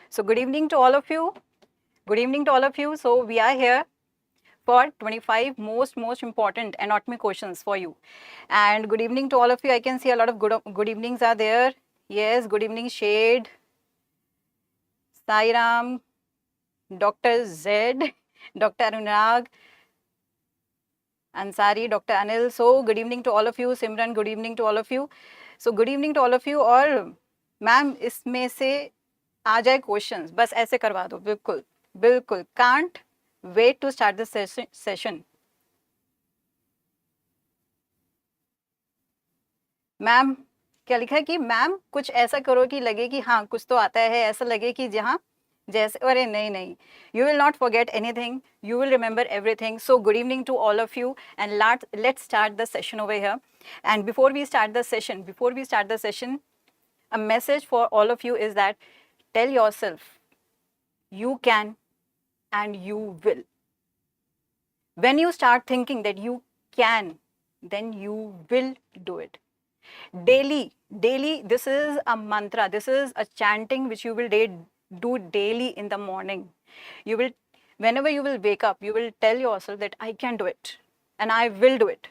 So good evening to all of you. Good evening to all of you. So we are here for 25 most important anatomy questions for you. And good evening to all of you. I can see a lot of good evenings are there. Yes, good evening Shade, Sairam, Dr. Z, Dr. Anurag, Ansari, Dr. Anil. So good evening to all of you. Simran, good evening to all of you. So good evening to all of you. और ma'am इसमें से आ जाए questions, बस ऐसे करवा दो. बिल्कुल बिल्कुल. Can't wait to start the session. Ma'am क्या लिखा है कि मैम कुछ ऐसा करो कि लगे कि हाँ कुछ तो आता है, ऐसा लगे कि जहाँ जैसे. अरे नहीं नहीं, you will not forget anything, you will remember everything. So good evening to all of you, and let's start the session over here. And before we start the session, a message for all of you is that tell yourself you can and you will. When you start thinking that you can, then you will do it. Daily, this is a mantra, this is a chanting which you will do daily in the morning. You will, whenever you will wake up, you will tell yourself that I can do it and I will do it.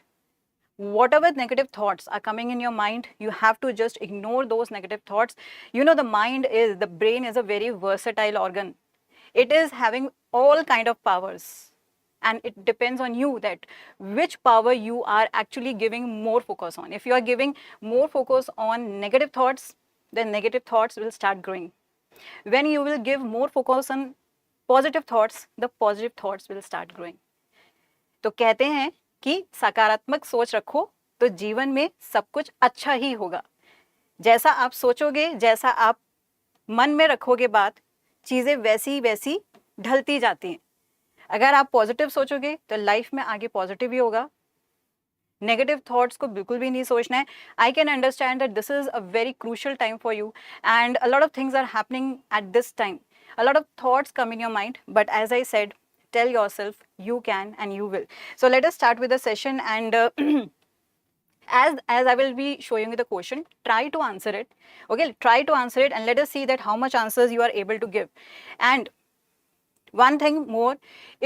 Whatever negative thoughts are coming in your mind, you have to just ignore those negative thoughts. You know, the brain is a very versatile organ. It is having all kind of powers, and it depends on you that which power you are actually giving more focus on. If you are giving more focus on negative thoughts, then negative thoughts will start growing. When you will give more focus on positive thoughts, the positive thoughts will start growing. तो कहते हैं कि सकारात्मक सोच रखो तो जीवन में सब कुछ अच्छा ही होगा. जैसा आप सोचोगे, जैसा आप मन में रखोगे बात, चीज़ें वैसी ढलती जाती हैं. अगर आप पॉजिटिव सोचोगे तो लाइफ में आगे पॉजिटिव ही होगा. नेगेटिव थॉट्स को बिल्कुल भी नहीं सोचना है. I can understand that this is a very crucial time for you, and a lot of things are happening at this time. A lot of thoughts come in your mind, but as I said, tell yourself you can and you will. So let us start with the session, and as I will be showing you the question, try to answer it. Okay, try to answer it and let us see that how much answers you are able to give. And one thing more,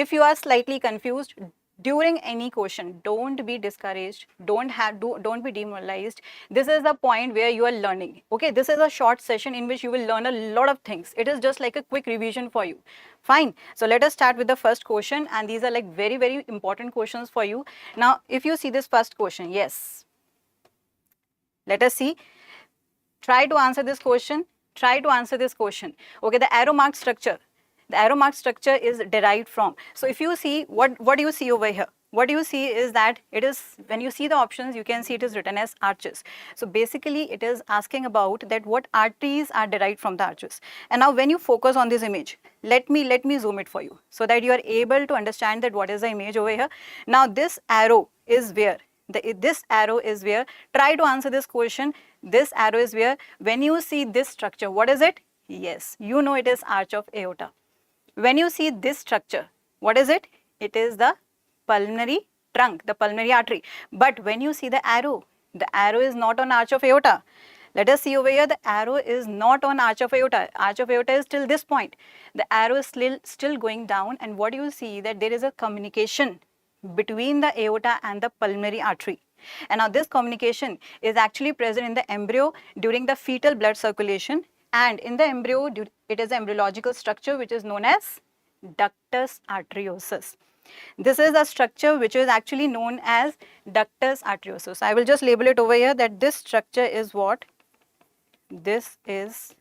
if you are slightly confused during any question, don't be discouraged, don't be demoralized. This is the point where you are learning. Okay, this is a short session in which you will learn a lot of things. It is just like a quick revision for you. Fine. So let us start with the first question, and these are like very important questions for you. Now if you see this first question, yes, let us see. Try to answer this question. Okay, the arrow mark structure. The arrow mark structure is derived from. So if you see, what do you see over here? What you see is that it is, when you see the options, you can see it is written as arches. So basically it is asking about that what arteries are derived from the arches. And now when you focus on this image, let me zoom it for you so that you are able to understand that what is the image over here. Now this arrow is where? This arrow is where? Try to answer this question. This arrow is where? When you see this structure, what is it? Yes, you know it is arch of aorta. When you see this structure, what is it? It is the pulmonary trunk, the pulmonary artery. But when you see the arrow is not on arch of aorta. Let us see over here, the arrow is not on arch of aorta. Arch of aorta is till this point. The arrow is still going down, and what you see that there is a communication between the aorta and the pulmonary artery. And now this communication is actually present in the embryo during the fetal blood circulation. And in the embryo, it is an embryological structure which is known as ductus arteriosus. This is a structure which is actually known as ductus arteriosus. I will just label it over here that this structure is what? This is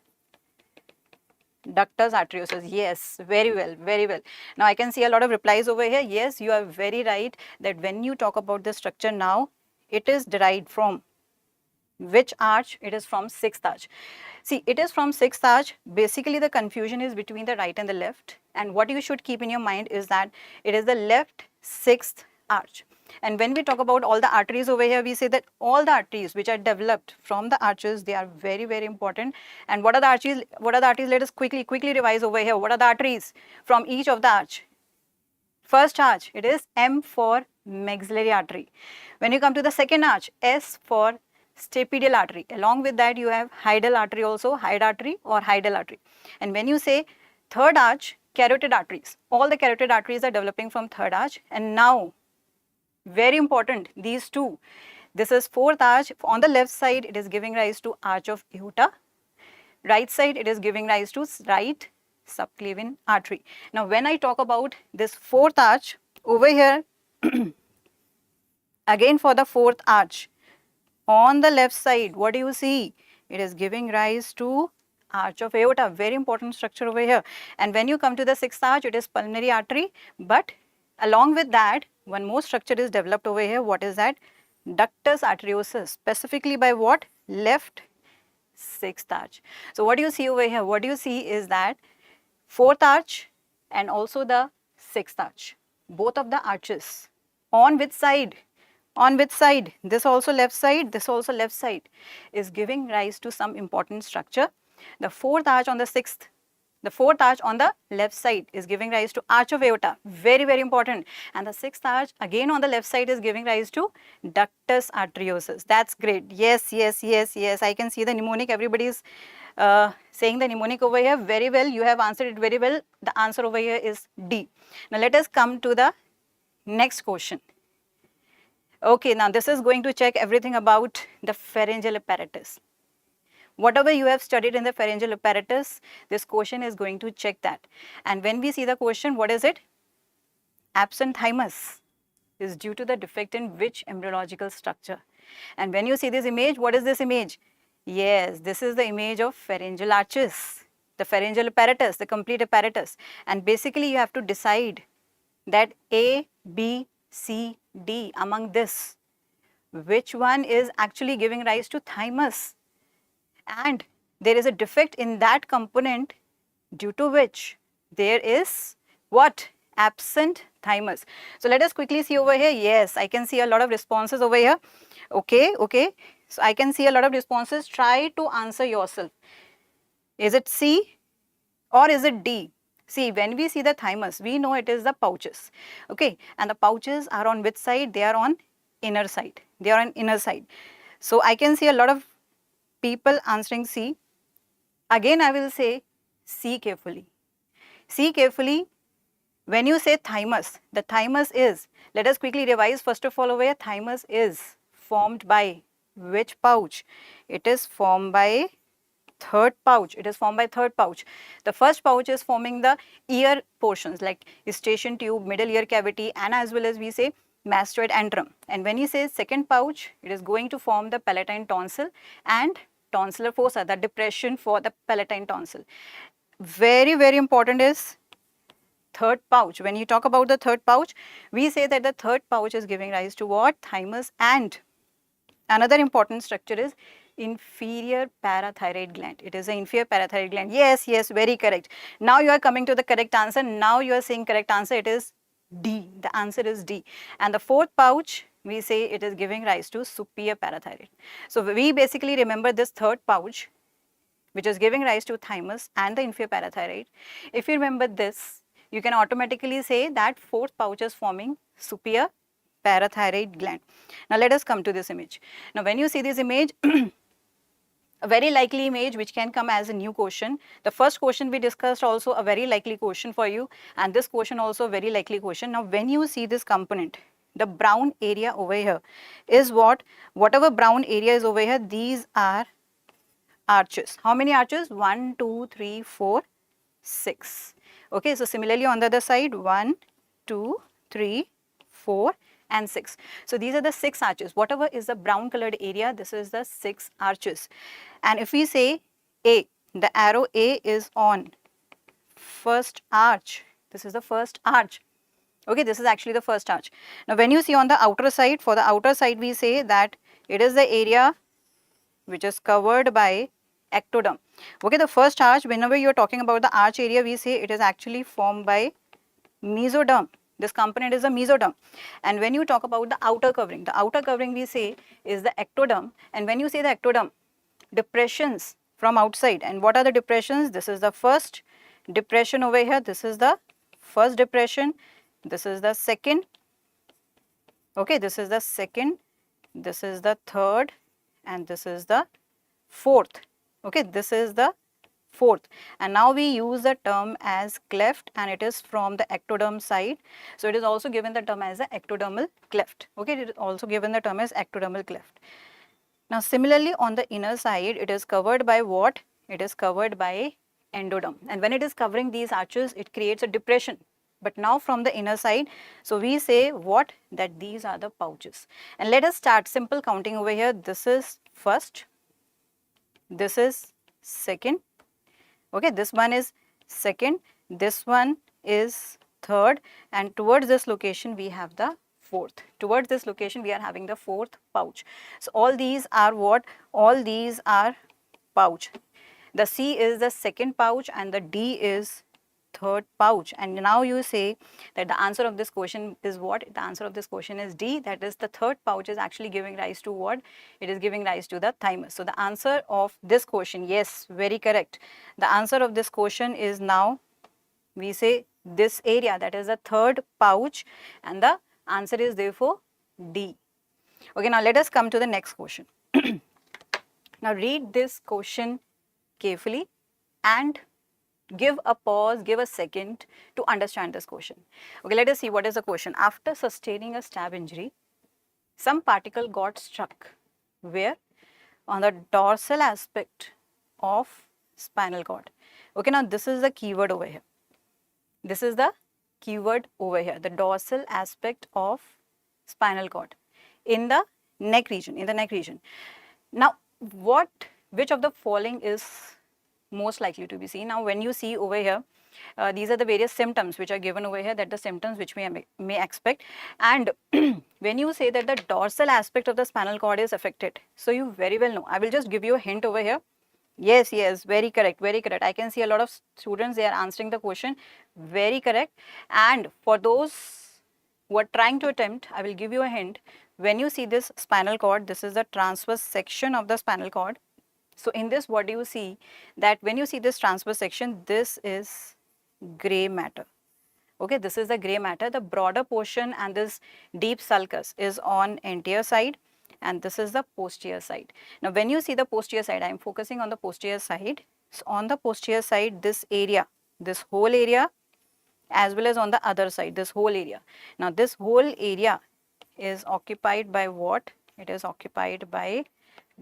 ductus arteriosus. Yes, very well. Now I can see a lot of replies over here. Yes, you are very right that when you talk about the structure now, it is derived from which arch? It is from sixth arch. See, it is from sixth arch. Basically the confusion is between the right and the left, and what you should keep in your mind is that it is the left sixth arch. And when we talk about all the arteries over here, we say that all the arteries which are developed from the arches, they are very important. And what are the arteries? Let us quickly revise over here. What are the arteries from each of the arch? First arch, it is M for maxillary artery. When you come to the second arch, S for stapedial artery. Along with that, you have hydal artery also, hyd artery or hydal artery. And when you say third arch, carotid arteries, all the carotid arteries are developing from third arch. And now, very important, these two. This is fourth arch. On the left side, it is giving rise to arch of aorta. Right side, it is giving rise to right subclavian artery. Now, when I talk about this fourth arch, over here, again for the fourth arch, on the left side, what do you see? It is giving rise to arch of aorta, very important structure over here. And when you come to the sixth arch, it is pulmonary artery. But along with that, one more structure is developed over here. What is that? Ductus arteriosus, specifically by what? Left sixth arch. So what do you see over here? What do you see is that fourth arch and also the sixth arch, both of the arches, on which side? On which side? This also left side, this also left side, is giving rise to some important structure. The fourth arch on the sixth, the fourth arch on the left side is giving rise to arch of aorta, very, very important. And the sixth arch again on the left side is giving rise to ductus arteriosus. That's great. Yes, yes, yes, yes. I can see the mnemonic. Everybody is saying the mnemonic over here. Very well. You have answered it very well. The answer over here is D. Now let us come to the next question. Okay, now this is going to check everything about the pharyngeal apparatus. Whatever you have studied in the pharyngeal apparatus, this question is going to check that. And when we see the question, what is it? Absent thymus is due to the defect in which embryological structure? And when you see this image, what is this image? Yes, this is the image of pharyngeal arches, the pharyngeal apparatus, the complete apparatus. And basically you have to decide that A, B, C, D, among this, which one is actually giving rise to thymus? And there is a defect in that component due to which there is what? Absent thymus. So let us quickly see over here. Yes, I can see a lot of responses over here. Okay, okay. So I can see a lot of responses. Try to answer yourself. Is it C or is it D? See, when we see the thymus, we know it is the pouches. Okay, and the pouches are on which side? They are on inner side. They are on inner side. So I can see a lot of people answering C. Again, I will say C carefully. See carefully. When you say thymus, the thymus is, let us quickly revise first of all over here. Thymus is formed by which pouch? It is formed by third pouch. It is formed by third pouch. The first pouch is forming the ear portions like eustachian tube, middle ear cavity, and as well as we say mastoid antrum. And when you say second pouch, it is going to form the palatine tonsil and tonsillar fossa, the depression for the palatine tonsil. Very, very important is third pouch. When you talk about the third pouch, we say that the third pouch is giving rise to what? Thymus. And another important structure is inferior parathyroid gland. It is an inferior parathyroid gland. Yes, yes, very correct. Now you are coming to the correct answer. Now you are saying correct answer. It is D. The answer is D. And the fourth pouch, we say it is giving rise to superior parathyroid. So we basically remember this third pouch, which is giving rise to thymus and the inferior parathyroid. If you remember this, you can automatically say that fourth pouch is forming superior parathyroid gland. Now let us come to this image. Now when you see this image, a very likely image which can come as a new question. The first question we discussed also a very likely question for you, and this question also a very likely question. Now when you see this component, the brown area over here is what? Whatever brown area is over here, these are arches. How many arches? 1, 2, 3, 4, 6. Okay, so similarly on the other side, 1, 2, 3, 4 and 6. So these are the 6 arches. Whatever is the brown colored area, this is the 6 arches. And if we say A, the arrow A is on first arch. This is the first arch. Okay, this is actually the first arch. Now when you see on the outer side, for the outer side we say that it is the area which is covered by ectoderm. Okay, the first arch, whenever you are talking about the arch area, we say it is actually formed by mesoderm. This component is a mesoderm. And when you talk about the outer covering we say is the ectoderm. And when you say the ectoderm, depressions from outside. And what are the depressions? This is the first depression over here. This is the first depression. This is the second. Okay, this is the second. This is the third. and this is the fourth. Okay, this is the fourth. And now we use the term as cleft, and it is from the ectoderm side. So it is also given the term as the ectodermal cleft. Okay, it is also given the term as ectodermal cleft. Now similarly on the inner side, it is covered by what? It is covered by endoderm, and when it is covering these arches, it creates a depression. But now from the inner side, so we say what? That these are the pouches. And let us start simple counting over here. This is first, this is second, okay, this one is second, this one is third, and towards this location we have the fourth. Towards this location we are having the fourth pouch. So all these are what? All these are pouch. The C is the second pouch and the D is third pouch. And now you say that the answer of this question is what? The answer of this question is D, that is the third pouch is actually giving rise to what? It is giving rise to the thymus. So the answer of this question, yes, very correct. The answer of this question is now, we say this area, that is the third pouch, and the answer is therefore D. Okay, now let us come to the next question. Now read this question carefully and give a pause, give a second to understand this question. Okay, let us see what is the question. After sustaining a stab injury, some particle got struck where? On the dorsal aspect of spinal cord. Okay, now this is the keyword over here. This is the keyword over here, the dorsal aspect of spinal cord in the neck region, in the neck region. Now, which of the following is most likely to be seen? Now, when you see over here, these are the various symptoms which are given over here, that the symptoms which we may expect. And when you say that the dorsal aspect of the spinal cord is affected, so you very well know. I will just give you a hint over here. Yes, yes, very correct, very correct. I can see a lot of students, they are answering the question, very correct. And for those who are trying to attempt, I will give you a hint. When you see this spinal cord, this is the transverse section of the spinal cord. So in this, what do you see? That when you see this transverse section, this is gray matter. Okay, this is the gray matter. The broader portion and this deep sulcus is on anterior side, and this is the posterior side. Now when you see the posterior side, I am focusing on the posterior side. So on the posterior side, this area, this whole area, as well as on the other side, this whole area. Now this whole area is occupied by what? It is occupied by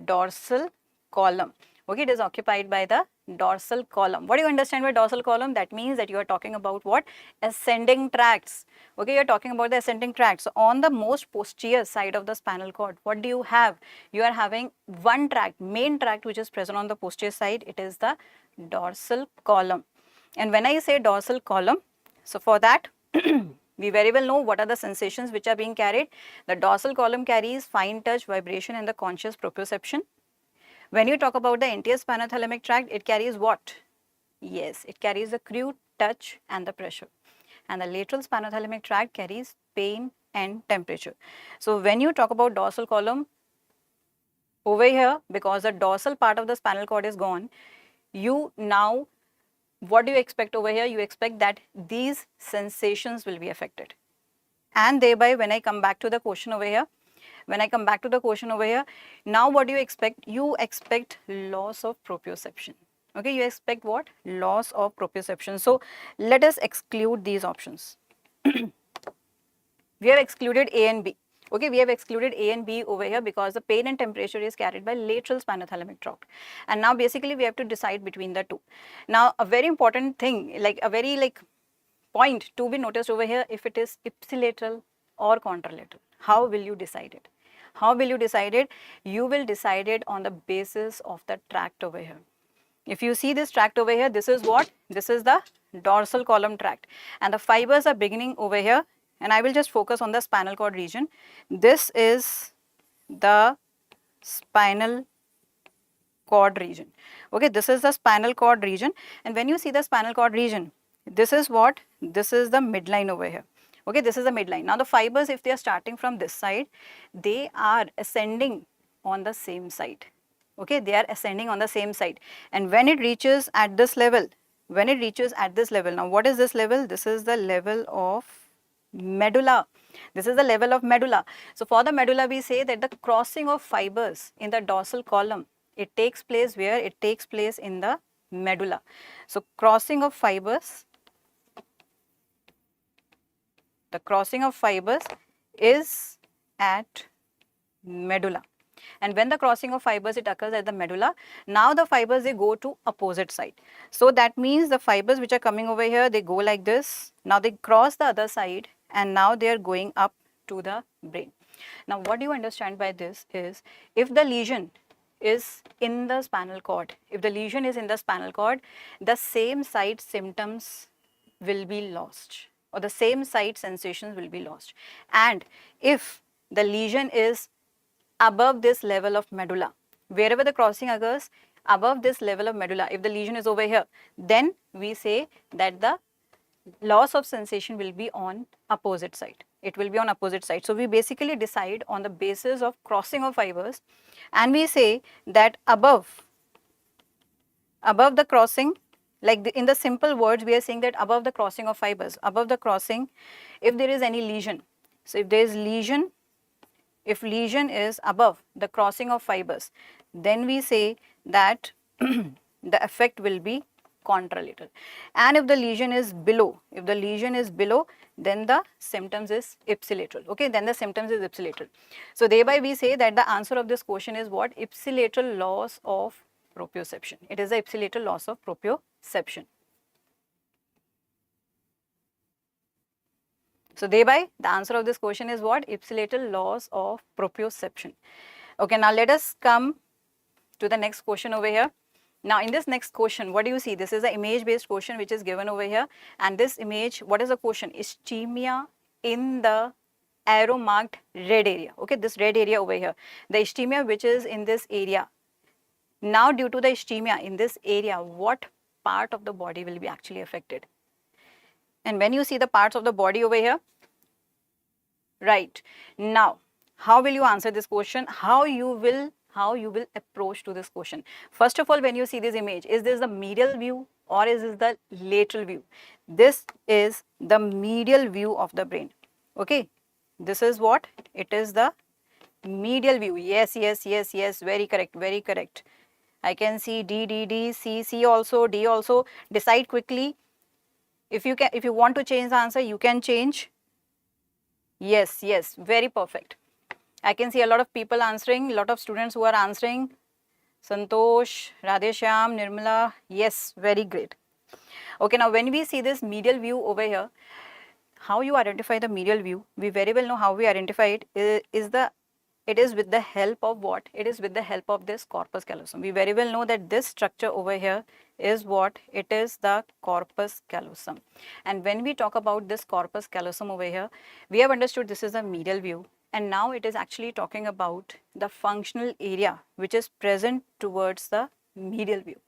dorsal column. Okay, it is occupied by the dorsal column. What do you understand by dorsal column? That means that you are talking about what? Ascending tracts. Okay, you are talking about the ascending tracts. So on the most posterior side of the spinal cord, what do you have? You are having one tract, main tract, which is present on the posterior side. It is the dorsal column. And when I say dorsal column, so for that, we very well know what are the sensations which are being carried. The dorsal column carries fine touch, vibration, and the conscious proprioception. When you talk about the anterior spinothalamic tract, it carries what? Yes, it carries the crude touch and the pressure. And the lateral spinothalamic tract carries pain and temperature. So when you talk about dorsal column, over here, because the dorsal part of the spinal cord is gone, you now, what do you expect over here? You expect that these sensations will be affected. And thereby, when I come back to the question over here, now what do you expect? You expect loss of proprioception. Okay, you expect what? Loss of proprioception. So let us exclude these options. We have excluded A and B. Okay, we have excluded A and B over here because the pain and temperature is carried by lateral spinothalamic tract. And now basically we have to decide between the two. Now a very important thing, like a very point to be noticed over here, if it is ipsilateral or contralateral, how will you decide it? How will you decide it? You will decide it on the basis of the tract over here. If you see this tract over here, this is what? This is the dorsal column tract, and the fibers are beginning over here, and I will just focus on the spinal cord region. This is the spinal cord region. Okay, this is the spinal cord region, and when you see the spinal cord region, this is what? This is the midline over here. Okay, this is the midline. Now the fibers, if they are starting from this side, they are ascending on the same side. Okay, they are ascending on the same side, and when it reaches at this level, now what is this level? This is the level of medulla. This is the level of medulla. So for the medulla, we say that the crossing of fibers in the dorsal column, it takes place where? It takes place in the medulla. So crossing of fibers, the crossing of fibers is at medulla. And when the crossing of fibers, it occurs at the medulla, now the fibers, they go to opposite side. So that means the fibers which are coming over here, they go like this. Now they cross the other side and now they are going up to the brain. Now what you understand by this is, if the lesion is in the spinal cord, if the lesion is in the spinal cord, the same side symptoms will be lost, or the same side sensations will be lost. And if the lesion is above this level of medulla, wherever the crossing occurs, above this level of medulla, if the lesion is over here, then we say that the loss of sensation will be on opposite side. It will be on opposite side. So we basically decide on the basis of crossing of fibers, and we say that above the crossing, like in the simple words, we are saying that above the crossing of fibers, above the crossing, if there is any lesion, so if there is lesion, if lesion is above the crossing of fibers, then we say that the effect will be contralateral. And if the lesion is below, then the symptoms is ipsilateral. Okay, then the symptoms is ipsilateral. So thereby we say that the answer of this question is what? Ipsilateral loss of proprioception. It is the ipsilateral loss of proprioception. So thereby the answer of this question is what? Ipsilateral loss of proprioception. Okay, now let us come to the next question over here. Now in this next question, what do you see? This is an image based question which is given over here, and this image, what is the question? Ischemia in the arrow marked red area. Okay, this red area over here, the ischemia which is in this area. Now due to the ischemia in this area, what part of the body will be actually affected? And when you see the parts of the body over here, right, now how will you answer this question? How you will approach to this question? First of all, when you see this image, is this the medial view or is this the lateral view? This is the medial view of the brain. Okay, this is what? It is the medial view. Yes, very correct. I can see D, C also, D also. Decide quickly. If you want to change the answer, you can change. Yes, very perfect. I can see a lot of people answering, a lot of students who are answering. Santosh, Radheshyam, Nirmala, yes, very great. Okay, now when we see this medial view over here, how you identify the medial view? We very well know how we identify it. It is with the help of what? It is with the help of this corpus callosum. We very well know that this structure over here is what? It is the corpus callosum. And when we talk about this corpus callosum over here, we have understood this is a medial view. And now it is actually talking about the functional area which is present towards the medial view.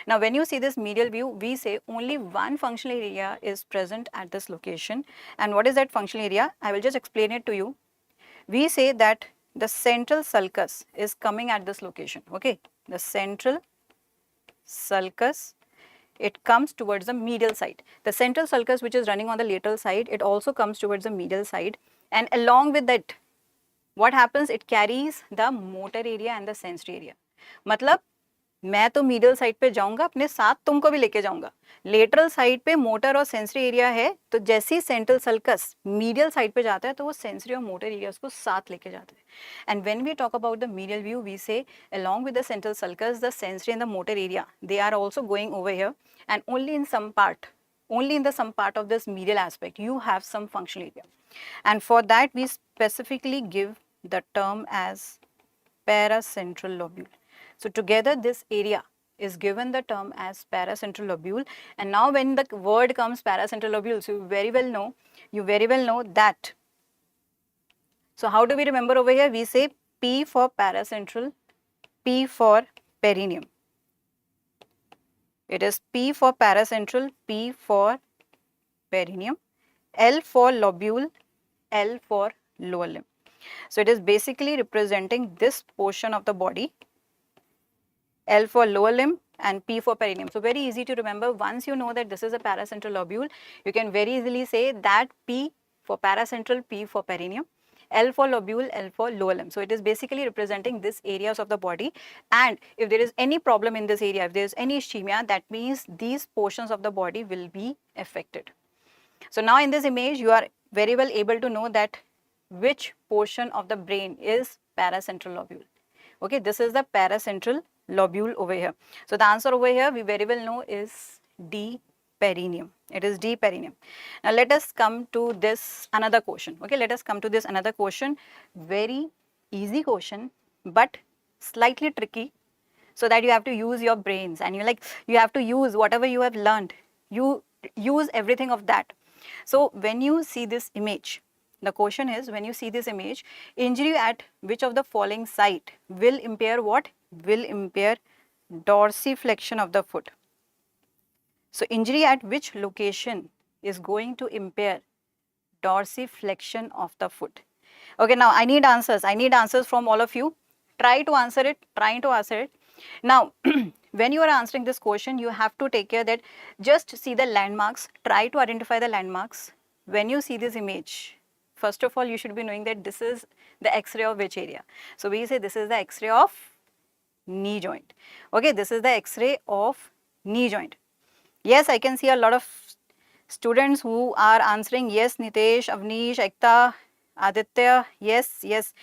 Now when you see this medial view, we say only one functional area is present at this location. And what is that functional area? I will just explain it to you. We say that the central sulcus is coming at this location. Okay, the central sulcus, it comes towards the medial side. The central sulcus which is running on the lateral side, it also comes towards the medial side, and along with that, what happens? It carries the motor area and the sensory area. मतलब मैं तो medial side पे जाऊंगा, अपने साथ तुमको भी लेके जाऊंगा. लेटरल साइड पे मोटर और सेंसरी एरिया है, तो जैसे ही सेंट्रल सल्कस मीडियल साइड पे जाता है तो वो सेंसरी और मोटर एरिया उसको साथ लेके जाता है. And when we talk about the medial view, we say along with the central sulcus, the sensory and the motor area, they are also going over here, and only in some part of this medial aspect you have some functional area, and for that we specifically give the term as paracentral lobule. So together this area is given the term as paracentral lobule. And now when the word comes paracentral lobule, so you very well know that. So how do we remember over here? We say P for paracentral, P for perineum. It is P for paracentral, P for perineum, L for lobule, L for lower limb. So it is basically representing this portion of the body, L for lower limb and P for perineum. So very easy to remember. Once you know that this is a paracentral lobule, you can very easily say that P for paracentral, P for perineum, L for lobule, L for lower limb. So it is basically representing these areas of the body, and if there is any problem in this area, if there is any ischemia, that means these portions of the body will be affected. So now in this image you are very well able to know that which portion of the brain is paracentral lobule. Okay, this is the paracentral lobule over here. So the answer over here we very well know is D, perineum. It is D, perineum. Now let us come to this another question. Okay, let us come to this another question. Very easy question but slightly tricky, so that you have to use your brains, and you have to use whatever you have learned. You use everything of that. So when you see this image, the question is, when you see this image, injury at which of the following site will impair what? Will impair dorsiflexion of the foot. So injury at which location is going to impair dorsiflexion of the foot? Okay, now I need answers. I need answers from all of you. Try to answer it. Trying to answer it. Now, when you are answering this question, you have to take care that just see the landmarks. Try to identify the landmarks. When you see this image, first of all, you should be knowing that this is the X-ray of which area. So we say this is the X-ray of knee joint. Okay, this is the X-ray of knee joint. Yes, I can see a lot of students who are answering yes, Nitesh, Avnish, Ekta, Aditya, yes, yes.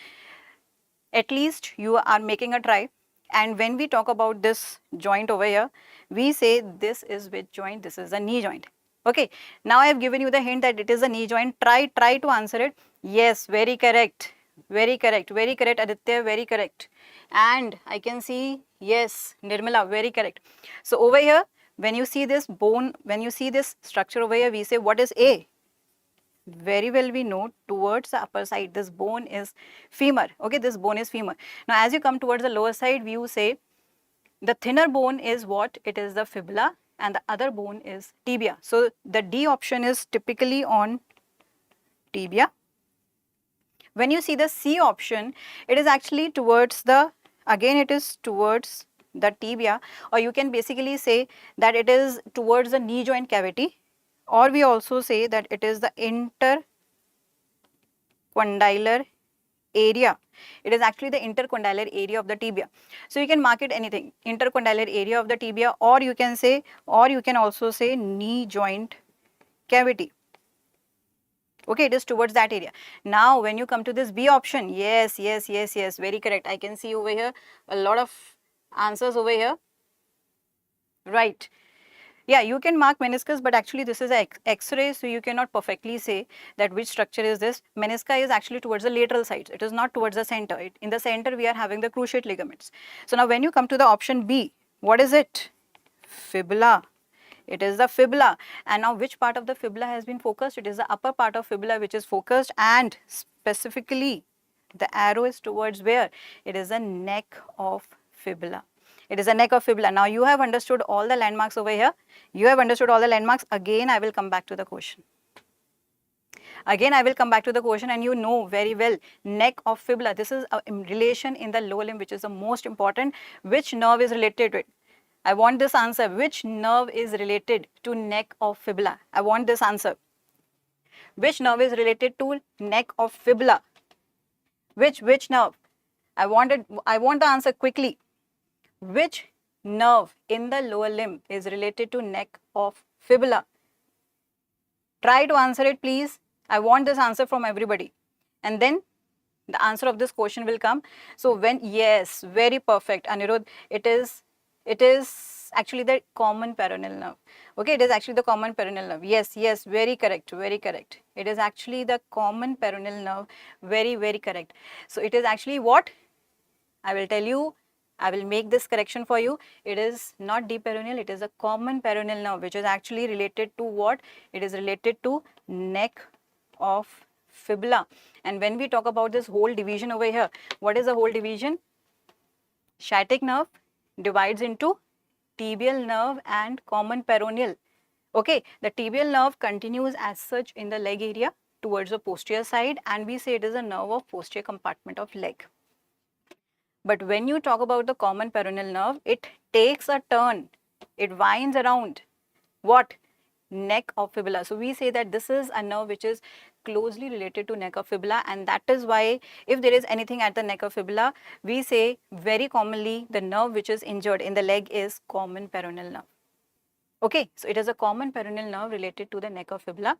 At least you are making a try. And when we talk about this joint over here, we say this is which joint? This is a knee joint. Okay, now I have given you the hint that it is a knee joint. Try to answer it. Yes, very correct. Very correct. Very correct, Aditya. Very correct. And I can see, yes, Nirmala, very correct. So over here, when you see this bone, when you see this structure over here, we say what is A? Very well we know towards the upper side, this bone is femur. Okay, this bone is femur. Now as you come towards the lower side, you say the thinner bone is what? It is the fibula, and the other bone is tibia. So the D option is typically on tibia. When you see the C option, it is actually towards the, again it is towards the tibia, or you can basically say that it is towards the knee joint cavity, or we also say that it is the intercondylar area. It is actually the intercondylar area of the tibia. So you can mark it anything, intercondylar area of the tibia, or you can say, or you can also say knee joint cavity. Okay, it is towards that area. Now when you come to this B option, yes, yes, yes, yes, very correct. I can see over here a lot of answers over here. Right. Yeah, you can mark meniscus, but actually this is an X-ray, so you cannot perfectly say that which structure is this. Meniscus is actually towards the lateral sides. It is not towards the center. In the center, we are having the cruciate ligaments. So now when you come to the option B, what is it? Fibula. It is the fibula. And now which part of the fibula has been focused? It is the upper part of fibula which is focused, and specifically the arrow is towards where? It is the neck of fibula. It is the neck of fibula. Now you have understood all the landmarks over here. You have understood all the landmarks. Again, I will come back to the question. Again, I will come back to the question, and you know very well, neck of fibula. This is a relation in the lower limb which is the most important. Which nerve is related to it? I want this answer. Which nerve is related to neck of fibula? I want this answer. Which nerve is related to neck of fibula? Which nerve? I want the answer quickly. Which nerve in the lower limb is related to neck of fibula? Try to answer it, please. I want this answer from everybody. And then the answer of this question will come. So when, yes, very perfect, Anirudh. It is actually the common peroneal nerve. Okay, it is actually the common peroneal nerve. Yes, yes, very correct, very correct. It is actually the common peroneal nerve. Very, very correct. So it is actually what? I will tell you. I will make this correction for you. It is not deep peroneal, it is a common peroneal nerve, which is actually related to what? It is related to neck of fibula. And when we talk about this whole division over here, what is the whole division? Sciatic nerve divides into tibial nerve and common peroneal. Okay, the tibial nerve continues as such in the leg area towards the posterior side, and we say it is a nerve of posterior compartment of leg. But when you talk about the common peroneal nerve, it takes a turn. It winds around what? neck of fibula. So we say that this is a nerve which is closely related to neck of fibula, and that is why if there is anything at the neck of fibula, we say very commonly the nerve which is injured in the leg is common peroneal nerve. Okay, so it is a common peroneal nerve related to the neck of fibula.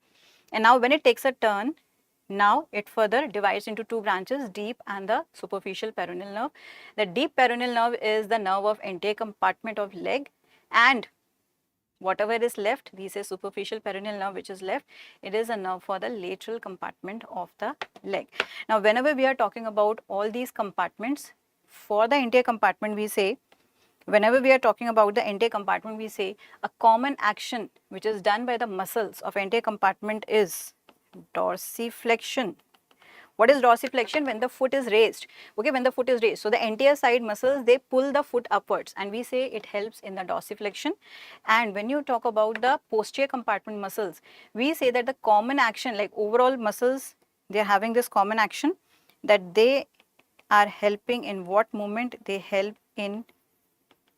And now when it takes a turn, now it further divides into two branches, deep and the superficial peroneal nerve. The deep peroneal nerve is the nerve of anterior compartment of leg, and whatever is left, we say superficial peroneal nerve which is left, it is a nerve for the lateral compartment of the leg. Now whenever we are talking about all these compartments, for the anterior compartment we say, whenever we are talking about the anterior compartment, we say a common action which is done by the muscles of anterior compartment is dorsiflexion. What is dorsiflexion? When the foot is raised. Okay, when the foot is raised. So the anterior side muscles, they pull the foot upwards, and we say it helps in the dorsiflexion. And when you talk about the posterior compartment muscles, we say that the common action, like overall muscles, they are having this common action that they are helping in what movement? They help in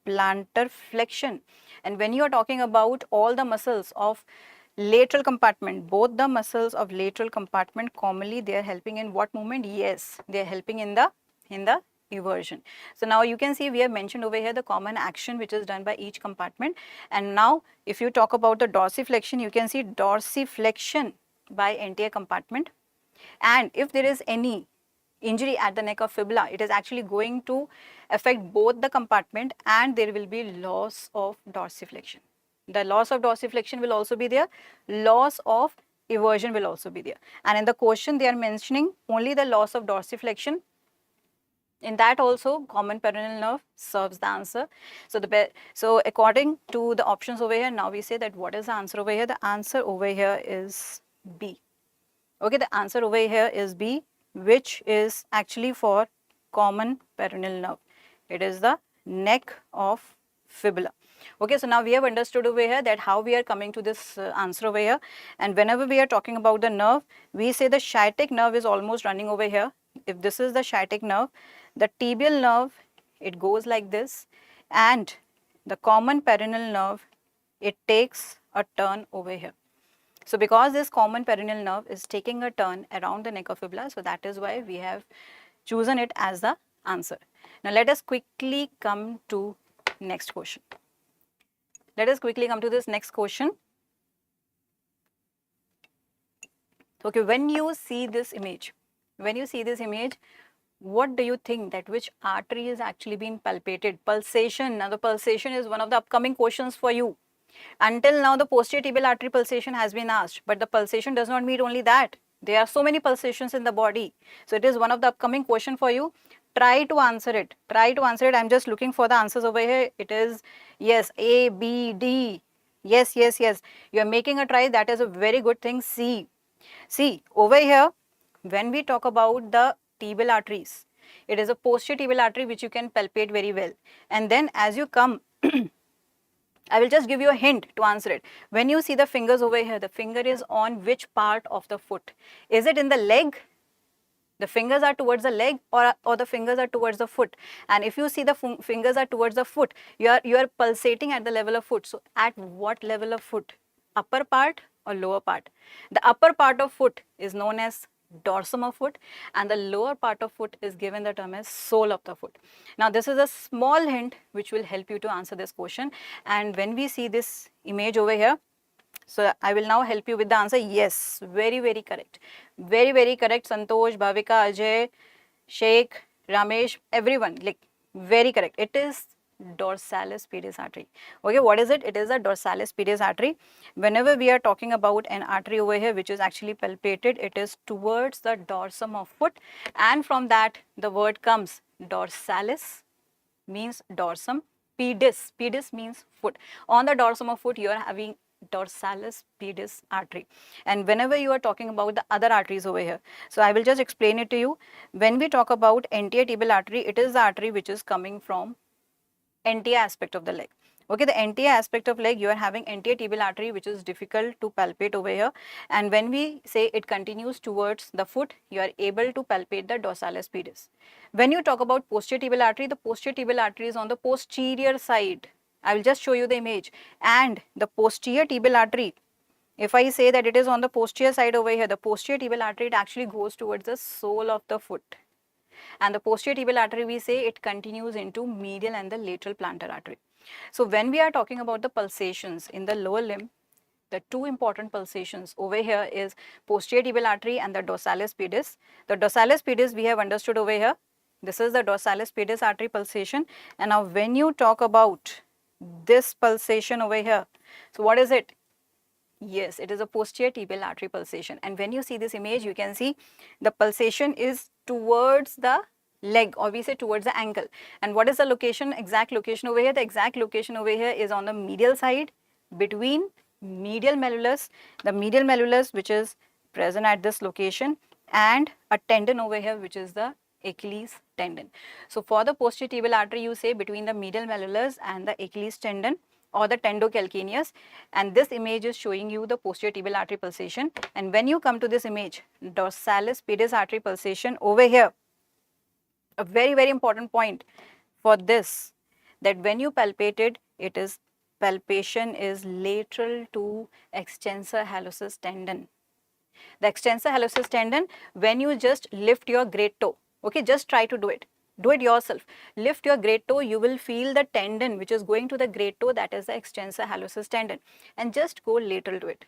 plantar flexion. And when you are talking about all the muscles of lateral compartment, both the muscles of lateral compartment, commonly they are helping in what movement? Yes, they are helping in the eversion. So now you can see we have mentioned over here the common action which is done by each compartment. And now if you talk about the dorsiflexion, you can see dorsiflexion by anterior compartment. And if there is any injury at the neck of fibula, it is actually going to affect both the compartment, and there will be loss of dorsiflexion. The loss of dorsiflexion will also be there, loss of eversion will also be there. And in the question they are mentioning only the loss of dorsiflexion. In that also common peroneal nerve serves the answer. So according to the options over here, now we say that what is the answer over here? The answer over here is B. Okay, the answer over here is B, which is actually for common peroneal nerve. It is the neck of fibula. Okay, so now we have understood over here that how we are coming to this answer over here. And whenever we are talking about the nerve, we say the sciatic nerve is almost running over here. If this is the sciatic nerve, the tibial nerve, it goes like this, and the common peroneal nerve, it takes a turn over here. So because this common peroneal nerve is taking a turn around the neck of fibula, so that is why we have chosen it as the answer. Now let us quickly come to next question. Let us quickly come to this next question. Okay, when you see this image, what do you think that which artery is actually being palpated? Pulsation. Now the pulsation is one of the upcoming questions for you. Until now the posterior tibial artery pulsation has been asked, but the pulsation does not mean only that. There are so many pulsations in the body. So it is one of the upcoming question for you. Try to answer it. Try to answer it. I'm just looking for the answers over here. It is yes, A, B, D. Yes, yes, yes. You are making a try. That is a very good thing. C. See, over here, when we talk about the tibial arteries, it is a posterior tibial artery which you can palpate very well. And then as you come, I will just give you a hint to answer it. When you see the fingers over here, the finger is on which part of the foot? Is it in the leg? The fingers are towards the leg, or the fingers are towards the foot. And if you see the fingers are towards the foot, you are pulsating at the level of foot. So at what level of foot? Upper part or lower part? The upper part of foot is known as dorsum of foot, and the lower part of foot is given the term as sole of the foot. Now this is a small hint which will help you to answer this question. And when we see this image over here, so I will now help you with the answer. Yes, very, very correct. Very, very correct. Santosh, Bhavika, Ajay, Sheikh, Ramesh, everyone, like very correct. It is dorsalis pedis artery. Okay, what is it? It is a dorsalis pedis artery. Whenever we are talking about an artery over here which is actually palpated, it is towards the dorsum of foot, and from that the word comes dorsalis means dorsum, pedis, pedis means foot. On the dorsum of foot you are having dorsalis pedis artery. And whenever you are talking about the other arteries over here, so I will just explain it to you. When we talk about anterior tibial artery, it is the artery which is coming from anterior aspect of the leg. Okay, the anterior aspect of leg, you are having anterior tibial artery which is difficult to palpate over here. And when we say it continues towards the foot, you are able to palpate the dorsalis pedis. When you talk about posterior tibial artery, the posterior tibial artery is on the posterior side. I will just show you the image. And the posterior tibial artery, If I say that it is on the posterior side over here, the posterior tibial artery, it actually goes towards the sole of the foot. And the posterior tibial artery, we say it continues into medial and the lateral plantar artery. So when we are talking about the pulsations in the lower limb, the two important pulsations over here is posterior tibial artery and the dorsalis pedis. The dorsalis pedis we have understood over here. This is the dorsalis pedis artery pulsation. And now when you talk about this pulsation over here, so what is it? Yes, it is a posterior tibial artery pulsation. And when you see this image, you can see the pulsation is towards the leg, or we say towards the ankle. And what is the location, exact location over here? The exact location over here is on the medial side between medial malleolus, the medial malleolus which is present at this location, and a tendon over here which is the Achilles tendon. So for the posterior tibial artery, you say between the medial malleolus and the Achilles tendon or the tendocalcaneus, and this image is showing you the posterior tibial artery pulsation. And when you come to this image, dorsalis pedis artery pulsation over here, a very, very important point for this, that when you palpate it, it is palpation is lateral to extensor hallucis tendon. The extensor hallucis tendon, when you just lift your great toe, okay, just try to do it. Do it yourself. Lift your great toe, you will feel the tendon which is going to the great toe, that is the extensor hallucis tendon, and just go lateral to it.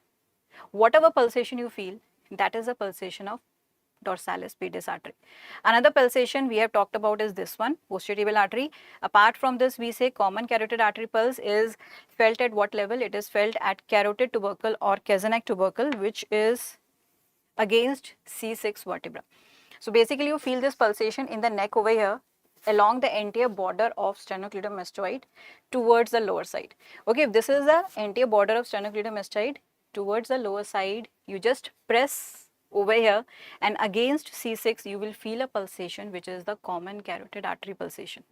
Whatever pulsation you feel, that is the pulsation of dorsalis pedis artery. Another pulsation we have talked about is this one, posterior tibial artery. Apart from this, we say common carotid artery pulse is felt at what level? It is felt at carotid tubercle or Kazanec tubercle, which is against C6 vertebra. So basically you feel this pulsation in the neck over here along the anterior border of sternocleidomastoid towards the lower side. Okay, if this is the anterior border of sternocleidomastoid towards the lower side, you just press over here, and against C6 you will feel a pulsation which is the common carotid artery pulsation.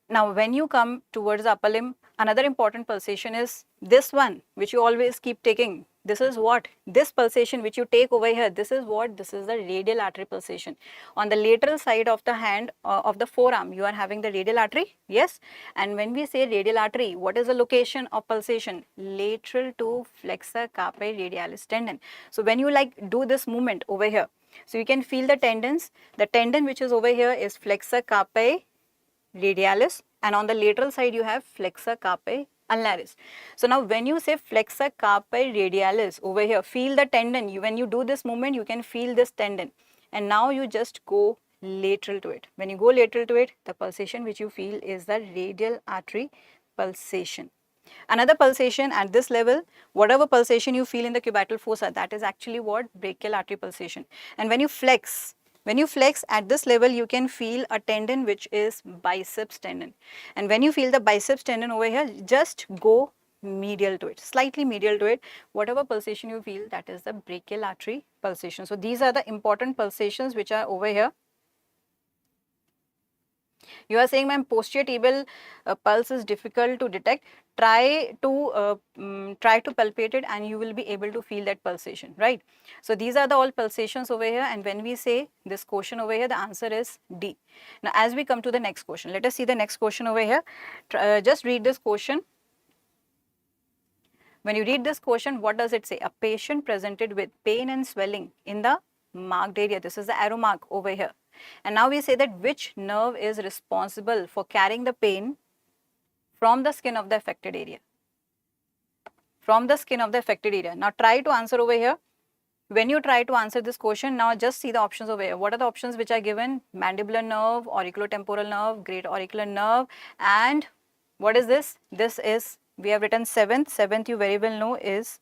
Now when you come towards the upper limb, another important pulsation is this one which you always keep taking. This is what? This pulsation which you take over here, this is what? This is the radial artery pulsation. On the lateral side of the hand, of the forearm, you are having the radial artery, yes? And when we say radial artery, what is the location of pulsation? Lateral to flexor carpi radialis tendon. So when you like do this movement over here, so you can feel the tendons. The tendon which is over here is flexor carpi radialis, and on the lateral side you have flexor carpi ulnaris. So now when you say flexor carpi radialis over here, feel the tendon. When you do this movement, you can feel this tendon, and now you just go lateral to it. When you go lateral to it, the pulsation which you feel is the radial artery pulsation. Another pulsation at this level, whatever pulsation you feel in the cubital fossa, that is actually what? Brachial artery pulsation. And when you flex at this level, you can feel a tendon which is biceps tendon. And when you feel the biceps tendon over here, just go medial to it, slightly medial to it. Whatever pulsation you feel, that is the brachial artery pulsation. So these are the important pulsations which are over here. You are saying, ma'am, posterior tibial pulse is difficult to detect. Try to palpate it and you will be able to feel that pulsation, right? So these are the all pulsations over here, and when we say this question over here, the answer is D. Now as we come to the next question, let us see the next question over here. Just read this question. When you read this question, what does it say? A patient presented with pain and swelling in the marked area. This is the arrow mark over here. And now we say that which nerve is responsible for carrying the pain from the skin of the affected area. From the skin of the affected area. Now try to answer over here. When you try to answer this question, now just see the options over here. What are the options which are given? Mandibular nerve, auriculotemporal nerve, great auricular nerve, and what is this? This is, we have written seventh you very well know is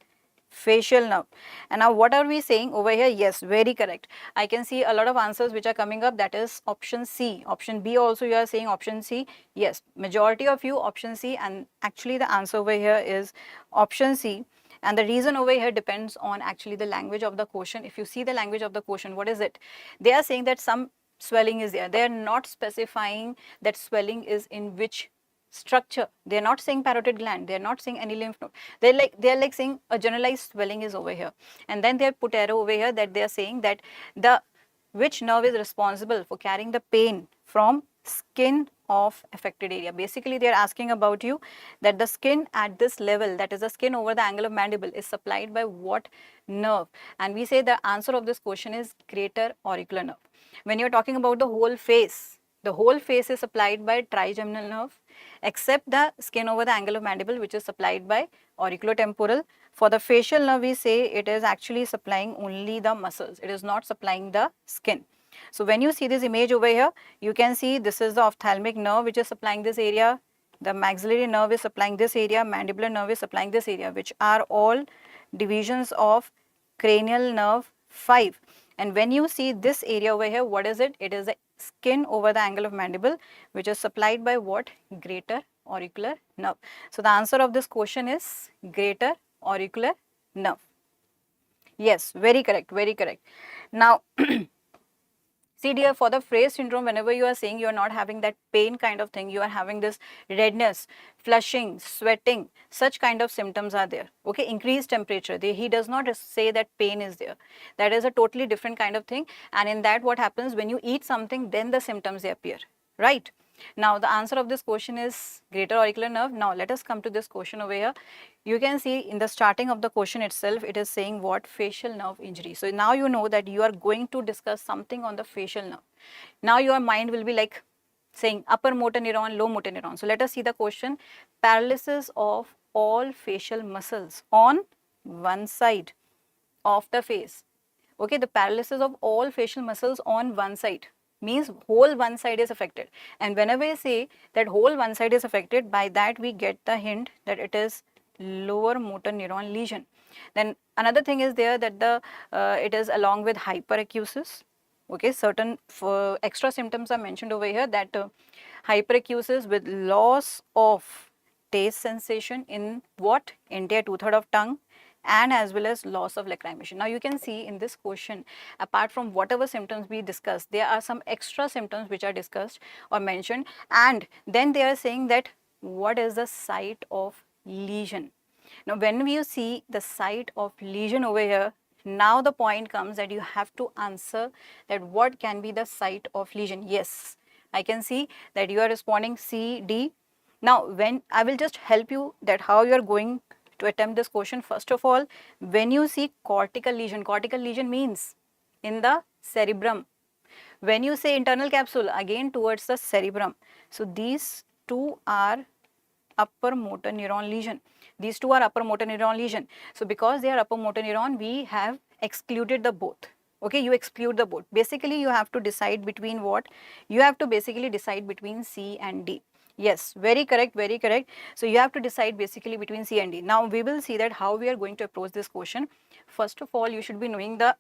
facial nerve. And now what are we saying over here? Yes, very correct. I can see a lot of answers which are coming up, that is option C. Option B also you are saying option C. Yes, majority of you option C, and actually the answer over here is option C. And the reason over here depends on actually the language of the question. If you see the language of the question, what is it? They are saying that some swelling is there. They are not specifying that swelling is in which structure. They are not saying parotid gland. They are not saying any lymph node. They are like saying a generalized swelling is over here. And then they have put arrow over here that they are saying that the which nerve is responsible for carrying the pain from skin of affected area. Basically, they are asking about you that the skin at this level, that is the skin over the angle of mandible, is supplied by what nerve? And we say the answer of this question is greater auricular nerve. When you're talking about the whole face is supplied by trigeminal nerve, except the skin over the angle of mandible, which is supplied by auriculotemporal. For the facial nerve, we say it is actually supplying only the muscles. It is not supplying the skin. So when you see this image over here, you can see this is the ophthalmic nerve which is supplying this area. The maxillary nerve is supplying this area. Mandibular nerve is supplying this area, which are all divisions of cranial nerve 5. And when you see this area over here, what is it? It is the skin over the angle of mandible, which is supplied by what? Greater auricular nerve. So the answer of this question is greater auricular nerve. Yes, very correct, very correct. Now, see dear, for the Fraze syndrome, whenever you are saying you are not having that pain kind of thing, you are having this redness, flushing, sweating, such kind of symptoms are there. Okay, increased temperature. He does not say that pain is there. That is a totally different kind of thing. And in that, what happens when you eat something, then the symptoms they appear, right? Now, the answer of this question is greater auricular nerve. Now, let us come to this question over here. You can see in the starting of the question itself, it is saying what? Facial nerve injury. So, now you know that you are going to discuss something on the facial nerve. Now, your mind will be like saying upper motor neuron, low motor neuron. So, let us see the question. Paralysis of all facial muscles on one side of the face. Okay, the paralysis of all facial muscles on one side means whole one side is affected. And whenever I say that whole one side is affected, by that we get the hint that it is lower motor neuron lesion. Then another thing is there that it is along with hyperacusis. Okay, certain extra symptoms are mentioned over here, that hyperacusis with loss of taste sensation in what? Entire 2/3 of tongue, and as well as loss of lacrimation. Now you can see in this question, apart from whatever symptoms we discussed, there are some extra symptoms which are discussed or mentioned, and then they are saying that what is the site of lesion. Now when we see the site of lesion over here, now the point comes that you have to answer that what can be the site of lesion. Yes, I can see that you are responding C, D. Now when I will just help you that how you are going to attempt this question. First of all, when you see cortical lesion means in the cerebrum. When you say internal capsule, again towards the cerebrum. So these two are upper motor neuron lesion. These two are upper motor neuron lesion. So because they are upper motor neuron, we have excluded the both. Okay, you exclude the both. Basically, you have to decide between what? You have to basically decide between C and D. Yes, very correct, very correct. So you have to decide basically between C and D. Now we will see that how we are going to approach this question. First of all, you should be knowing the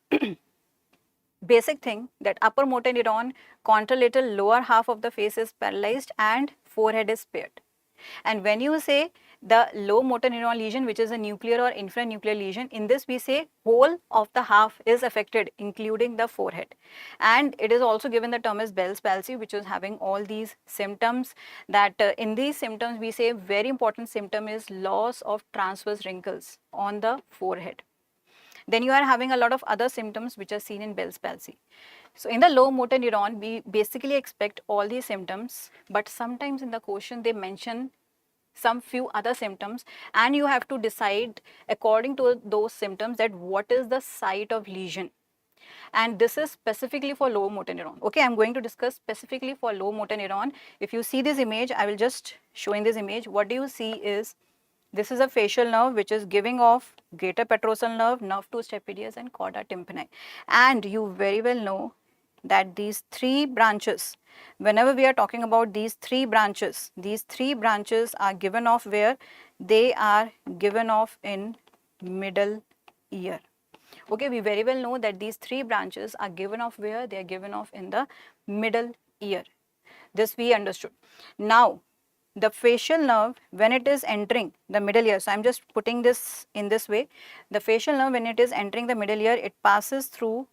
basic thing that upper motor neuron contralateral lower half of the face is paralyzed and forehead is spared. And when you say the low motor neuron lesion, which is a nuclear or infranuclear lesion, in this we say whole of the half is affected, including the forehead. And it is also given the term as Bell's palsy, which is having all these symptoms, that in these symptoms we say very important symptom is loss of transverse wrinkles on the forehead. Then you are having a lot of other symptoms which are seen in Bell's palsy. So in the low motor neuron, we basically expect all these symptoms, but sometimes in the question they mention some few other symptoms, and you have to decide according to those symptoms that what is the site of lesion. And this is specifically for low motor neuron. Okay, I'm going to discuss specifically for low motor neuron. If you see this image, I will just show in this image. What do you see is, this is a facial nerve which is giving off greater petrosal nerve, nerve 2 stapedius and chorda tympani. And you very well know that these three branches, whenever we are talking about these three branches are given off where? They are given off in middle ear. Okay, we very well know that these three branches are given off where? They are given off in the middle ear. This we understood. Now, the facial nerve, when it is entering the middle ear, so I am just putting this in this way. The facial nerve, when it is entering the middle ear, it passes through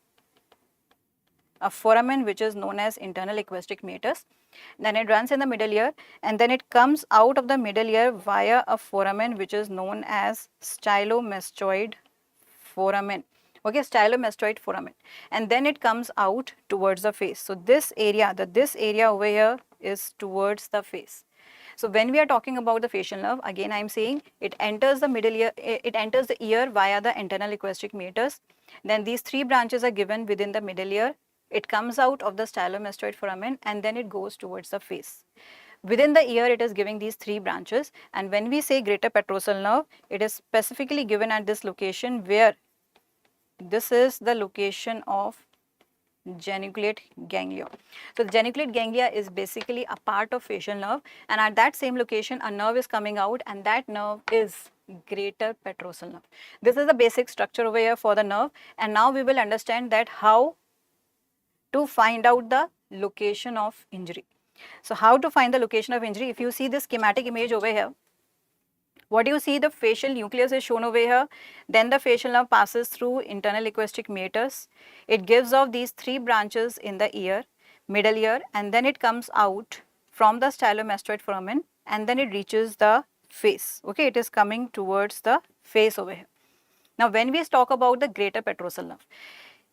a foramen which is known as internal equistic meatus. Then it runs in the middle ear, and then it comes out of the middle ear via a foramen which is known as stylomastoid foramen. okay, stylomastoid foramen, and then it comes out towards the face. So this area, this area over here is towards the face. So when we are talking about the facial nerve, again I am saying it enters the middle ear, it enters the ear via the internal equestric meatus. Then these three branches are given within the middle ear. It comes out of the stylomastoid foramen and then it goes towards the face. Within the ear, it is giving these three branches. And when we say greater petrosal nerve, it is specifically given at this location where this is the location of geniculate ganglia. So the geniculate ganglia is basically a part of facial nerve, and at that same location a nerve is coming out, and that nerve is greater petrosal nerve. This is the basic structure over here for the nerve, and now we will understand that how to find out the location of injury. So how to find the location of injury? If you see this schematic image over here, what do you see? The facial nucleus is shown over here. Then the facial nerve passes through internal equestric meatus. It gives off these three branches in the ear, middle ear, and then it comes out from the stylomastoid foramen and then it reaches the face. Okay, it is coming towards the face over here. Now when we talk about the greater petrosal nerve,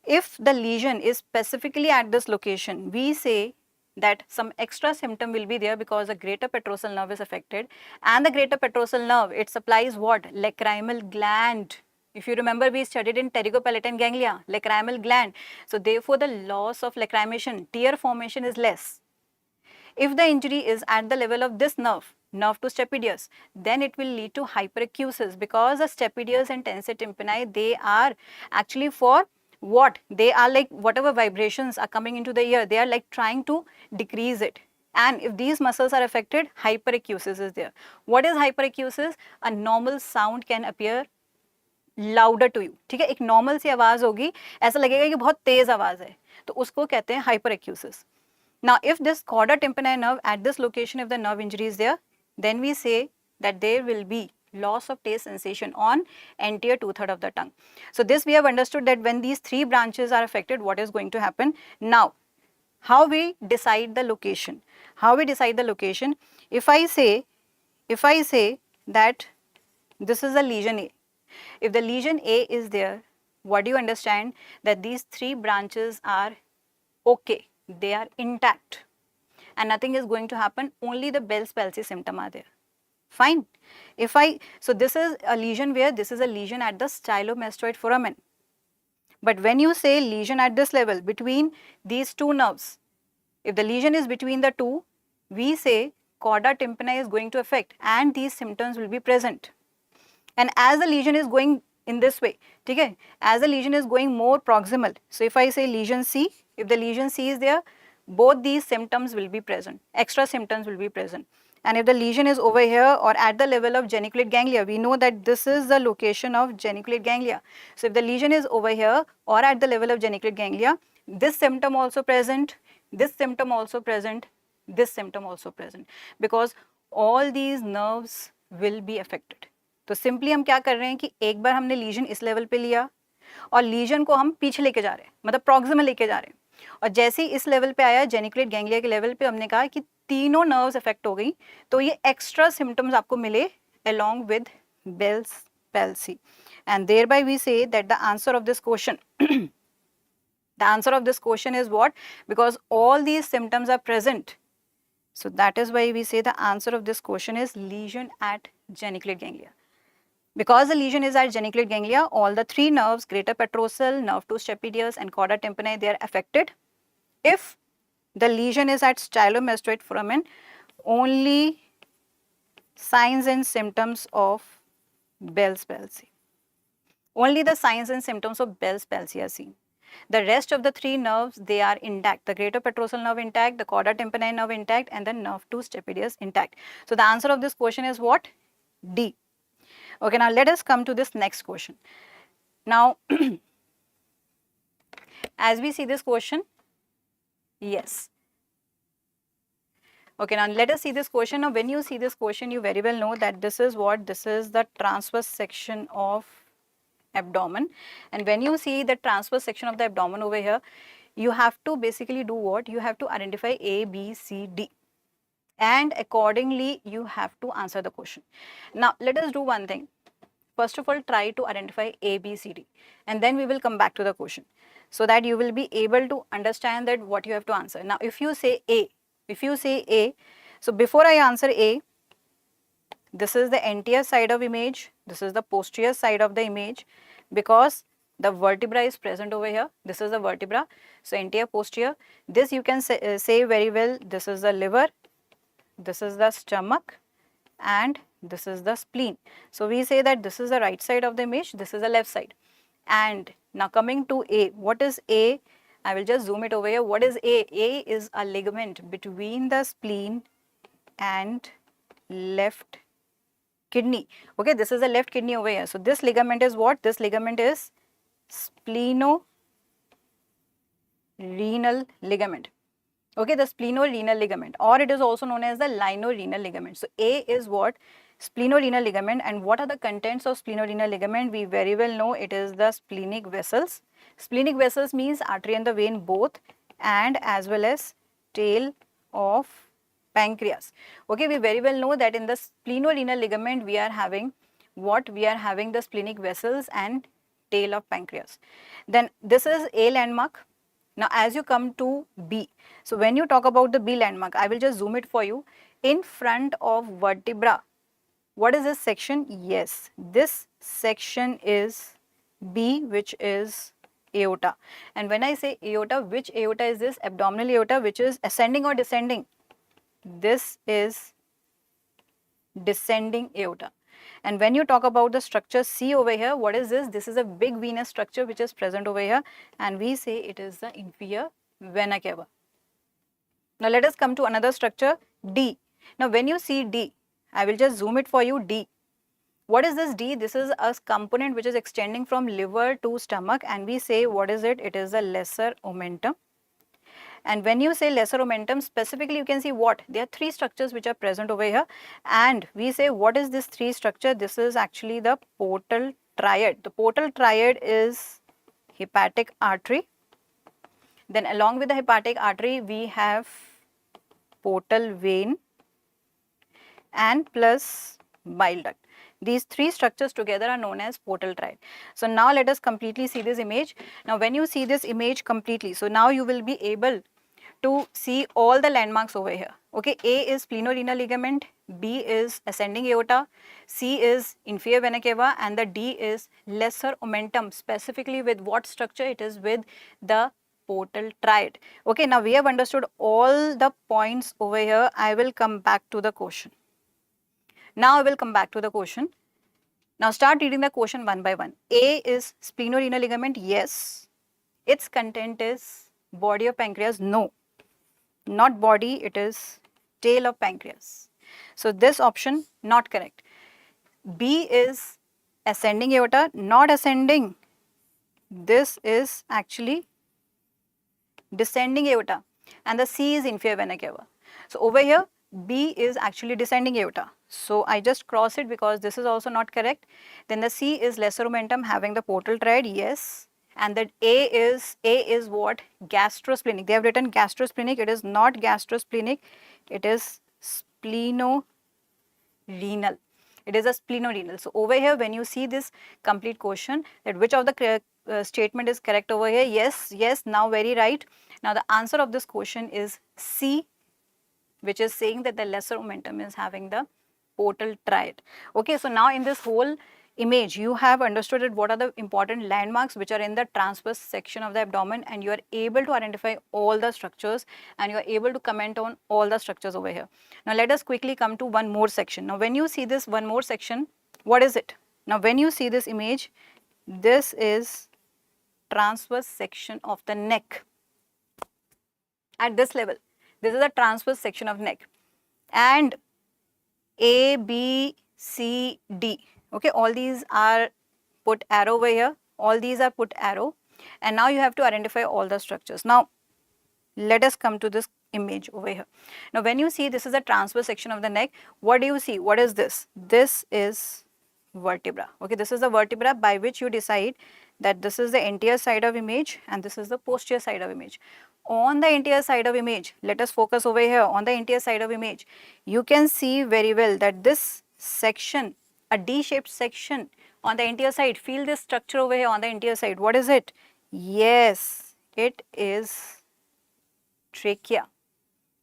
if the lesion is specifically at this location, we say that some extra symptom will be there because the greater petrosal nerve is affected, and the greater petrosal nerve, it supplies what? Lacrimal gland. If you remember, we studied in pterygopalatine ganglia, lacrimal gland. So therefore the loss of lacrimation, tear formation is less. If the injury is at the level of this nerve, nerve to stapedius, then it will lead to hyperacusis, because the stapedius and tensor tympani, they are actually for what? They are like whatever vibrations are coming into the ear, they are like trying to decrease it. And if these muscles are affected, hyperacusis is there. What is hyperacusis? A normal sound can appear louder to you, ठीक है, एक normal सी आवाज होगी, ऐसा लगेगा कि बहुत तेज आवाज है, तो उसको कहते हैं hyper एक्यूसिस. Now if this chorda tympani nerve at this location, if the nerve injury is there, then we say that there will be loss of taste sensation on anterior 2/3 of the tongue. So this we have understood that when these three branches are affected, what is going to happen. Now how we decide the location? How we decide the location? If I say that this is a lesion A, if the lesion A is there, what do you understand? That these three branches are okay, they are intact and nothing is going to happen, only the Bell's palsy symptom are there. Fine. So this is a lesion where? This is a lesion at the stylomastoid foramen. But when you say lesion at this level between these two nerves, if the lesion is between the two, we say chorda tympani is going to affect and these symptoms will be present. And as the lesion is going in this way, okay, as the lesion is going more proximal, so if I say lesion C, if the lesion C is there, both these symptoms will be present, extra symptoms will be present. And if the lesion is over here or at the level of geniculate ganglia, we know that this is the location of geniculate ganglia. So if the lesion is over here or at the level of geniculate ganglia, this symptom also present, this symptom also present, this symptom also present, because all these nerves will be affected. तो simply हम क्या कर रहे हैं कि एक बार हमने legion इस लेवल पे लिया और लीजन को हम पीछे लेके जा रहे हैं, मतलब प्रॉक्सिमल लेके जा रहे हैं, और जैसे ही इस लेवल पे आया जेनिकुलेट गैंग्लिया के लेवल पे, हमने कहा कि तीनों नर्व्स अफेक्ट हो गई, तो ये एक्स्ट्रा सिम्टम्स आपको मिले along with Bell's palsy. And thereby we say that the answer of this question the answer of this question is what? Because all these symptoms are present. So that is why we say the answer of this question is lesion at geniculate ganglia. Because the lesion is at geniculate ganglia, all the three nerves, greater petrosal, nerve 2 stapedius and chorda tympani, they are affected. If the lesion is at stylomastoid foramen, only signs and symptoms of Bell's palsy. Only the signs and symptoms of Bell's palsy are seen. The rest of the three nerves, they are intact. The greater petrosal nerve intact, the chorda tympani nerve intact, and the nerve 2 stapedius intact. So the answer of this question is what? D. Okay, now let us come to this next question. Now, as we see this question, yes. Okay, now let us see this question. Now, when you see this question, you very well know that this is what? This is the transverse section of abdomen. And when you see the transverse section of the abdomen over here, you have to basically do what? You have to identify A, B, C, D. And accordingly, you have to answer the question. Now, let us do one thing. first of all try to identify A, B, C, D, and then we will come back to the question, so that you will be able to understand that what you have to answer. Now if you say A, so before I answer A, this is the anterior side of image, this is the posterior side of the image, because the vertebra is present over here. This is the vertebra, so anterior, posterior. This you can say very well, this is the liver, this is the stomach, and this is the spleen. So we say that this is the right side of the image, this is the left side. And now coming to A, what is A? I will just zoom it over here. What is A? A is a ligament between the spleen and left kidney. Okay, this is the left kidney over here. So this ligament is what? This ligament is splenorenal ligament. Okay, the splenorenal ligament, or it is also known as the linorenal ligament. So A is what? Splenorenal ligament. And what are the contents of splenorenal ligament? We very well know it is the splenic vessels. Splenic vessels means artery and the vein both, and as well as tail of pancreas. Okay, we very well know that in the splenorenal ligament we are having what? We are having the splenic vessels and tail of pancreas. Then this is A landmark. Now as you come to B, so when you talk about the B landmark, I will just zoom it for you. In front of vertebra, what is this section? Yes, this section is B, which is aorta. And when I say aorta, which aorta is this? Abdominal aorta, which is ascending or descending? This is descending aorta. And when you talk about the structure C over here, what is this? This is a big venous structure which is present over here, and we say it is the inferior vena cava. Now let us come to another structure, D. Now when you see D, I will just zoom it for you. D. What is this D? This is a component which is extending from liver to stomach, and we say what is it? It is a lesser omentum. And when you say lesser omentum, specifically you can see what? There are three structures which are present over here, and we say what is this three structure? This is actually the portal triad. The portal triad is hepatic artery. Then along with the hepatic artery we have portal vein and plus bile duct. These three structures together are known as portal triad. So now let us completely see this image. Now when you see this image completely, so now you will be able to see all the landmarks over here. Okay, A is splenorenal ligament, B is ascending aorta, C is inferior vena cava, and the D is lesser omentum. Specifically with what structure? It is with the portal triad. Okay, now we have understood all the points over here. I will come back to the question. Now I will come back to the question. Now start reading the question one by one. A is splenorenal ligament. Yes. Its content is body of pancreas. No, not body, it is tail of pancreas. So this option not correct. B is ascending aorta. Not ascending. This is actually descending aorta, and the C is inferior vena cava. So over here B is actually descending aorta. So I just cross it because this is also not correct. Then the C is lesser omentum having the portal triad. Yes. And that A is what? Gastrosplenic. They have written gastrosplenic. It is not gastrosplenic. It is splenorenal. It is a splenorenal. So over here when you see this complete question, that which of the statement is correct over here? Yes, yes, now very right. Now the answer of this question is C, which is saying that the lesser omentum is having the portal triad. Okay, so now in this whole image you have understood that what are the important landmarks which are in the transverse section of the abdomen, and you are able to identify all the structures, and you are able to comment on all the structures over here. Now let us quickly come to one more section. Now when you see this one more section, what is it? Now when you see this image, this is transverse section of the neck. At this level, this is a transverse section of neck, and A, B, C, D. Okay, all these are put arrow over here. All these are put arrow, and now you have to identify all the structures. Now let us come to this image over here. Now when you see this is a transverse section of the neck, what do you see? What is this? This is vertebra. Okay, this is the vertebra by which you decide that this is the anterior side of image and this is the posterior side of image. On the anterior side of image, let us focus over here on the anterior side of image. You can see very well that this section, a D-shaped section, On the anterior side, feel this structure over here on the anterior side. What is it? Yes, it is trachea.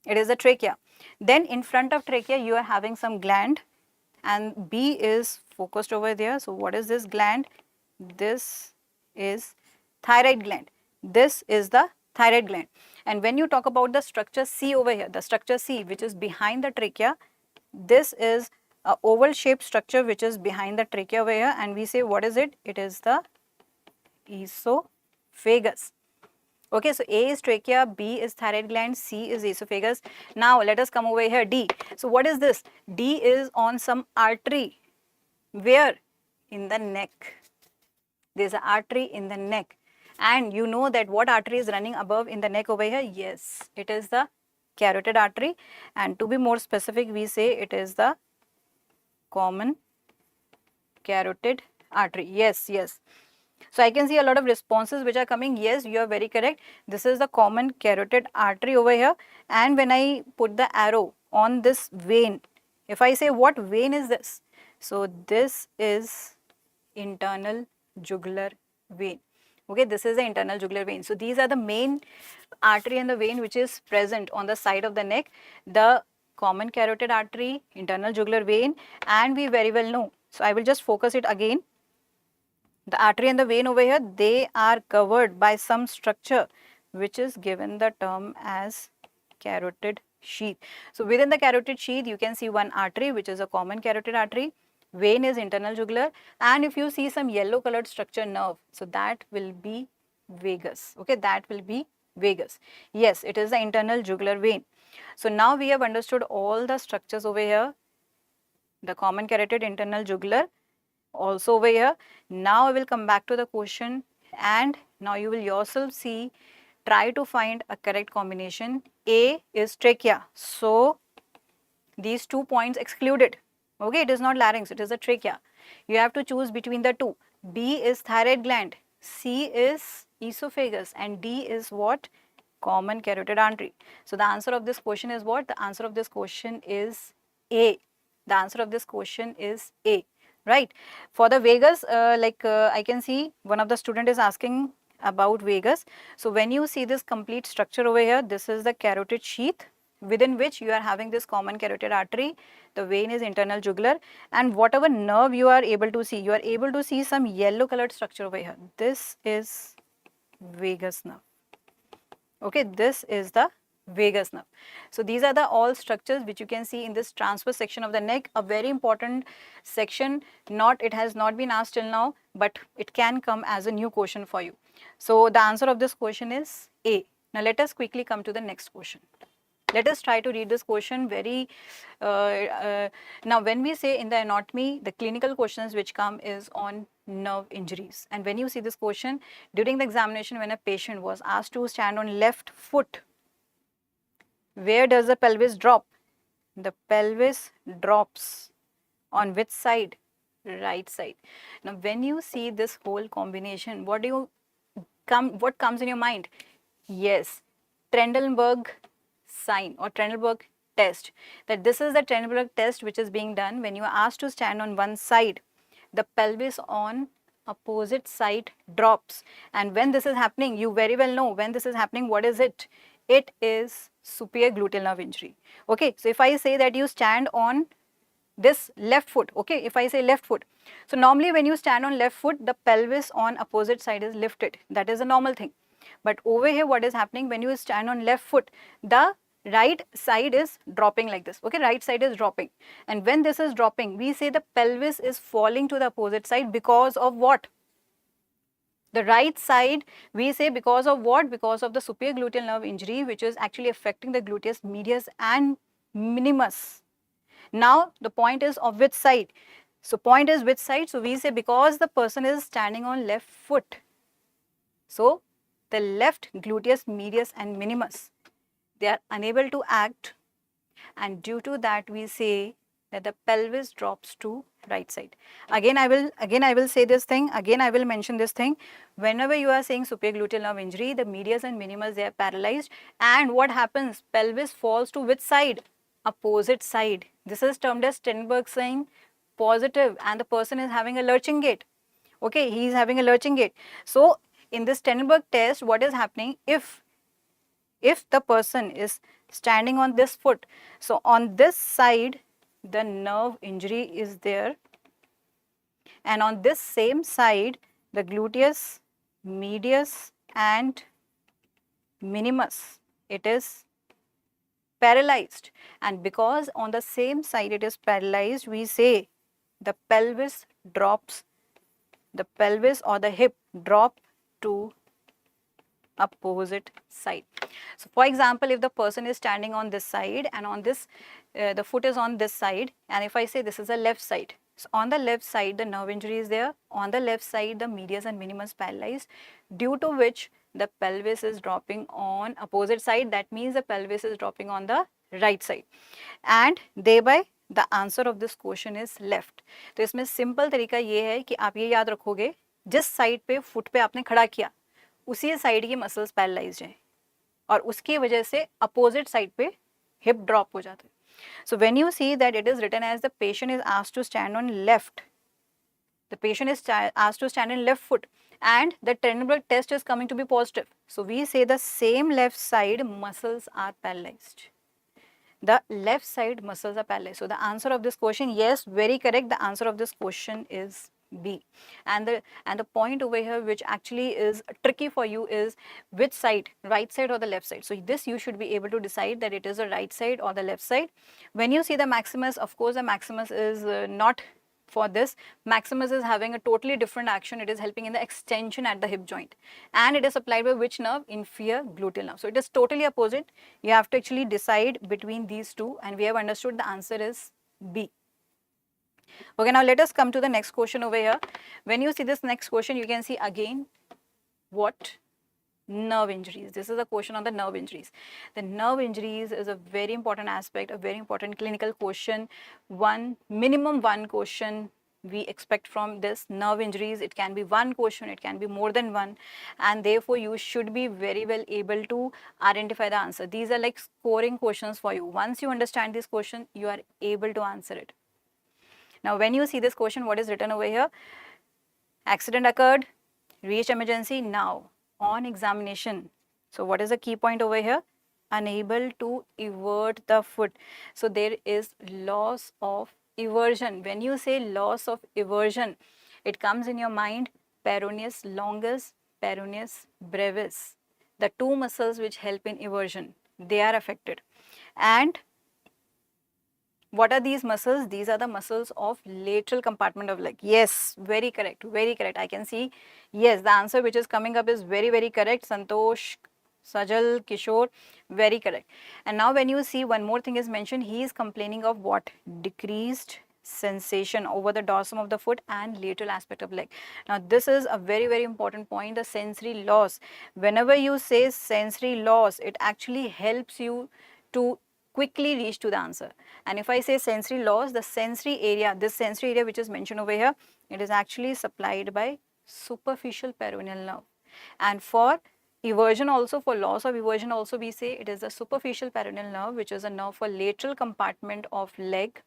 It is the trachea. Then in front of trachea, you are having some gland, and B is focused over there. So what is this gland? This is thyroid gland. This is the thyroid gland. And when you talk about the structure C over here, the structure C which is behind the trachea, this is a oval shaped structure which is behind the trachea over here, and we say what is it? It is the esophagus. Okay, so A is trachea, B is thyroid gland, C is esophagus. Now let us come over here, D. So what is this? D is on some artery. Where? In the neck. There is an artery in the neck. And you know that what artery is running above in the neck over here? Yes, it is the carotid artery. And to be more specific, we say it is the common carotid artery. Yes, yes. So I can see a lot of responses which are coming. Yes, you are very correct. This is the common carotid artery over here. And when I put the arrow on this vein, if I say what vein is this? So this is internal jugular vein. Okay, this is the internal jugular vein. So these are the main artery and the vein which is present on the side of the neck. The common carotid artery, internal jugular vein, and we very well know. So I will just focus it again. The artery and the vein over here, they are covered by some structure which is given the term as carotid sheath. So within the carotid sheath, you can see one artery which is a common carotid artery. Vein is internal jugular, and if you see some yellow colored structure, nerve, so that will be vagus. Okay, that will be vagus. Yes, it is the internal jugular vein. So now we have understood all the structures over here. The common carotid, internal jugular, also over here. Now I will come back to the question, and now you will yourself see, try to find a correct combination. A is trachea, so these 2 points excluded. Okay, it is not larynx, it is a trachea. You have to choose between the two. B is thyroid gland, C is esophagus, and D is what? Common carotid artery. So the answer of this question is what? The answer of this question is A. The answer of this question is A. Right. For the vagus, I can see one of the student is asking about vagus. So when you see this complete structure over here, this is the carotid sheath within which you are having this common carotid artery. The vein is internal jugular, and whatever nerve you are able to see, you are able to see some yellow colored structure over here. This is vagus nerve. Okay, this is the vagus nerve. So these are the all structures which you can see in this transverse section of the neck. A very important section. It has not been asked till now, but it can come as a new question for you. So the answer of this question is A. Now let us quickly come to the next question. Let us try to read this question very, now when we say in the anatomy, the clinical questions which come is on nerve injuries. And when you see this question, during the examination, when a patient was asked to stand on left foot, where does the pelvis drop? The pelvis drops on which side? Right side. Now when you see this whole combination, what comes in your mind? Yes, Trendelenburg sign or Trendelenburg test. That this is the Trendelenburg test which is being done when you are asked to stand on one side. The pelvis on opposite side drops, and when this is happening, you very well know when this is happening, what is it? It is superior gluteal nerve injury. Okay, so if I say that you stand on this left foot, okay, if I say left foot, so normally when you stand on left foot, the pelvis on opposite side is lifted. That is a normal thing. But over here, what is happening when you stand on left foot, the right side is dropping like this. Okay, right side is dropping, and when this is dropping, we say the pelvis is falling to the opposite side because of what? The right side, we say because of what? Because of the superior gluteal nerve injury, which is actually affecting the gluteus medius and minimus. Now the point is of which side? So point is which side? So we say because the person is standing on left foot, so the left gluteus medius and minimus, they are unable to act, and due to that we say that the pelvis drops to right side. Again I will say this thing, again I will mention this thing. Whenever you are saying superior gluteal nerve injury, the medius and minimus, they are paralyzed, and what happens? Pelvis falls to which side? Opposite side. This is termed as Trendelenburg sign positive and the person is having a lurching gait. Okay, he is having a lurching gait. So in this Sternberg test, what is happening, if the person is standing on this foot, so on this side the nerve injury is there, and on this same side the gluteus medius and minimus, it is paralyzed, and because on the same side it is paralyzed, we say the pelvis drops, the pelvis or the hip drop to opposite side. So for example, if the person is standing on this side and on this the foot is on this side, and if I say this is the left side, so on the left side the nerve injury is there, on the left side the medius and minimus paralyzed, due to which the pelvis is dropping on opposite side, that means the pelvis is dropping on the right side, and thereby the answer of this question is left. तो इसमें simple तरीका ये है कि आप ये याद रखोगे, जिस साइड पे फुट पे आपने खड़ा किया उसी साइड की मसल्स पैरालाइज्ड हैं और उसकी वजह से अपोजिट साइड पे हिप ड्रॉप हो जाता है. So when you see that it is written as the patient is asked to stand on left, the patient is asked to stand in left foot and the Trendelenburg test is coming to be positive. So we say the same left side muscles are paralyzed. The left side muscles are paralyzed. So the answer of this question, yes, very correct. The answer of this question is B. And the point over here which actually is tricky for you is which side, right side or the left side. So this you should be able to decide that it is the right side or the left side. When you see the maximus, of course the maximus is not for this. Maximus is having a totally different action. It is helping in the extension at the hip joint, and it is applied by which nerve? Inferior gluteal nerve. So it is totally opposite. You have to actually decide between these two, and we have understood the answer is B. Okay, now let us come to the next question over here. When you see this next question, you can see again what? Nerve injuries. This is a question on the nerve injuries. The nerve injuries is a very important aspect, a very important clinical question. Minimum one question we expect from this nerve injuries. It can be one question, it can be more than one, and therefore you should be very well able to identify the answer. These are like scoring questions for you. Once you understand this question, you are able to answer it. Now when you see this question, what is written over here? Accident occurred, reached emergency. Now on examination, so what is the key point over here? Unable to evert the foot. So there is loss of eversion. When you say loss of eversion, it comes in your mind peroneus longus, peroneus brevis. The two muscles which help in eversion, they are affected. And what are these muscles? These are the muscles of lateral compartment of leg. Yes, very correct, very correct. I can see, yes, the answer which is coming up is very, very correct. Santosh, Sajal, Kishore, very correct. And now when you see one more thing is mentioned, he is complaining of what? Decreased sensation over the dorsum of the foot and lateral aspect of leg. Now this is a very, very important point, the sensory loss. Whenever you say sensory loss, it actually helps you to quickly reach to the answer. And if I say sensory loss, the sensory area, this sensory area which is mentioned over here, it is actually supplied by superficial peroneal nerve. And for eversion also, for loss of eversion also, we say it is the superficial peroneal nerve, which is a nerve for lateral compartment of leg.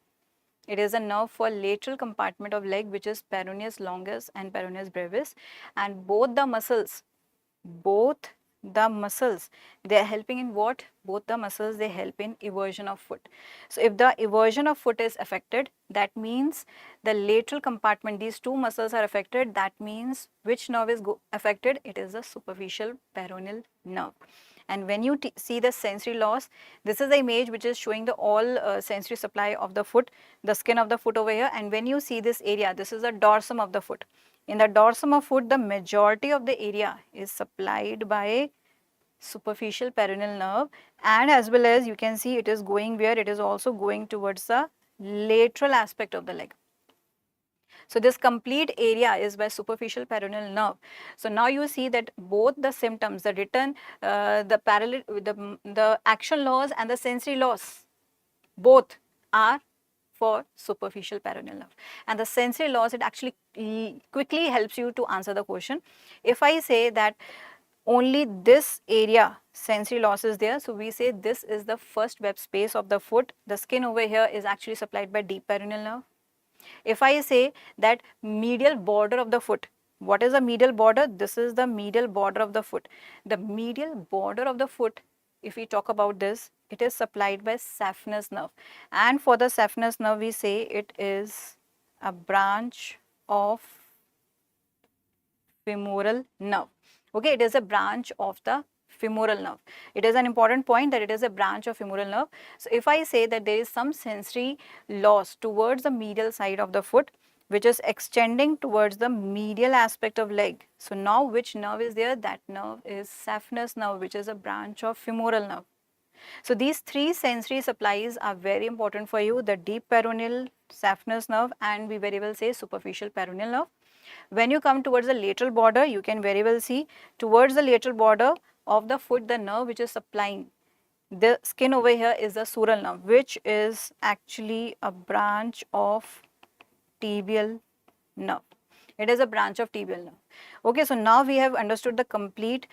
It is a nerve for lateral compartment of leg, which is peroneus longus and peroneus brevis, and both the muscles, they are helping in what? Both the muscles, they help in eversion of foot. So if the eversion of foot is affected, that means the lateral compartment, these two muscles are affected. That means which nerve is affected? It is the superficial peroneal nerve. And when you see the sensory loss, this is the image which is showing the all sensory supply of the foot, the skin of the foot over here. And when you see this area, this is the dorsum of the foot. In the dorsum of foot, the majority of the area is supplied by superficial peroneal nerve, and as well as you can see it is going where? It is also going towards the lateral aspect of the leg. So this complete area is by superficial peroneal nerve. So now you see that both the symptoms, the written, the action loss and the sensory loss, both are for superficial peroneal nerve. And the sensory loss, it actually quickly helps you to answer the question. If I say that only this area sensory loss is there, so we say this is the first web space of the foot. The skin over here is actually supplied by deep peroneal nerve. If I say that medial border of the foot, what is the medial border? This is the medial border of the foot. The medial border of the foot, if we talk about this, it is supplied by saphenous nerve. And for the saphenous nerve, we say it is a branch of femoral nerve. Okay, it is a branch of the femoral nerve. It is an important point that it is a branch of femoral nerve. So if I say that there is some sensory loss towards the medial side of the foot, which is extending towards the medial aspect of leg. So now which nerve is there? That nerve is saphenous nerve, which is a branch of femoral nerve. So these three sensory supplies are very important for you, the deep peroneal, saphenous nerve, and we very well say superficial peroneal nerve. When you come towards the lateral border, you can very well see towards the lateral border of the foot, the nerve which is supplying the skin over here is the sural nerve, which is actually a branch of tibial nerve. It is a branch of tibial nerve. Okay, so now we have understood the complete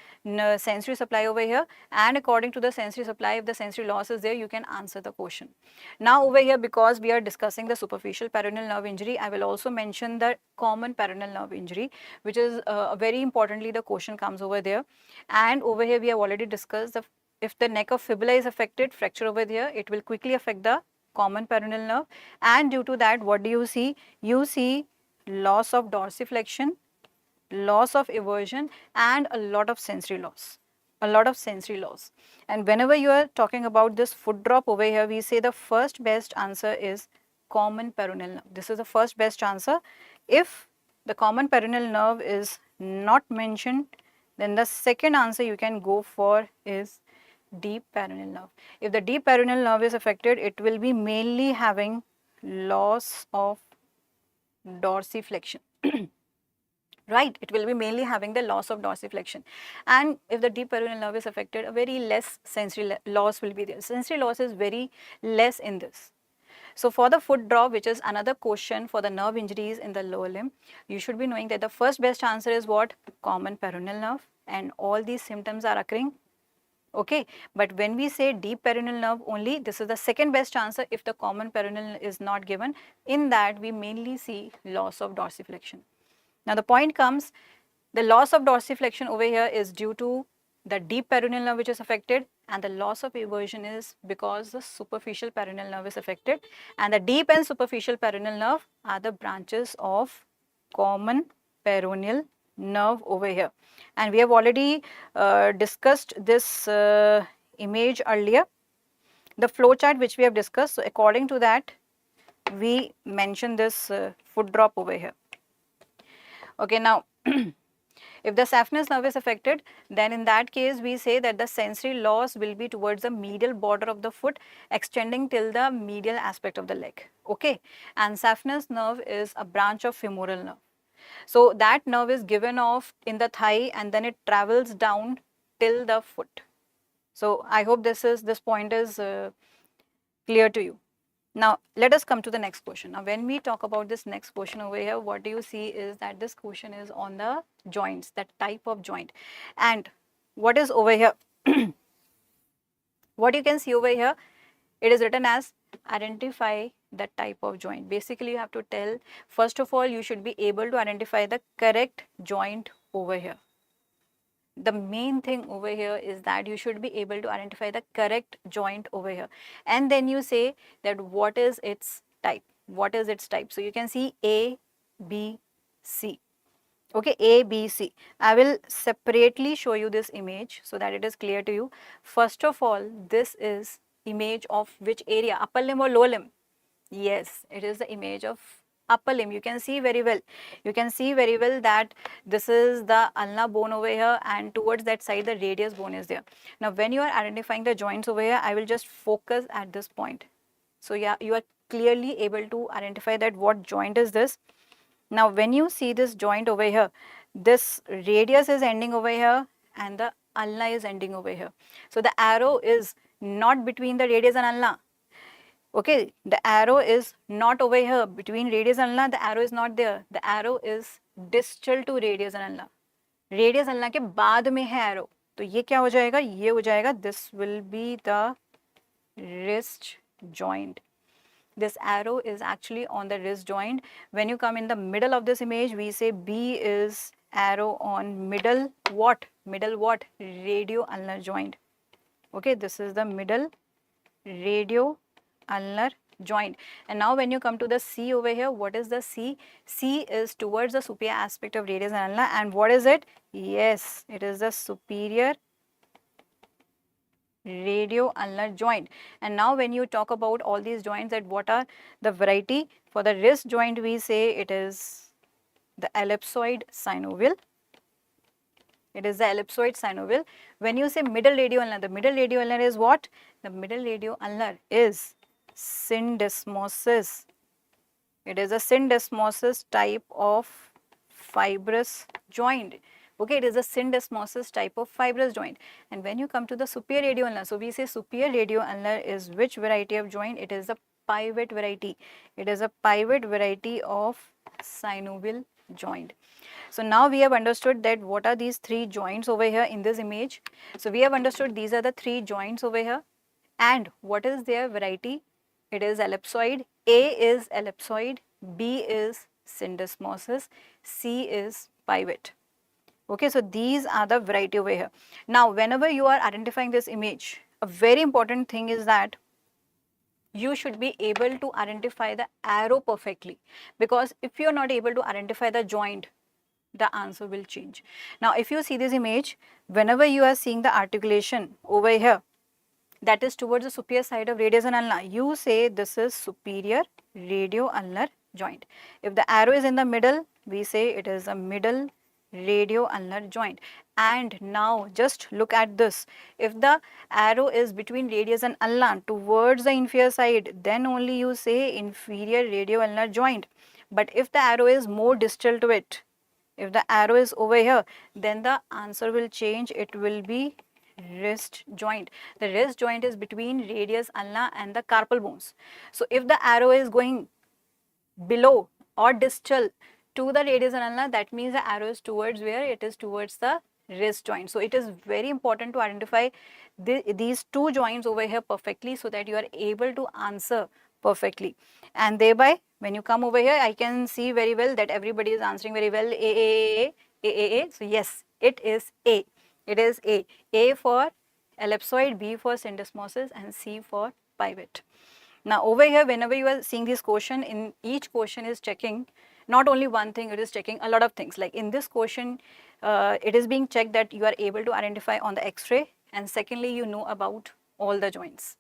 sensory supply over here, and according to the sensory supply, if the sensory loss is there, you can answer the question. Now over here, because we are discussing the superficial peroneal nerve injury, I will also mention the common peroneal nerve injury, which is very importantly the question comes over there. And over here we have already discussed if the neck of fibula is affected, fracture over there, it will quickly affect the common peroneal nerve, and due to that, what do you see? You see loss of dorsiflexion, loss of eversion, and a lot of sensory loss. A lot of sensory loss. And whenever you are talking about this foot drop over here, we say the first best answer is common peroneal nerve. This is the first best answer. If the common peroneal nerve is not mentioned, then the second answer you can go for is deep peroneal nerve. If the deep peroneal nerve is affected, it will be mainly having loss of dorsiflexion. Right, it will be mainly having the loss of dorsiflexion. And if the deep peroneal nerve is affected, a very less sensory loss will be there. Sensory loss is very less in this. So for the foot drop, which is another question for the nerve injuries in the lower limb, you should be knowing that the first best answer is what? Common peroneal nerve, and all these symptoms are occurring. Okay, but when we say deep peroneal nerve only, this is the second best answer if the common peroneal is not given. In that, we mainly see loss of dorsiflexion. Now the point comes, the loss of dorsiflexion over here is due to the deep peroneal nerve which is affected, and the loss of eversion is because the superficial peroneal nerve is affected, and the deep and superficial peroneal nerve are the branches of common peroneal nerve over here. And we have already discussed this image earlier, the flow chart which we have discussed. So according to that, we mention this foot drop over here. Okay, now if the saphenous nerve is affected, then in that case we say that the sensory loss will be towards the medial border of the foot, extending till the medial aspect of the leg. Okay, and saphenous nerve is a branch of femoral nerve. So that nerve is given off in the thigh and then it travels down till the foot. So I hope this point is clear to you. Now let us come to the next question. Now when we talk about this next question over here, what do you see is that this question is on the joints, that type of joint. And what is over here? What you can see over here, it is written as identify the type of joint. Basically you have to tell, first of all, you should be able to identify the correct joint over here. The main thing over here is that you should be able to identify the correct joint over here, and then you say that what is its type, what is its type. So you can see A, B, C. Okay, A, B, C. I will separately show you this image so that it is clear to you. First of all, this is image of which area, upper limb or lower limb? Yes, it is the image of upper limb. You can see very well. You can see very well that this is the ulnar bone over here, and towards that side the radius bone is there. Now when you are identifying the joints over here, I will just focus at this point. So yeah, you are clearly able to identify that what joint is this. Now when you see this joint over here, this radius is ending over here and the ulna is ending over here. So the arrow is not between the radius and ulna. Okay, the arrow is not over here between radius and ulna, the arrow is not there. The arrow is distal to radius and ulna. Radius ulna के बाद में है arrow. तो ये क्या हो जाएगा? ये हो जाएगा, this will be the wrist joint. this arrow is actually on the wrist joint. When you come in the middle of this image, we say B is arrow on middle what? Middle what? Radio ulnar joint. Okay, this is the middle radio ulnar joint. And now when you come to the C over here, what is the C? C is towards the superior aspect of radius and ulna, and what is it? Yes, it is the superior radio ulnar joint. And now when you talk about all these joints, that what are the variety? For the wrist joint, we say it is the ellipsoid synovial. It is the ellipsoid synovial. When you say middle radio ulnar, the middle radio ulnar is what? The middle radio ulnar is syndesmosis. It is a syndesmosis type of fibrous joint. Okay, it is a syndesmosis type of fibrous joint. And when you come to the superior radio ulnar, so we say superior radio ulnar is which variety of joint? It is a pivot variety. It is a pivot variety of synovial joint. So now we have understood that what are these three joints over here in this image. So we have understood these are the three joints over here, and what is their variety? It is ellipsoid. A is ellipsoid, B is syndesmosis, C is pivot. Okay, so these are the variety over here. Now whenever you are identifying this image, a very important thing is that you should be able to identify the arrow perfectly, because if you are not able to identify the joint, the answer will change. Now if you see this image, whenever you are seeing the articulation over here, that is towards the superior side of radius and ulna, you say this is superior radio ulnar joint. If the arrow is in the middle, we say it is a middle radio ulnar joint. And now just look at this. If the arrow is between radius and ulna towards the inferior side, then only you say inferior radio ulnar joint. But if the arrow is more distal to it, if the arrow is over here, then the answer will change. It will be wrist joint. The wrist joint is between radius ulna and the carpal bones. So if the arrow is going below or distal to the radius and ulna, that means the arrow is towards where? It is towards the wrist joint. So it is very important to identify these two joints over here perfectly, so that you are able to answer perfectly. And thereby when you come over here, I can see very well that everybody is answering very well. A. So yes, it is A. It is A. A for ellipsoid, B for syndesmosis, and C for pivot. Now over here, whenever you are seeing this question, in each question is checking not only one thing, it is checking a lot of things. Like in this question, it is being checked that you are able to identify on the X-ray, and secondly, you know about all the joints.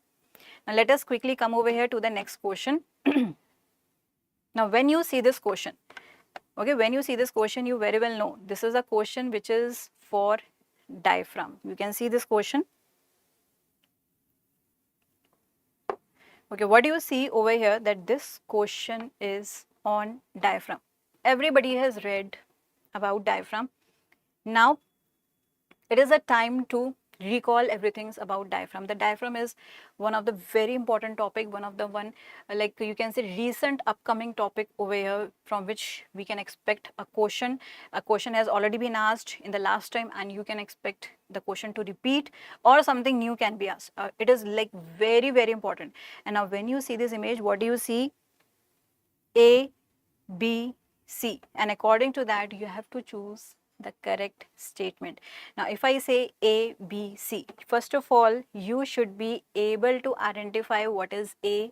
Now let us quickly come over here to the next question. Now when you see this question, okay, when you see this question, you very well know this is a question which is for diaphragm. You can see this question. Okay, what do you see over here? That this question is on diaphragm. Everybody has read about diaphragm. Now it is a time to recall everything about diaphragm. The diaphragm is one of the very important topic, one of the like you can say recent upcoming topic over here, from which we can expect a question. A question has already been asked in the last time, and you can expect the question to repeat, or something new can be asked. It is like very, very important. And now when you see this image, what do you see? A, B, C, and according to that you have to choose the correct statement. Now if I say A, B, C, first of all you should be able to identify what is A,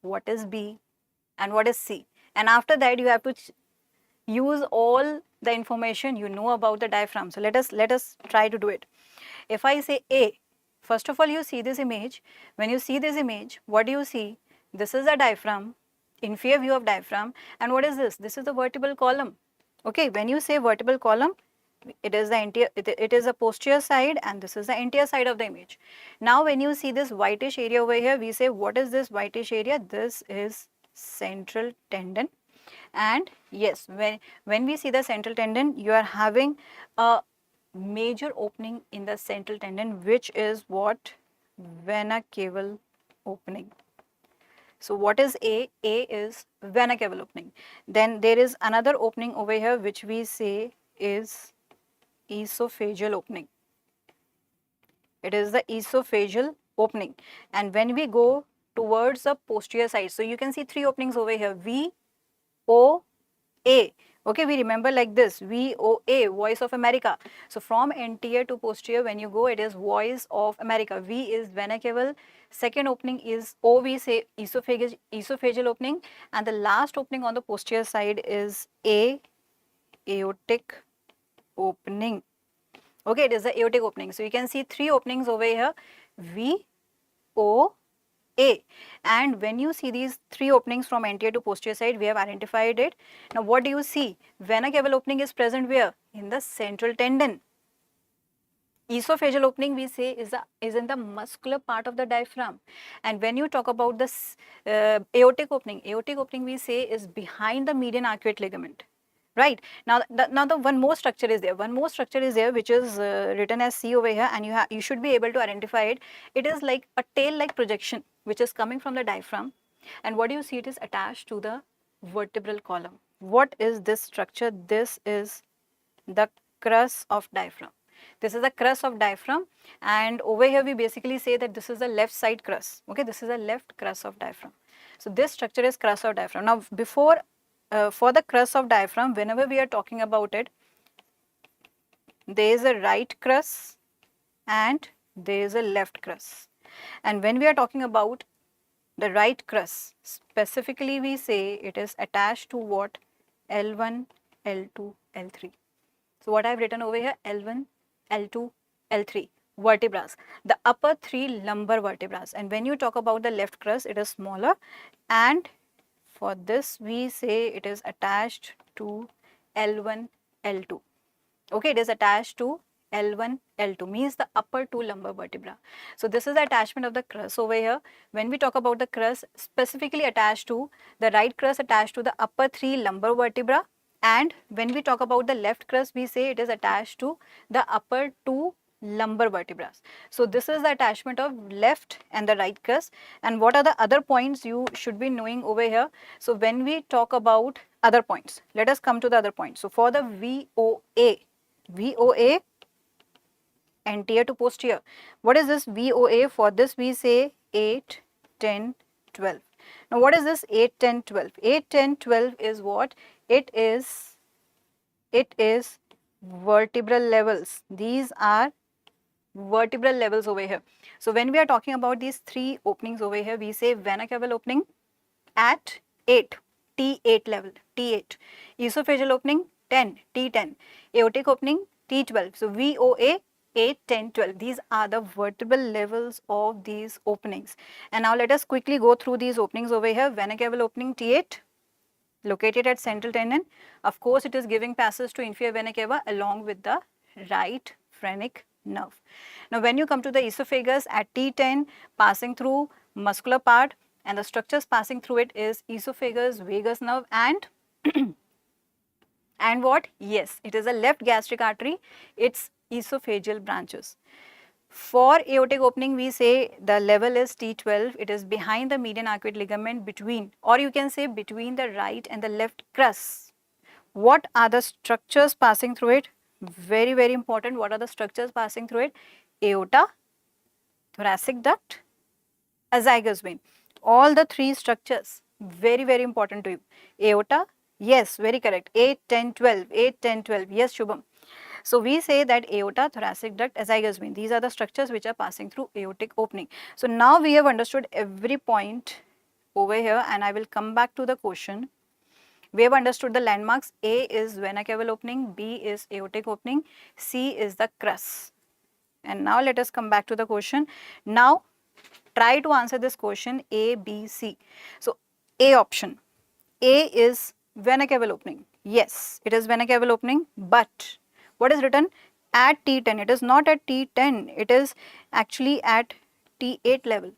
what is B, and what is C, and after that you have to use all the information you know about the diaphragm. So let us try to do it. If I say A, first of all you see this image. When you see this image, what do you see? This is a diaphragm, inferior view of diaphragm, and what is this? This is the vertebral column. Okay, when you say vertebral column, it is a posterior side, and this is the anterior side of the image. Now when you see this whitish area over here, we say what is this whitish area? This is central tendon. And yes, when we see the central tendon, you are having a major opening in the central tendon, which is what? Vena cava opening. So what is A? A is vena cava opening. Then there is another opening over here which we say is esophageal opening. It is the esophageal opening. And when we go towards the posterior side. So you can see three openings over here, V, O, A. Okay, we remember like this, VOA, voice of America. So from anterior to posterior, when you go, it is voice of America. V is vena cava. Second opening is O, we say esophageal opening. And the last opening on the posterior side is A, aortic opening. Okay, it is the aortic opening. So you can see three openings over here, V, O, A. And when you see these three openings from anterior to posterior side, we have identified it. Now what do you see? Vena caval opening is present where? In the central tendon. Esophageal opening, we say, is in the muscular part of the diaphragm. And when you talk about this aortic opening we say is behind the median arcuate ligament. Right, now the one more structure is there, which is written as C over here, and you should be able to identify it. It is like a tail like projection which is coming from the diaphragm, and what do you see? It is attached to the vertebral column. What is this structure? This is the crus of diaphragm. This is the crus of diaphragm, and over here we basically say that this is the left side crus. Okay, this is the left crus of diaphragm. So this structure is crus of diaphragm. Now before for the crus of diaphragm, whenever we are talking about it, there is a right crus and there is a left crus. And when we are talking about the right crus, specifically we say it is attached to what? L1, L2, L3. So what I have written over here, L1, L2, L3 vertebrae, the upper three lumbar vertebrae. And when you talk about the left crus, it is smaller, and for this we say it is attached to L1, L2. Okay, it is attached to L1, L2, means the upper two lumbar vertebra. So this is the attachment of the crus over here. When we talk about the crus, specifically attached to the right crus, attached to the upper three lumbar vertebra, and when we talk about the left crus, we say it is attached to the upper two lumbar vertebrae. So this is the attachment of left and the right crus. And what are the other points you should be knowing over here? So when we talk about other points, let us come to the other points. So for the VOA, anterior to posterior. What is this VOA? For this we say 8, 10, 12. Now what is this 8, 10, 12? 8, 10, 12 is what? It is vertebral levels. These are vertebral levels over here. So when we are talking about these three openings over here, we say vena caval opening at 8, T8 level, T8. Esophageal opening 10, T10. Aortic opening T12. So VOA 8, 10, 12. These are the vertebral levels of these openings. And now let us quickly go through these openings over here. Vena caval opening T8, located at central tendon. Of course, it is giving passage to inferior vena cava along with the right phrenic nerve. Now when you come to the esophagus at T10, passing through muscular part, and the structures passing through it is esophagus, vagus nerve, and and what? Yes, it is a left gastric artery, its esophageal branches. For aortic opening, we say the level is T12. It is behind the median arcuate ligament between, or you can say between the right and the left crus. What are the structures passing through it? Very, very important. What are the structures passing through it? Aorta, thoracic duct, azygous vein. All the three structures, very, very important to you. Aorta, yes, very correct. 8, 10, 12. 8, 10, 12. Yes, Shubham. So we say that aorta, thoracic duct, azygous vein. These are the structures which are passing through aortic opening. So now we have understood every point over here, and I will come back to the question. We have understood the landmarks. A is vena caval opening, B is aortic opening, C is the crus. And now let us come back to the question. Now try to answer this question A, B, C. So A option, A is vena caval opening. Yes, it is vena caval opening, but what is written? At T10. It is not at T10. It is actually at T8 level.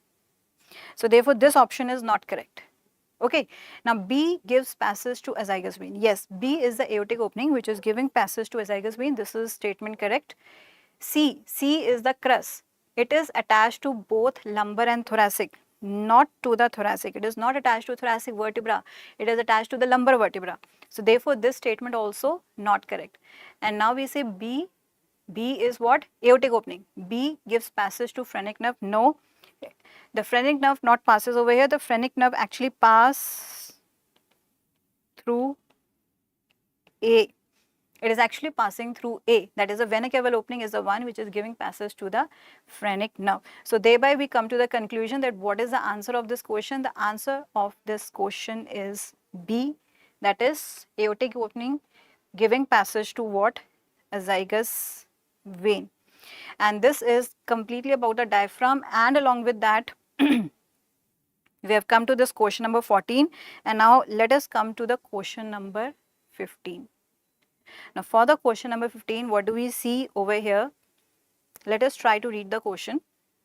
So therefore this option is not correct. Okay, now B gives passage to azygous vein. Yes, B is the aortic opening which is giving passage to azygous vein. This is statement correct. C is the crus. It is attached to both lumbar and thoracic, not to the thoracic. It is not attached to thoracic vertebra. It is attached to the lumbar vertebra. So therefore this statement also not correct. And now we say B is what? Aortic opening. B gives passage to phrenic nerve. No. The phrenic nerve not passes over here. The phrenic nerve actually pass through A. It is actually passing through A. That is, the vena cava opening is the one which is giving passage to the phrenic nerve. So thereby we come to the conclusion that what is the answer of this question? The answer of this question is B. That is aortic opening giving passage to what? Azygous vein. And this is completely about the diaphragm, and along with that we have come to this question number 14, and now let us come to the question number 15. Now for the question number 15, what do we see over here? Let us try to read the question.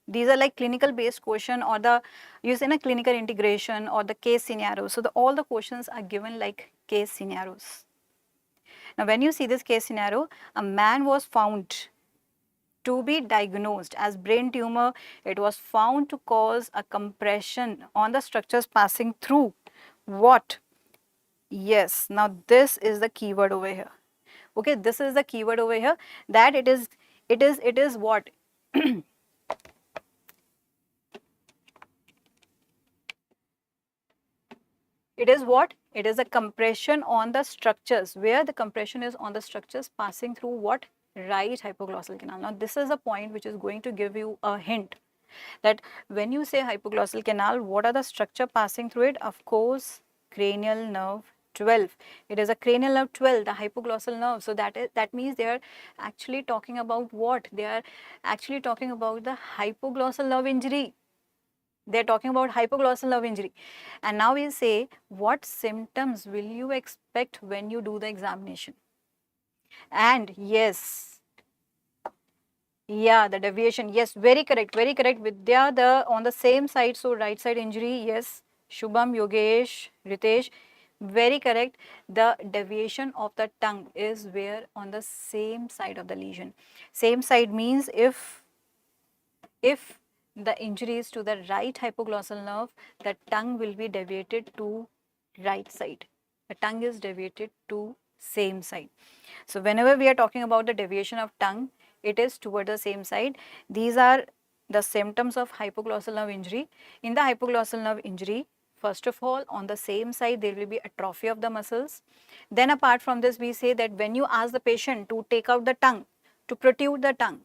These are like clinical based question, or the use in a clinical integration, or the case scenario. So all the questions are given like case scenarios. Now when you see this case scenario, a man was found to be diagnosed as brain tumor. It was found to cause a compression on the structures passing through what? Yes, now this is the keyword over here. Okay, this is the keyword over here, that it is what? It is what? It is a compression on the structures, where the compression is on the structures passing through what? Right hypoglossal canal. Now this is a point which is going to give you a hint that when you say hypoglossal canal, what are the structure passing through it? Of course, cranial nerve 12. It is a cranial nerve 12, the hypoglossal nerve. So that means they are actually talking about what? They are actually talking about the hypoglossal nerve injury. They are talking about hypoglossal nerve injury. And now we say, what symptoms will you expect when you do the examination? And yes, yeah, the deviation. Yes, very correct, very correct. Vidya, the on the same side, so right side injury. Yes, Shubham, Yogesh, Ritesh, very correct. The deviation of the tongue is where? On the same side of the lesion. Same side means if the injury is to the right hypoglossal nerve, the tongue will be deviated to right side. The tongue is deviated to same side. So whenever we are talking about the deviation of tongue, it is toward the same side. These are the symptoms of hypoglossal nerve injury. In the hypoglossal nerve injury, first of all, on the same side there will be atrophy of the muscles. Then apart from this, we say that when you ask the patient to take out the tongue, to protrude the tongue,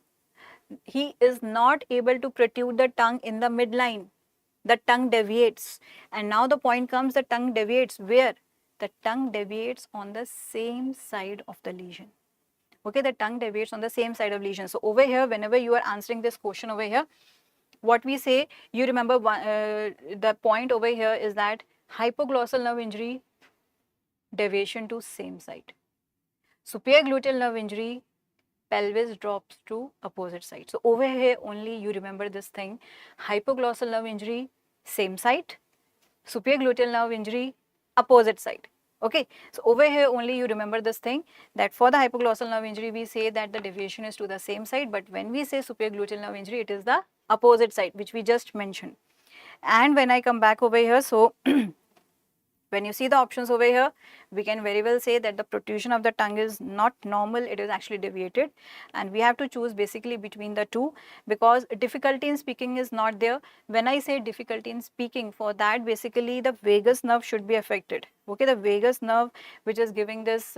he is not able to protrude the tongue in the midline. The tongue deviates. And now the point comes, the tongue deviates where? The tongue deviates on the same side of the lesion. Okay, the tongue deviates on the same side of lesion. So over here, whenever you are answering this question over here, what we say, you remember the point over here is that hypoglossal nerve injury, deviation to same side. Superior gluteal nerve injury, pelvis drops to opposite side. So over here only you remember this thing, hypoglossal nerve injury, same side, superior gluteal nerve injury, opposite side. Okay, so over here only you remember this thing, that for the hypoglossal nerve injury we say that the deviation is to the same side, but when we say superior gluteal nerve injury, it is the opposite side, which we just mentioned. And when I come back over here, so when you see the options over here, we can very well say that the protrusion of the tongue is not normal, it is actually deviated, and we have to choose basically between the two, because difficulty in speaking is not there. When I say difficulty in speaking, for that basically the vagus nerve should be affected. Okay, the vagus nerve which is giving this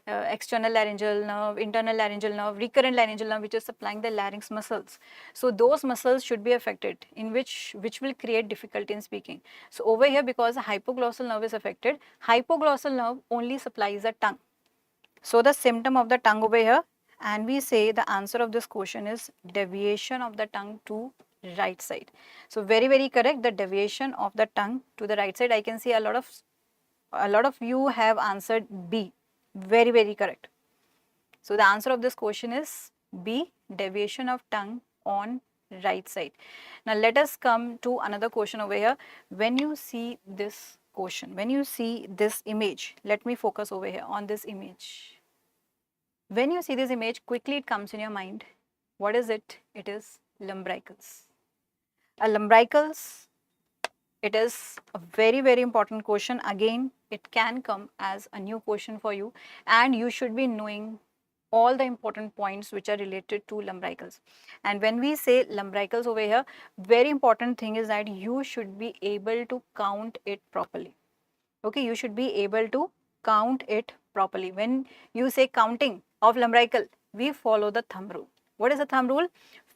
external laryngeal nerve, internal laryngeal nerve, recurrent laryngeal nerve which is supplying the larynx muscles. So those muscles should be affected, in which will create difficulty in speaking. So over here, because the hypoglossal nerve is affected, hypoglossal nerve only supplies the tongue. So the symptom of the tongue over here, and we say the answer of this question is deviation of the tongue to right side. So very, very correct, the deviation of the tongue to the right side. I can see a lot of you have answered B. Very, very correct. So the answer of this question is B, deviation of tongue on right side. Now let us come to another question over here. When you see this question, when you see this image, let me focus over here on this image. When you see this image, quickly it comes in your mind. What is it? It is lumbricals. A lumbricals, it is a very, very important question. Again, it can come as a new question for you, and you should be knowing all the important points which are related to lumbricals. And when we say lumbricals over here, very important thing is that you should be able to count it properly. Okay, you should be able to count it properly. When you say counting of lumbrical, we follow the thumb rule. What is the thumb rule?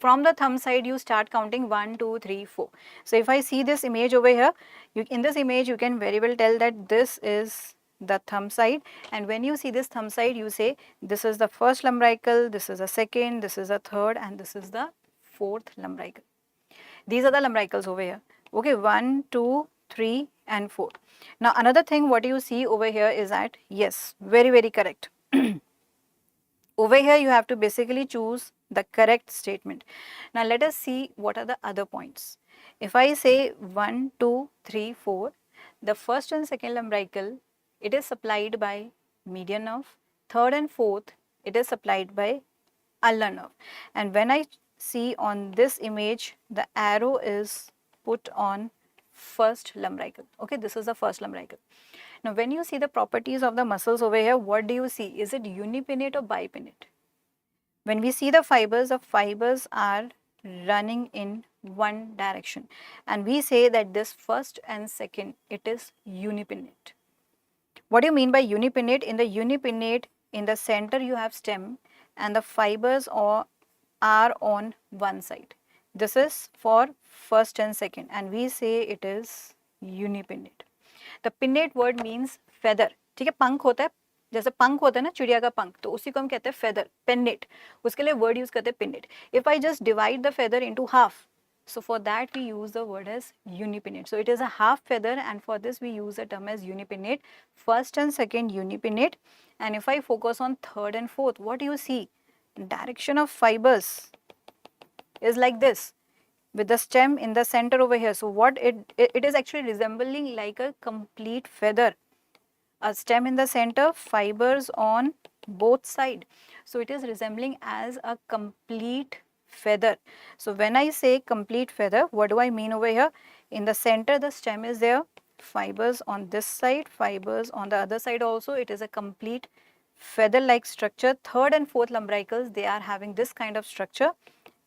From the thumb side, you start counting 1, 2, 3, 4. So if I see this image over here, in this image, you can very well tell that this is the thumb side. And when you see this thumb side, you say this is the first lumbrical, this is the second, this is the third, and this is the fourth lumbrical. These are the lumbricals over here. Okay, 1, 2, 3 and 4. Now another thing what you see over here is that, yes, very correct. Over here you have to basically choose the correct statement. Now let us see what are the other points. If I say 1, 2, 3, 4, the first and second lumbrical, it is supplied by median nerve. Third and fourth, it is supplied by ulnar nerve. And when I see on this image, the arrow is put on first lumbrical. Okay, this is the first lumbrical. Now when you see the properties of the muscles over here, what do you see? Is it unipinnate or bipinnate? When we see the fibers are running in one direction, and we say that this first and second, it is unipinnate. What do you mean by unipinnate? In the unipinnate, in the center you have stem and the fibers are on one side. This is for first and second, and we say it is unipinnate. The pinnate word means feather. ठीक है, पंख होता है, जैसे पंख होता है ना चिड़िया का पंख, तो उसी को हम कहते हैं feather, pinnate. उसके लिए word use करते हैं pinnate. If I just divide the feather into half, so for that we use the word as unipinnate. So it is a half feather, and for this we use the term as unipinnate. First and second unipinnate. And if I focus on third and fourth, what do you see? Direction of fibers is like this, with the stem in the center over here. So what it is actually resembling like a complete feather. A stem in the center, fibers on both sides. So it is resembling as a complete feather. So when I say complete feather, what do I mean over here? In the center, the stem is there, fibers on this side, fibers on the other side also. It is a complete feather-like structure. Third and fourth lumbricals, they are having this kind of structure.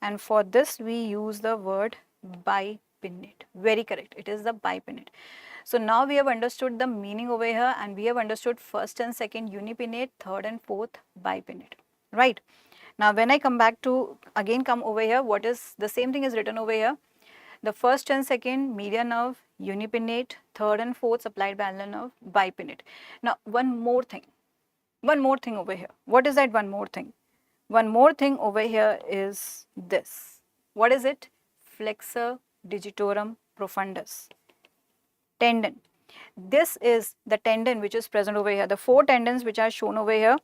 And for this, we use the word bipinnate. Very correct. It is the bipinnate. So now we have understood the meaning over here, and we have understood first and second unipinnate, third and fourth bipinnate. Right. Now when I come back to, again come over here, what is, the same thing is written over here. The first and second median nerve, unipinnate, third and fourth supplied by ulnar nerve, bipinnate. Now one more thing over here. What is that one more thing? One more thing over here is this. What is it? Flexor digitorum profundus. Tendon. This is the tendon which is present over here. The four tendons which are shown over here,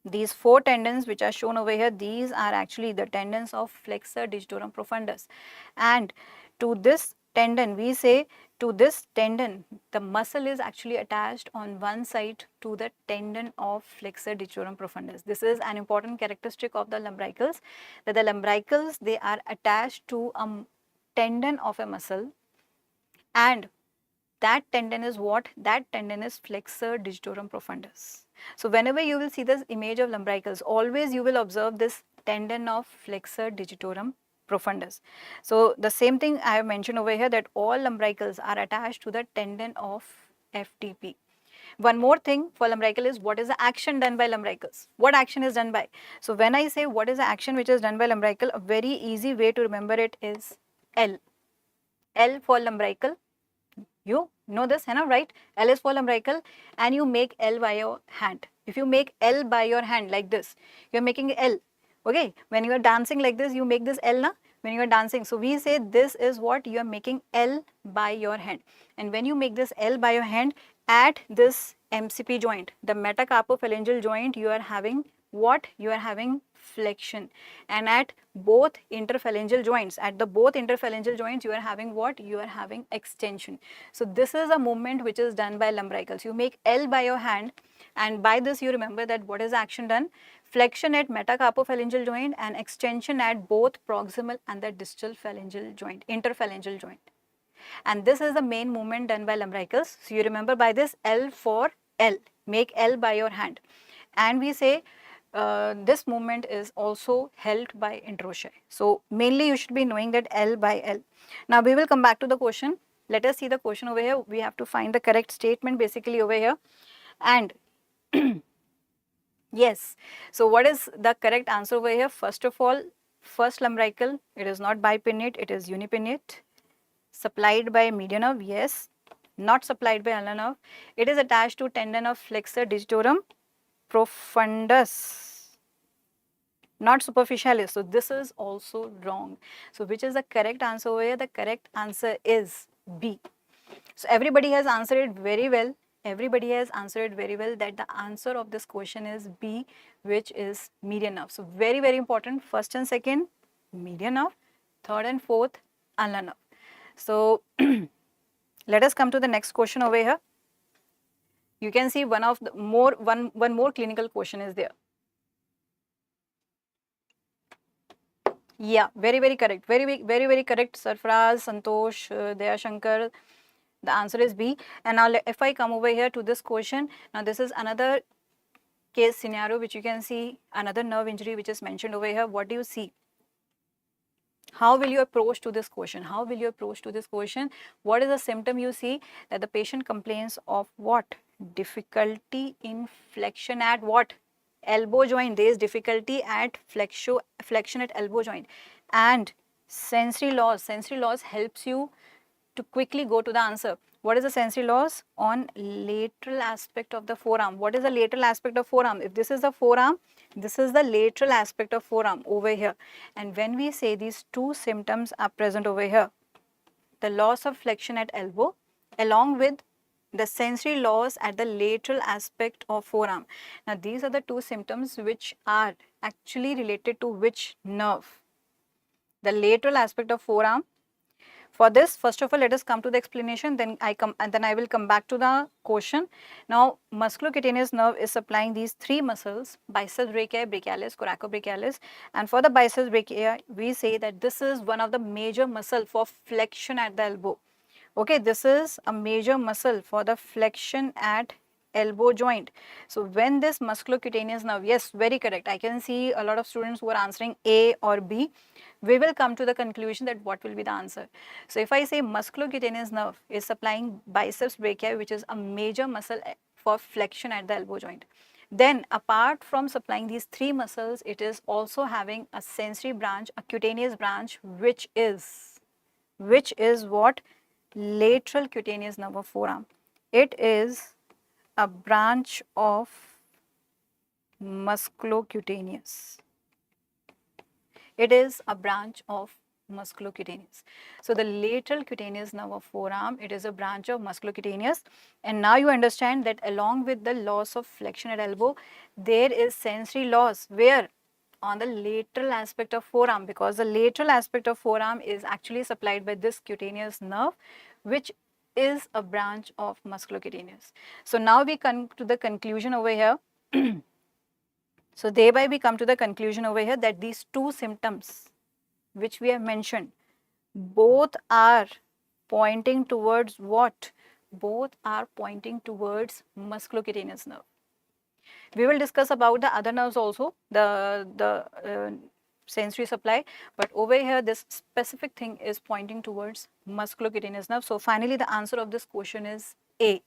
these four tendons which are shown over here, these are actually the tendons of flexor digitorum profundus. And to this tendon, we say, to this tendon, the muscle is actually attached on one side to the tendon of flexor digitorum profundus. This is an important characteristic of the lumbricals, that the lumbricals, they are attached to a tendon of a muscle, and that tendon is what? That tendon is flexor digitorum profundus. So whenever you will see this image of lumbricals, always you will observe this tendon of flexor digitorum profundus. So the same thing I have mentioned over here, that all lumbricals are attached to the tendon of FTP. One more thing for lumbrical is, what is the action done by lumbricals? What action is done by? So when I say what is the action which is done by lumbrical, a very easy way to remember it is L. L for lumbrical. You know this, है ना, right? L is for lumbrical, and you make L by your hand. If you make L by your hand like this, you are making L. Okay, when you are dancing like this, you make this L, na? When you are dancing. So we say this is what you are making L by your hand. And when you make this L by your hand, at this MCP joint, the metacarpophalangeal joint, you are having what? You are having flexion. And at both interphalangeal joints, you are having what? You are having extension. So this is a movement which is done by lumbricals. You make L by your hand, and by this you remember that what is the action done? Flexion at metacarpophalangeal joint and extension at both proximal and the distal phalangeal joint, interphalangeal joint. And this is the main movement done by lumbricals. So you remember by this L for L, make L by your hand. and we say this movement is also held by interosseous. So mainly you should be knowing that L by L. Now we will come back to the question. Let us see the question over here. We have to find the correct statement basically over here. And yes, so what is the correct answer over here? First of all, first lumbrical, it is not bipinnate, it is unipinnate. Supplied by median nerve, yes. Not supplied by ulnar nerve. It is attached to tendon of flexor digitorum profundus, not superficialis. So this is also wrong. So which is the correct answer over here? The correct answer is B. So everybody has answered it very well. Everybody has answered it very well that the answer of this question is B, which is median nerve. So very, very important. First and second, median nerve. Third and fourth, ulnar nerve. So let us come to the next question over here. You can see one more clinical question is there. Yeah, very, very correct. Very correct. Sarfraz, Santosh, Dayashankar. The answer is B. And now if I come over here to this question, now this is another case scenario which you can see, another nerve injury which is mentioned over here. What do you see? How will you approach to this question? How will you approach to this question? What is the symptom you see? That the patient complains of what? Difficulty in flexion at what? Elbow joint. There is difficulty at flexion at elbow joint. And sensory loss. Sensory loss helps you to quickly go to the answer. What is the sensory loss? On lateral aspect of the forearm. What is the lateral aspect of forearm? If this is the forearm, this is the lateral aspect of forearm over here. And when we say these two symptoms are present over here, the loss of flexion at elbow along with the sensory loss at the lateral aspect of forearm. Now these are the two symptoms which are actually related to which nerve? The lateral aspect of forearm. For this, first of all, let us come to the explanation, then I will come back to the question. Now, musculocutaneous nerve is supplying these three muscles, biceps brachii, brachialis, coracobrachialis. And for the biceps brachii, we say that this is one of the major muscle for flexion at the elbow. Okay, this is a major muscle for the flexion at elbow joint. So when this musculocutaneous nerve, yes, very correct. I can see a lot of students who are answering A or B. We will come to the conclusion that what will be the answer. So if I say musculocutaneous nerve is supplying biceps brachii, which is a major muscle for flexion at the elbow joint. Then apart from supplying these three muscles, it is also having a sensory branch, a cutaneous branch, which is what? Lateral cutaneous nerve of forearm. It is a branch of musculocutaneous. It is a branch of musculocutaneous. So the lateral cutaneous nerve of forearm, it is a branch of musculocutaneous. And now you understand that along with the loss of flexion at elbow, there is sensory loss. Where? On the lateral aspect of forearm, because the lateral aspect of forearm is actually supplied by this cutaneous nerve, which is a branch of musculocutaneous. So now we come to the conclusion over here. So thereby we come to the conclusion over here that these two symptoms which we have mentioned, both are pointing towards what? Both are pointing towards musculocutaneous nerve. We will discuss about the other nerves also, the sensory supply, but over here this specific thing is pointing towards musculocutaneous nerve. So finally the answer of this question is A.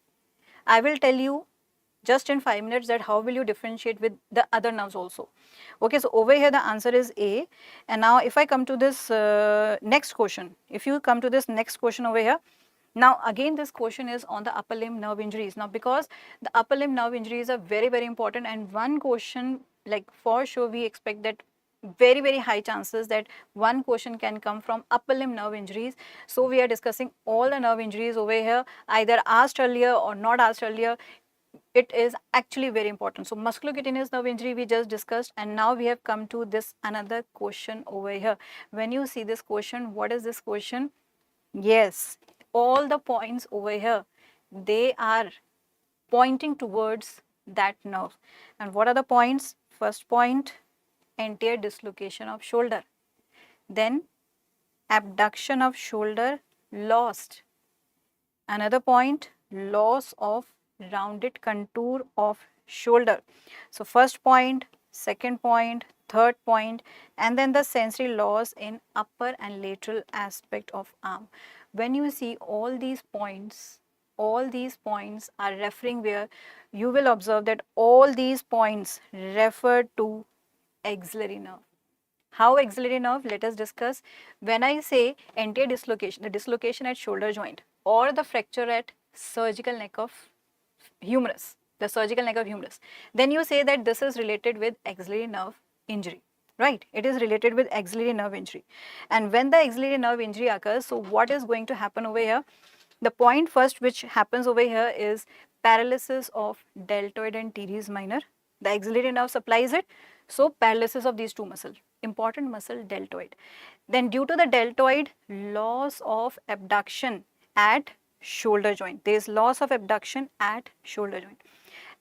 I will tell you just in 5 minutes that how will you differentiate with the other nerves also. Okay, so over here the answer is A. And now if I come to this next question, if you come to this next question over here, now again this question is on the upper limb nerve injuries. Now because the upper limb nerve injuries are very important, and one question, like for sure we expect that very high chances that one question can come from upper limb nerve injuries. So we are discussing all the nerve injuries over here, either asked earlier or not asked earlier. It is actually very important. So musculocutaneous nerve injury we just discussed, and now we have come to this another question over here. When you see this question, what is this question? Yes, all the points over here, they are pointing towards that nerve. And what are the points? First point, anterior dislocation of shoulder. Then abduction of shoulder lost. Another point, loss of rounded contour of shoulder. So first point, second point, third point, and then the sensory loss in upper and lateral aspect of arm. When you see all these points are referring where, you will observe that all these points refer to axillary nerve. How axillary nerve? Let us discuss. When I say anterior dislocation, the dislocation at shoulder joint or the fracture at surgical neck of humerus, the surgical neck of humerus, then you say that this is related with axillary nerve injury, right? It is related with axillary nerve injury. And when the axillary nerve injury occurs, so what is going to happen over here? The point first which happens over here is paralysis of deltoid and teres minor. The axillary nerve supplies it, so paralysis of these two muscles. Important muscle, deltoid. Then due to the deltoid, loss of abduction at shoulder joint. There is loss of abduction at shoulder joint.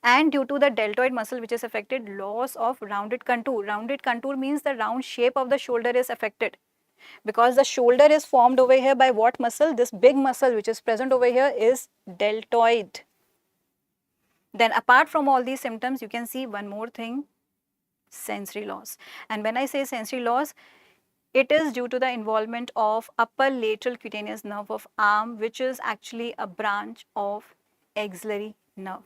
And due to the deltoid muscle which is affected, loss of rounded contour. Rounded contour means the round shape of the shoulder is affected. Because the shoulder is formed over here by what muscle? This big muscle which is present over here is deltoid. Then apart from all these symptoms, you can see one more thing, sensory loss. And when I say sensory loss, it is due to the involvement of upper lateral cutaneous nerve of arm, which is actually a branch of axillary nerve.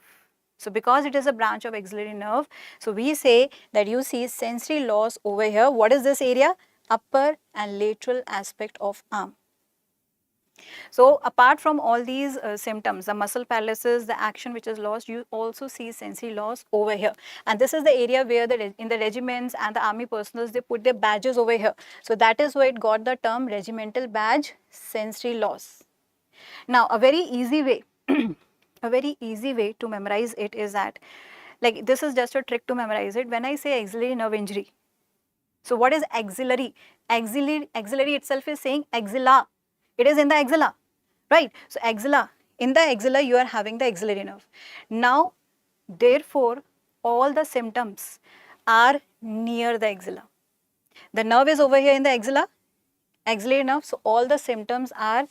So because it is a branch of axillary nerve, so we say that you see sensory loss over here. What is this area? Upper and lateral aspect of arm. So apart from all these symptoms, the muscle paralysis, the action which is lost, you also see sensory loss over here. And this is the area where in the regiments and the army personals, they put their badges over here. So that is why it got the term regimental badge, sensory loss. Now a very easy way, a very easy way to memorize it is that, like, this is just a trick to memorize it. When I say axillary nerve injury, so what is axillary? Axillary itself is saying axilla. It is in the axilla, right? So axilla, in the axilla you are having the axillary nerve. Now, therefore, all the symptoms are near the axilla. The nerve is over here in the axilla, axillary nerve, so all the symptoms are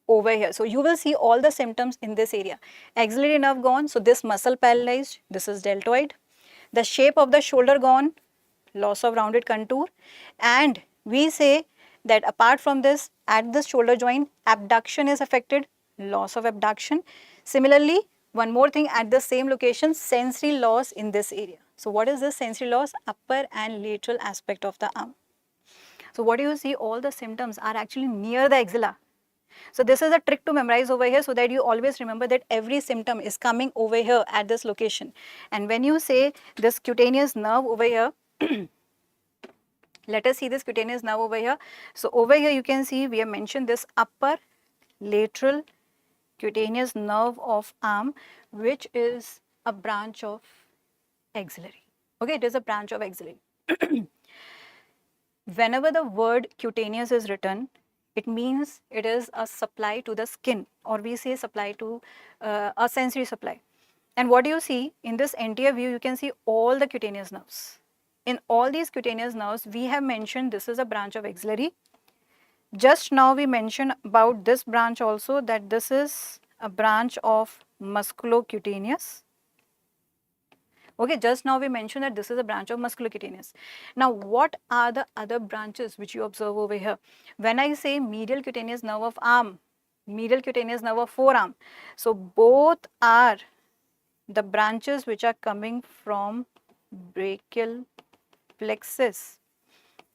over here. So you will see all the symptoms in this area. Axillary nerve gone, so this muscle paralyzed, this is deltoid. The shape of the shoulder gone, loss of rounded contour, and we say that apart from this, at the shoulder joint, abduction is affected, loss of abduction. Similarly, one more thing, at the same location, sensory loss in this area. So what is this sensory loss? Upper and lateral aspect of the arm. So what do you see? All the symptoms are actually near the axilla. So this is a trick to memorize over here, so that you always remember that every symptom is coming over here at this location. And when you say this cutaneous nerve over here, let us see this cutaneous nerve over here. So over here you can see we have mentioned this upper lateral cutaneous nerve of arm, which is a branch of axillary. Okay, it is a branch of axillary. Whenever the word cutaneous is written, it means it is a supply to the skin, or we say supply to a sensory supply. And what do you see in this anterior view? You can see all the cutaneous nerves. In all these cutaneous nerves, we have mentioned this is a branch of axillary. Just now we mentioned about this branch also, that this is a branch of musculocutaneous. Okay, just now we mentioned that this is a branch of musculocutaneous. Now, what are the other branches which you observe over here? When I say medial cutaneous nerve of arm, medial cutaneous nerve of forearm, so both are the branches which are coming from brachial plexus.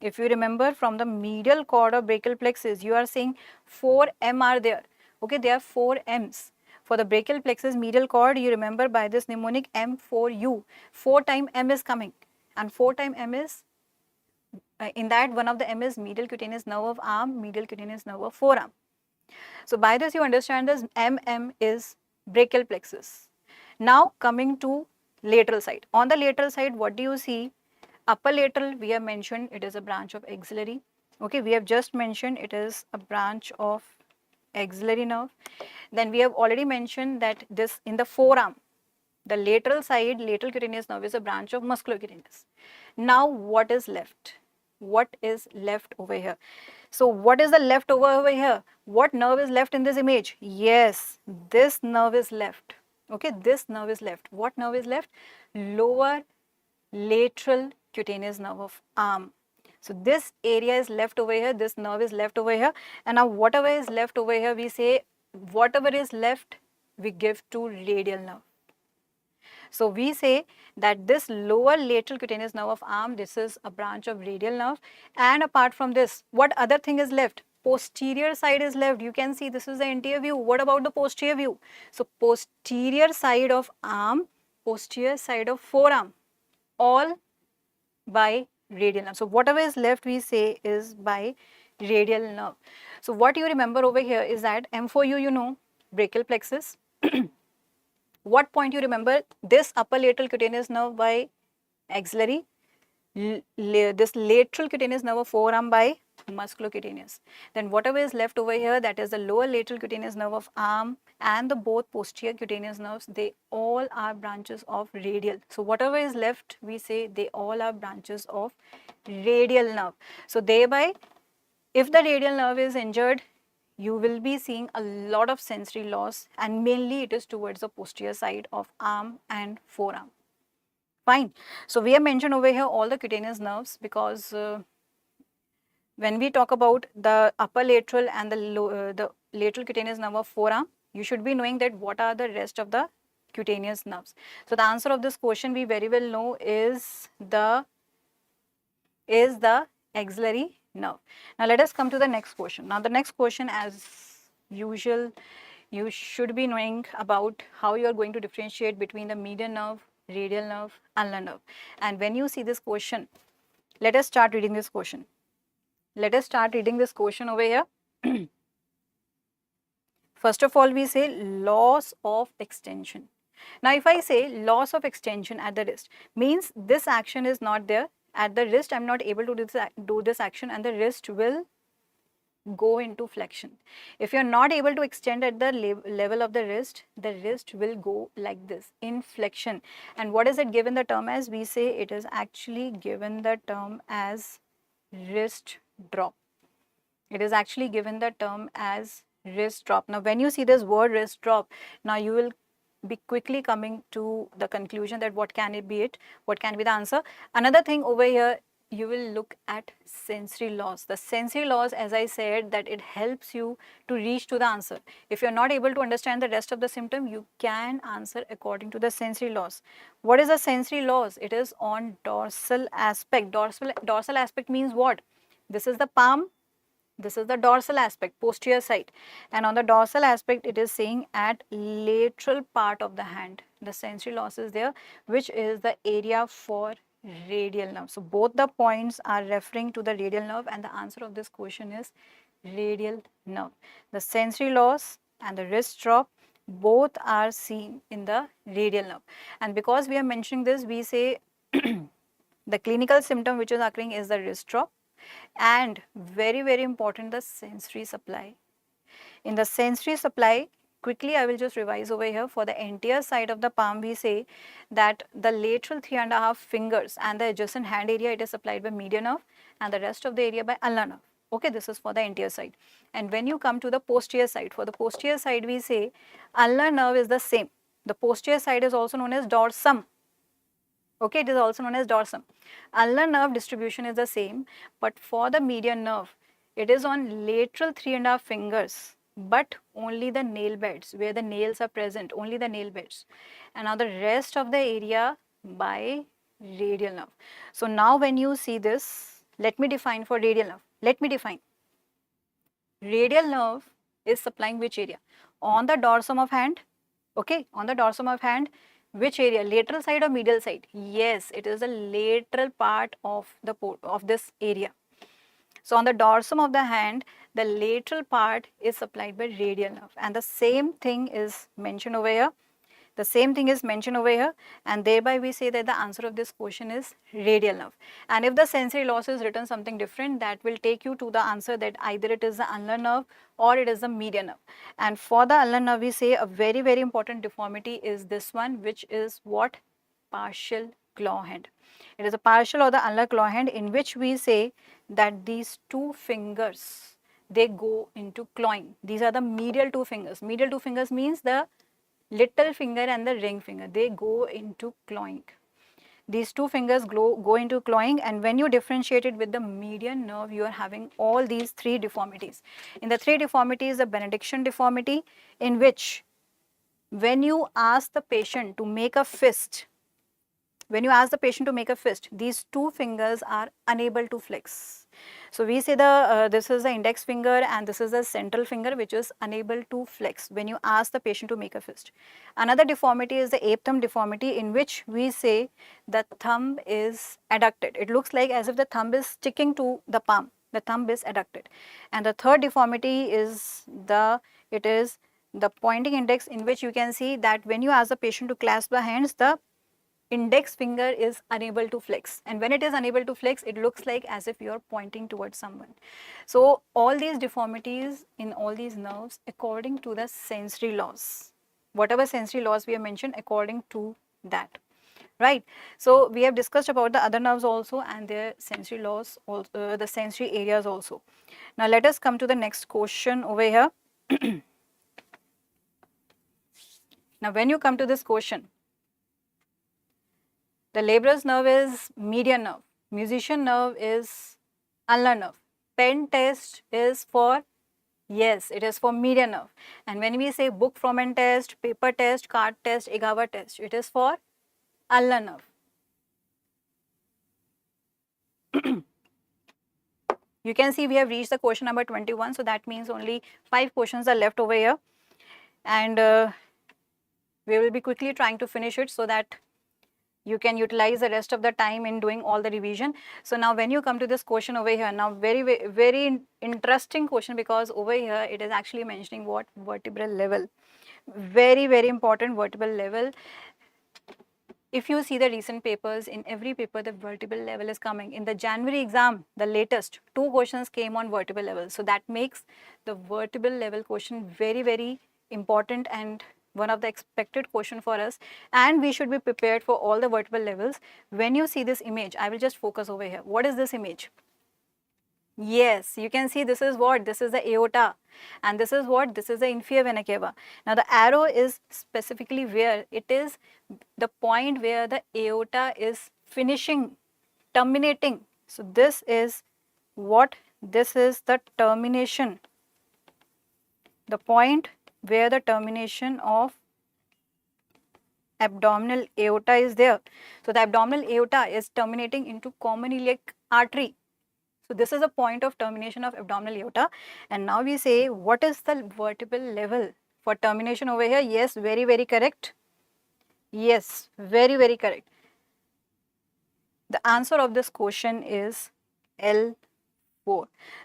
If you remember, from the medial cord of brachial plexus, you are saying 4 M are there. Okay, there are 4 M's. For the brachial plexus medial cord, you remember by this mnemonic M4U. 4 time M is coming, and 4 time M is, in that one of the M is medial cutaneous nerve of arm, medial cutaneous nerve of forearm. So by this you understand this MM is brachial plexus. Now coming to lateral side. On the lateral side, what do you see? Upper lateral, we have mentioned it is a branch of axillary. Okay, we have just mentioned it is a branch of axillary nerve. Then we have already mentioned that this in the forearm, the lateral side, lateral cutaneous nerve is a branch of musculocutaneous. Now what is left? What is left over here? So what is the left over here? What nerve is left in this image? Yes, this nerve is left. Okay, this nerve is left. What nerve is left? Lower lateral cutaneous nerve of arm. So this area is left over here, this nerve is left over here, and now whatever is left over here, we say whatever is left we give to radial nerve. So we say that this lower lateral cutaneous nerve of arm, this is a branch of radial nerve, and apart from this, what other thing is left? Posterior side is left. You can see this is the anterior view. What about the posterior view? So posterior side of arm, posterior side of forearm, all by radial nerve. So whatever is left we say is by radial nerve. So what you remember over here is that M4U, you know, brachial plexus. What point you remember? This upper lateral cutaneous nerve by axillary, this lateral cutaneous nerve of forearm by musculocutaneous. Then whatever is left over here, that is the lower lateral cutaneous nerve of arm and the both posterior cutaneous nerves, they all are branches of radial. So whatever is left, we say they all are branches of radial nerve. So thereby, if the radial nerve is injured, you will be seeing a lot of sensory loss, and mainly it is towards the posterior side of arm and forearm. Fine. So we have mentioned over here all the cutaneous nerves, because when we talk about the upper lateral and the lateral cutaneous nerve of forearm, you should be knowing that what are the rest of the cutaneous nerves. So the answer of this question we very well know is the axillary nerve. Now let us come to the next question. Now the next question, as usual, you should be knowing about how you are going to differentiate between the median nerve, radial nerve, ulnar nerve. And when you see this question, let us start reading this question. Let us start reading this question over here. First of all, we say loss of extension. Now if I say loss of extension at the wrist, means this action is not there. At the wrist, I am not able to do this action, and the wrist will go into flexion. If you are not able to extend at the level of the wrist will go like this, in flexion. And what is it given the term as? We say it is actually given the term as wrist drop. It is actually given the term as wrist drop. Now when you see this word wrist drop, now you will be quickly coming to the conclusion that what can it be, what can be the answer. Another thing over here, you will look at sensory loss. The sensory loss, as I said, that it helps you to reach to the answer. If you are not able to understand the rest of the symptom, you can answer according to the sensory loss. What is the sensory loss? It is on dorsal aspect. Dorsal aspect means what? This is the palm. This is the dorsal aspect, posterior side, and on the dorsal aspect it is saying at lateral part of the hand. The sensory loss is there, which is the area for radial nerve. So both the points are referring to the radial nerve, and the answer of this question is radial nerve. The sensory loss and the wrist drop both are seen in the radial nerve. And because we are mentioning this, we say the clinical symptom which is occurring is the wrist drop. And very important, the sensory supply. In the sensory supply, quickly I will just revise over here. For the anterior side of the palm, we say that the lateral 3.5 fingers and the adjacent hand area, it is supplied by median nerve, and the rest of the area by ulnar nerve. Okay, this is for the anterior side. And when you come to the posterior side, for the posterior side we say ulnar nerve is the same. The posterior side is also known as dorsum. Okay, it is also known as dorsum. Ulnar nerve distribution is the same, but for the median nerve, it is on lateral 3.5 fingers, but only the nail beds, where the nails are present, only the nail beds. And now the rest of the area by radial nerve. So now when you see this, let me define for radial nerve. Let me define. Radial nerve is supplying which area? On the dorsum of hand. Okay, on the dorsum of hand. Which area? Lateral side or medial side? Yes, it is the lateral part of this area. So on the dorsum of the hand, the lateral part is supplied by radial nerve, and the same thing is mentioned over here. The same thing is mentioned over here, and thereby we say that the answer of this question is radial nerve. And if the sensory loss is written something different, that will take you to the answer that either it is the ulnar nerve or it is the median nerve. And for the ulnar nerve, we say a very important deformity is this one, which is what? Partial claw hand. It is a partial or the ulnar claw hand, in which we say that these two fingers, they go into clawing. These are the medial two fingers. Medial two fingers means the little finger and the ring finger, they go into clawing. These two fingers go into clawing, and when you differentiate it with the median nerve, you are having all these three deformities. In the three deformities, the benediction deformity, in which when you ask the patient to make a fist, these two fingers are unable to flex. So we say this is the index finger and this is the central finger which is unable to flex when you ask the patient to make a fist. Another deformity is the ape thumb deformity, in which we say the thumb is adducted. It looks like as if the thumb is sticking to the palm. The thumb is adducted. And the third deformity is the pointing index, in which you can see that when you ask the patient to clasp the hands, the index finger is unable to flex, and when it is unable to flex, it looks like as if you are pointing towards someone. So all these deformities in all these nerves according to the sensory laws, whatever sensory laws we have mentioned, according to that, right? So we have discussed about the other nerves also and their sensory laws, also the sensory areas also. Now let us come to the next question over here. Now when you come to this question, the laborer's nerve is median nerve, musician nerve is ulnar nerve, pen test is for, yes, it is for median nerve. And when we say book format test, paper test, card test, Agawa test, it is for ulnar nerve. You can see we have reached the question number 21, so that means only 5 questions are left over here, and we will be quickly trying to finish it so that you can utilize the rest of the time in doing all the revision. So now when you come to this question over here, now very interesting question, because over here it is actually mentioning what? Vertebral level. Very important, vertebral level. If you see the recent papers, in every paper the vertebral level is coming. In the January exam, the latest 2 questions came on vertebral level. So that makes the vertebral level question very important and one of the expected question for us, and we should be prepared for all the vertebral levels. When you see this image, I will just focus over here. What is this image? Yes, you can see this is what? This is the aorta, and this is what? This is the inferior vena cava. Now the arrow is specifically where? It is the point where the aorta is finishing, terminating. So this is what? This is the termination, the point where the termination of abdominal aorta is there. So the abdominal aorta is terminating into common iliac artery. So this is a point of termination of abdominal aorta. And now we say, what is the vertebral level for termination over here? Yes, very correct. Yes, very correct. The answer of this question is L4.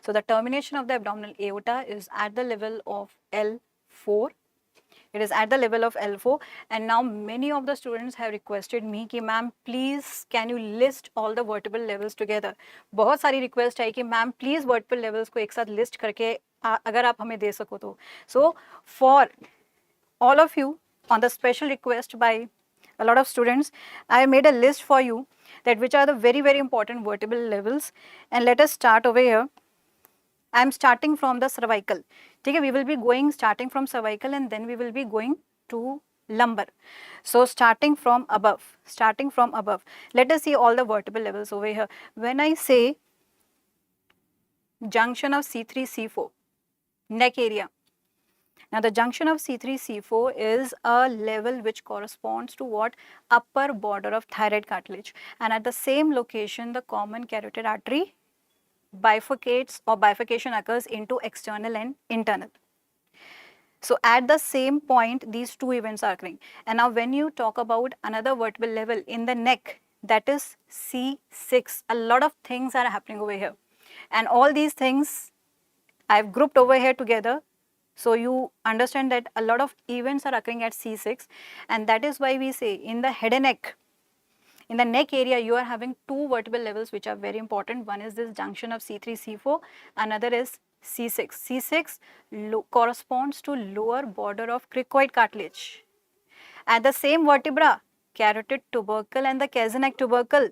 So the termination of the abdominal aorta is at the level of L4. It is at the level of L4. And now many of the students have requested me कि ma'am please can you list all the vertebral levels together. बहुत सारी request है कि ma'am please vertebral levels को एक साथ list करके अगर आप हमें दे सको तो. So for all of you, on the special request by a lot of students, I have made a list for you that which are the very important vertebral levels. And let us start over here. I am starting from the cervical. Okay, we will be going starting from cervical and then we will be going to lumbar. So starting from above, let us see all the vertebral levels over here. When I say junction of C3, C4, neck area. Now the junction of C3, C4 is a level which corresponds to what? Upper border of thyroid cartilage, and at the same location the common carotid artery bifurcates, or bifurcation occurs into external and internal. So at the same point these two events are occurring. And now when you talk about another vertebral level in the neck, that is C6, a lot of things are happening over here, and all these things I have grouped over here together. So you understand that a lot of events are occurring at C6, and that is why we say in the head and neck, in the neck area, you are having two vertebral levels which are very important. One is this junction of C3, C4, another is C6. C6 corresponds to lower border of cricoid cartilage. At the same vertebra, carotid tubercle and the Kazanec tubercle,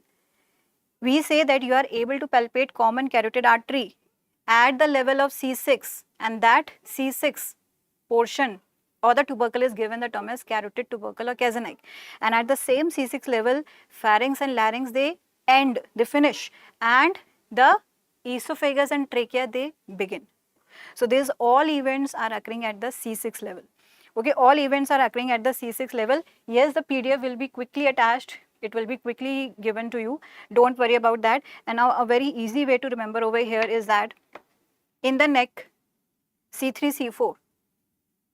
we say that you are able to palpate common carotid artery at the level of C6, and that C6 portion or the tubercle is given the term as carotid tubercle or Kaesenite. And at the same C6 level, pharynx and larynx, they end, they finish, and the esophagus and trachea, they begin. So these all events are occurring at the C6 level. Okay, all events are occurring at the C6 level. Yes, the PDF will be quickly attached. It will be quickly given to you. Don't worry about that. And now a very easy way to remember over here is that in the neck, C3, C4,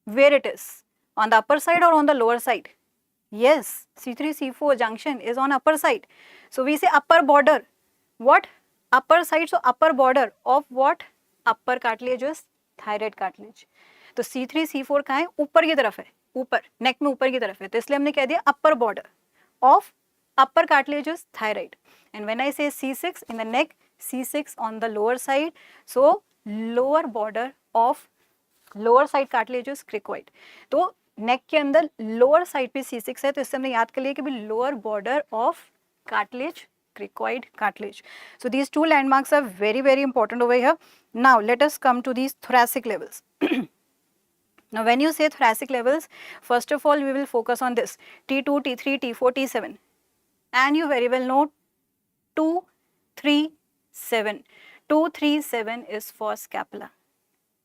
where it is, on the upper side or on the lower side? Yes, C3, C4 junction is on upper side. So we say upper border. What? Upper side, so upper border of what? Upper cartilage is thyroid cartilage. तो C3, C4 कहाँ है? ऊपर की तरफ है, ऊपर, नेक में ऊपर की तरफ है, तो इसलिए हमने कह दिया upper border of upper cartilage is thyroid. And when I say C6 in the neck, C6 on the lower side, so lower border of lower side cartilage is cricoid. तो नेक के अंदर लोअर साइड पे C6 है, तो इससे हमने याद कर लिया कि भाई lower border of cartilage, cricoid cartilage. So these two landmarks are very, very important over here. Now let us come to these thoracic levels. Now when you say thoracic levels, first of all we will focus on this T2, T3, T4, T7, and you very well know 2, 3, 7. 2, 3, 7 is for scapula.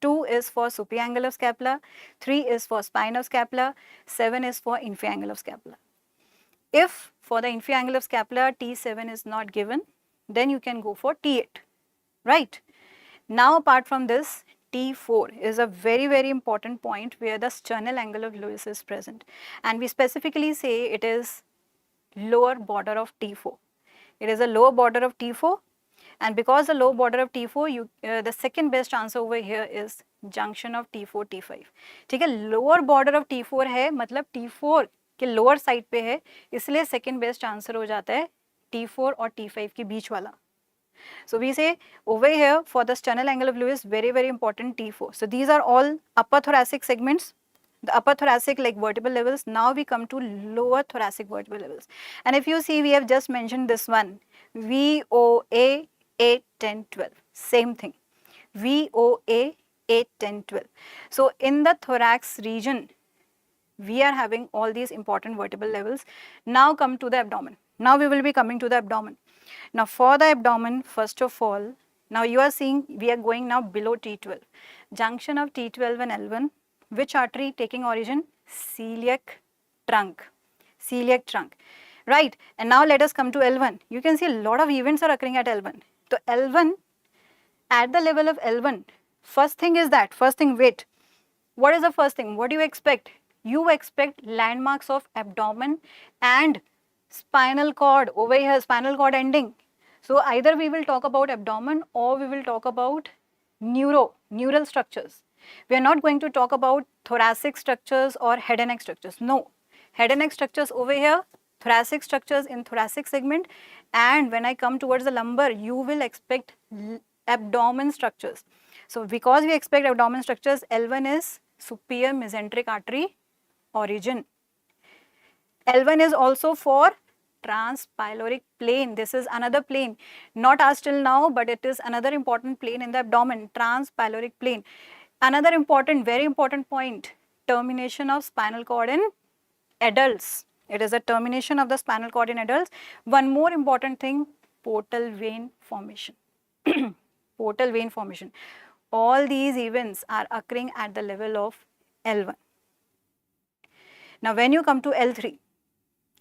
2 is for superior angle of scapula, 3 is for spine of scapula, 7 is for inferior angle of scapula. If for the inferior angle of scapula T7 is not given, then you can go for T8, right? Now apart from this, T4 is a very, very important point where the sternal angle of Lewis is present, and we specifically say it is lower border of T4. It is a lower border of T4. And because the low border of T4, the second best answer over here is junction of T4, T5. ठीक है, lower border of T4 है, मतलब T4 के lower side पे है, इसलिए second best answer हो जाता है T4 और T5 के बीच वाला. So we say over here for the sternal angle of Lewis, very, very important T4. So these are all upper thoracic segments, the upper thoracic like vertebral levels. Now we come to lower thoracic vertebral levels. And if you see, we have just mentioned this one, VOA 8, 10, 12, same thing, VOA 8, 10, 12. So in the thorax region, we are having all these important vertebral levels. Now come to the abdomen. Now we will be coming to the abdomen. Now for the abdomen, first of all, now you are seeing we are going now below T12. Junction of T12 and L1, which artery taking origin? Celiac trunk. Celiac trunk. Right. And now let us come to L1. You can see a lot of events are occurring at L1. So L1, at the level of L1, first thing is that, first thing, wait. What is the first thing? What do you expect? You expect landmarks of abdomen and spinal cord. Over here, spinal cord ending. So either we will talk about abdomen or we will talk about neural structures. We are not going to talk about thoracic structures or head and neck structures. No. Head and neck structures over here, thoracic structures in thoracic segment, and when I come towards the lumbar, you will expect abdomen structures. So because we expect abdomen structures, L1 is superior mesenteric artery origin. L1 is also for transpyloric plane. This is another plane, not asked till now, but it is another important plane in the abdomen, transpyloric plane. Another important, very important point, termination of spinal cord in adults. It is a termination of the spinal cord in adults. One more important thing, portal vein formation. Portal vein formation. All these events are occurring at the level of L1. Now when you come to L3,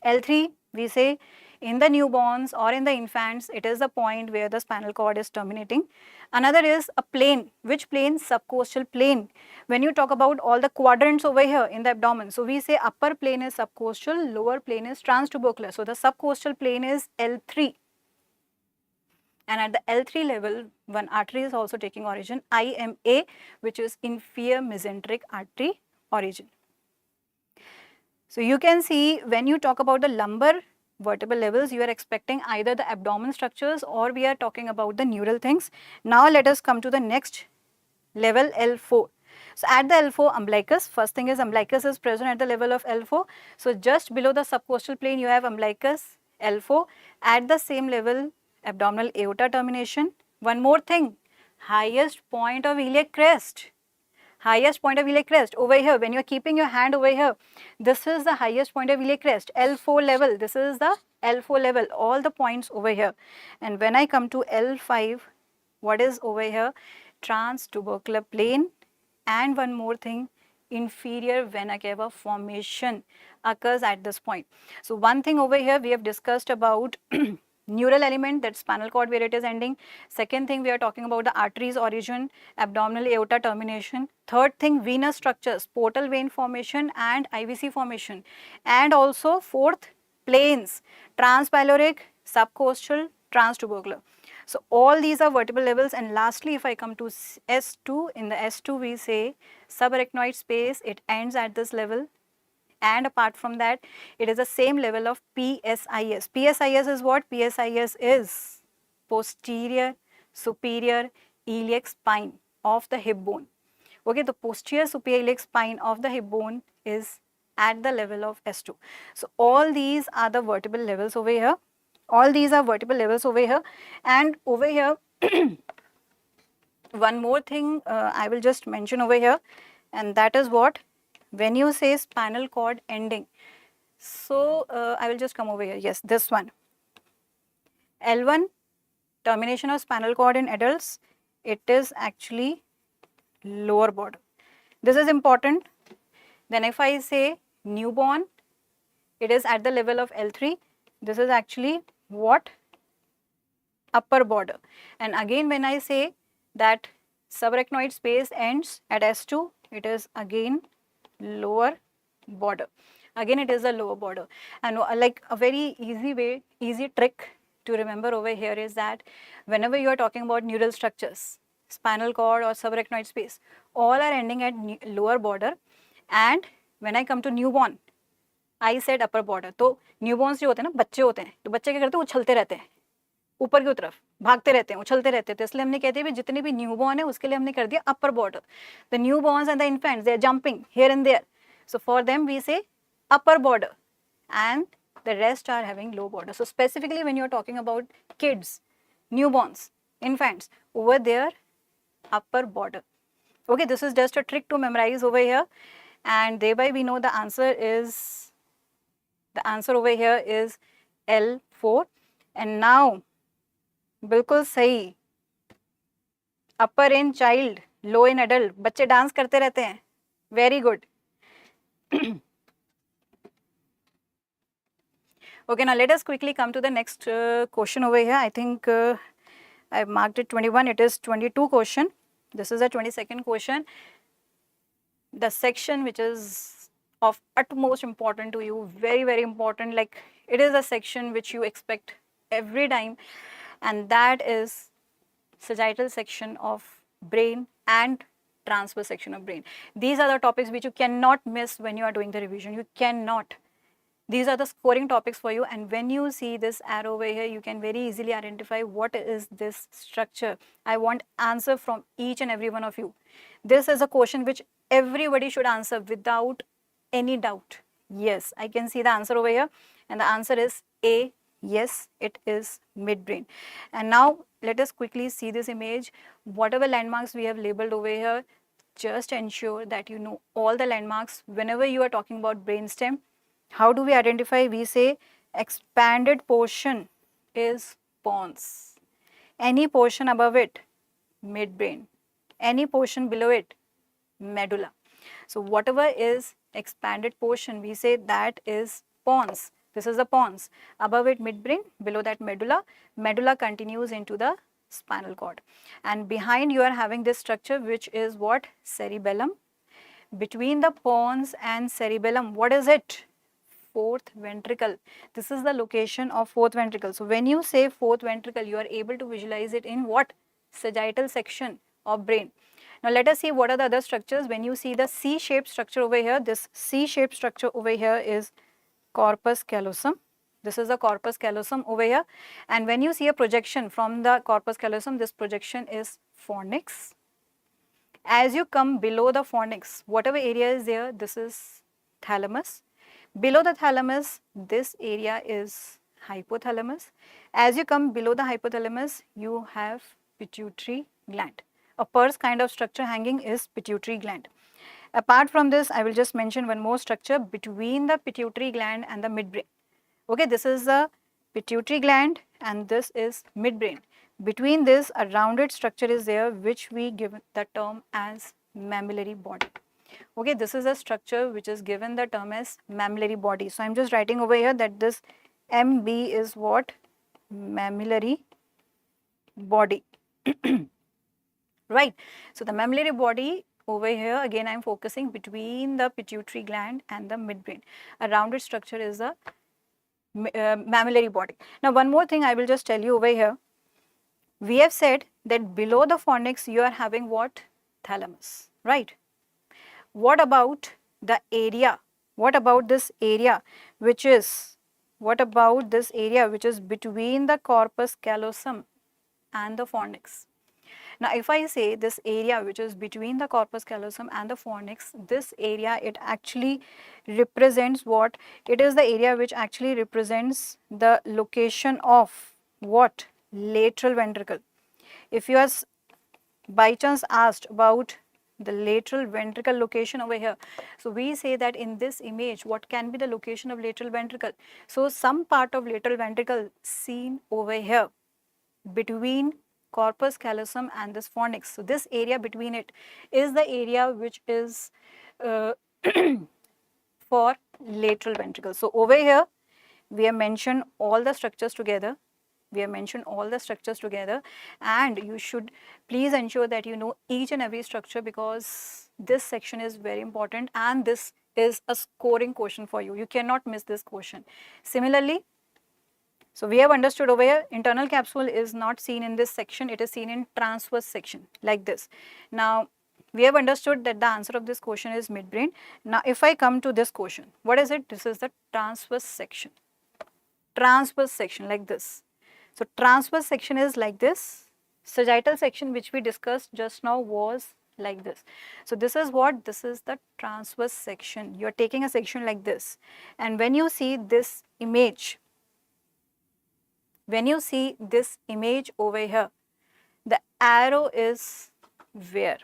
L3 we say in the newborns or in the infants, it is the point where the spinal cord is terminating. Another is a plane. Which plane? Subcostal plane. When you talk about all the quadrants over here in the abdomen, so we say upper plane is subcostal, lower plane is transtubercular. So the subcostal plane is L3. And at the L3 level, one artery is also taking origin, IMA, which is inferior mesenteric artery origin. So you can see when you talk about the lumbar vertebral levels, you are expecting either the abdomen structures or we are talking about the neural things. Now let us come to the next level, L4. So at the L4, umbilicus, first thing is umbilicus is present at the level of L4. So just below the subcostal plane, you have umbilicus, L4. At the same level, abdominal aorta termination. One more thing, highest point of iliac crest. Highest point of iliac crest over here. When you are keeping your hand over here, this is the highest point of iliac crest, L4 level. This is the L4 level, all the points over here. And when I come to L5, what is over here? Transtubercular plane. And one more thing, inferior vena cava formation occurs at this point. So one thing over here we have discussed about neural element, that spinal cord where it is ending. Second thing, we are talking about the arteries origin, abdominal aorta termination. Third thing, venous structures, portal vein formation and IVC formation. And also fourth, planes, transpyloric, subcostal, transtubercular. So all these are vertebral levels. And lastly, if I come to S2, in the S2 we say subarachnoid space, it ends at this level. And apart from that, it is the same level of PSIS. PSIS is what? PSIS is posterior superior iliac spine of the hip bone. Okay, the posterior superior iliac spine of the hip bone is at the level of S2. So all these are the vertebral levels over here. All these are vertebral levels over here. And over here, one more thing I will just mention over here, and that is what? When you say spinal cord ending, so I will just come over here. Yes, this one. L1, termination of spinal cord in adults, it is actually lower border. This is important. Then if I say newborn, it is at the level of L3. This is actually what? Upper border. And again, when I say that subarachnoid space ends at S2, it is again lower border. Again, it is a lower border. And like a very easy way, easy trick to remember over here is that whenever you are talking about neural structures, spinal cord or subarachnoid space, all are ending at lower border. And when I come to newborn, I said upper border. तो newborns जो होते हैं ना, बच्चे होते हैं, तो बच्चे क्या करते हैं? उछलते रहते हैं ऊपर की तरफ, भागते रहते हैं, उछलते रहते हैं. तो इसलिए हमने कहते हैं जितने भी न्यूबॉर्न है उसके लिए हमने कर दिया upper border. The newborns and the infants, they are jumping here and there. So for them we say upper border, and the rest are having low border. So specifically when you are talking about kids, newborns, infants, over there upper border. Okay, this is just a trick to memorize over here, and thereby we know the answer over here is L4. And now बिल्कुल सही, upper in child, low in adult. बच्चे dance करते रहते हैं. Very good. Okay, now let us quickly come to the next question over here. I think I have marked it 21. It is 22 question. This is a 22nd question. The section which is of utmost important to you, very, very important. Like it is a section which you expect every time, and that is sagittal section of brain and transverse section of brain. These are the topics which you cannot miss when you are doing the revision. You cannot. These are the scoring topics for you, and when you see this arrow over here, you can very easily identify what is this structure. I want answer from each and every one of you. This is a question which everybody should answer without any doubt. Yes, I can see the answer over here, and the answer is A. Yes, it is midbrain. And now let us quickly see this image. Whatever landmarks we have labeled over here, just ensure that you know all the landmarks. Whenever you are talking about brainstem, how do we identify? We say expanded portion is pons. Any portion above it, midbrain. Any portion below it, medulla. So whatever is expanded portion, we say that is pons. This is the pons. Above it, midbrain. Below that, medulla. Medulla continues into the spinal cord. And behind you are having this structure which is what? Cerebellum. Between the pons and cerebellum, what is it? Fourth ventricle. This is the location of fourth ventricle. So when you say fourth ventricle, you are able to visualize it in what? Sagittal section of brain. Now let us see what are the other structures. When you see the C-shaped structure over here, this C-shaped structure over here is corpus callosum. This is the corpus callosum over here. And when you see a projection from the corpus callosum, this projection is fornix. As you come below the fornix, whatever area is there, this is thalamus. Below the thalamus, this area is hypothalamus. As you come below the hypothalamus, you have pituitary gland. a purse kind of structure hanging is pituitary gland. Apart from this, I will just mention one more structure between the pituitary gland and the midbrain. Okay, this is the pituitary gland and this is midbrain. Between this, a rounded structure is there which we give the term as mammillary body. Okay, this is a structure which is given the term as mammillary body. So I am just writing over here that this MB is what? Mammillary body. Right. So the mammillary body over here, again I am focusing between the pituitary gland and the midbrain. A rounded structure is the mammillary body. Now one more thing I will just tell you over here. We have said that below the fornix you are having what? Thalamus, right? What about the area? What about this area which is, between the corpus callosum and the fornix? Now if I say this area which is between the corpus callosum and the fornix, this area, it actually represents what? It is the area which actually represents the location of what? Lateral ventricle. If you are by chance asked about the lateral ventricle location over here, so we say that in this image what can be the location of lateral ventricle? So some part of lateral ventricle seen over here between corpus callosum and this fornix. So this area between it is the area which is for lateral ventricle. So over here we have mentioned all the structures together. And you should please ensure that you know each and every structure, because this section is very important and this is a scoring question for you. You cannot miss this question. Similarly, so we have understood over here, internal capsule is not seen in this section, it is seen in transverse section like this. Now we have understood that the answer of this question is midbrain. Now if I come to this question, what is it? This is the transverse section like this. So transverse section is like this. Sagittal section which we discussed just now was like this. So this is what? This is the transverse section. You are taking a section like this, and when you see this image, over here, the arrow is where?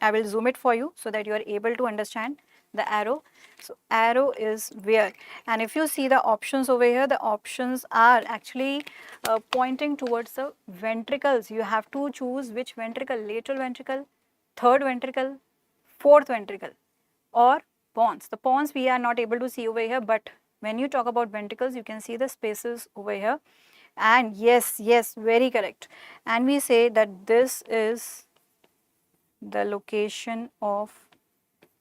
I will zoom it for you so that you are able to understand the arrow. So arrow is where? And if you see the options over here, the options are actually pointing towards the ventricles. You have to choose which ventricle: lateral ventricle, third ventricle, fourth ventricle, or pons. The pons we are not able to see over here, but when you talk about ventricles, you can see the spaces over here. And yes, very correct. And we say that this is the location of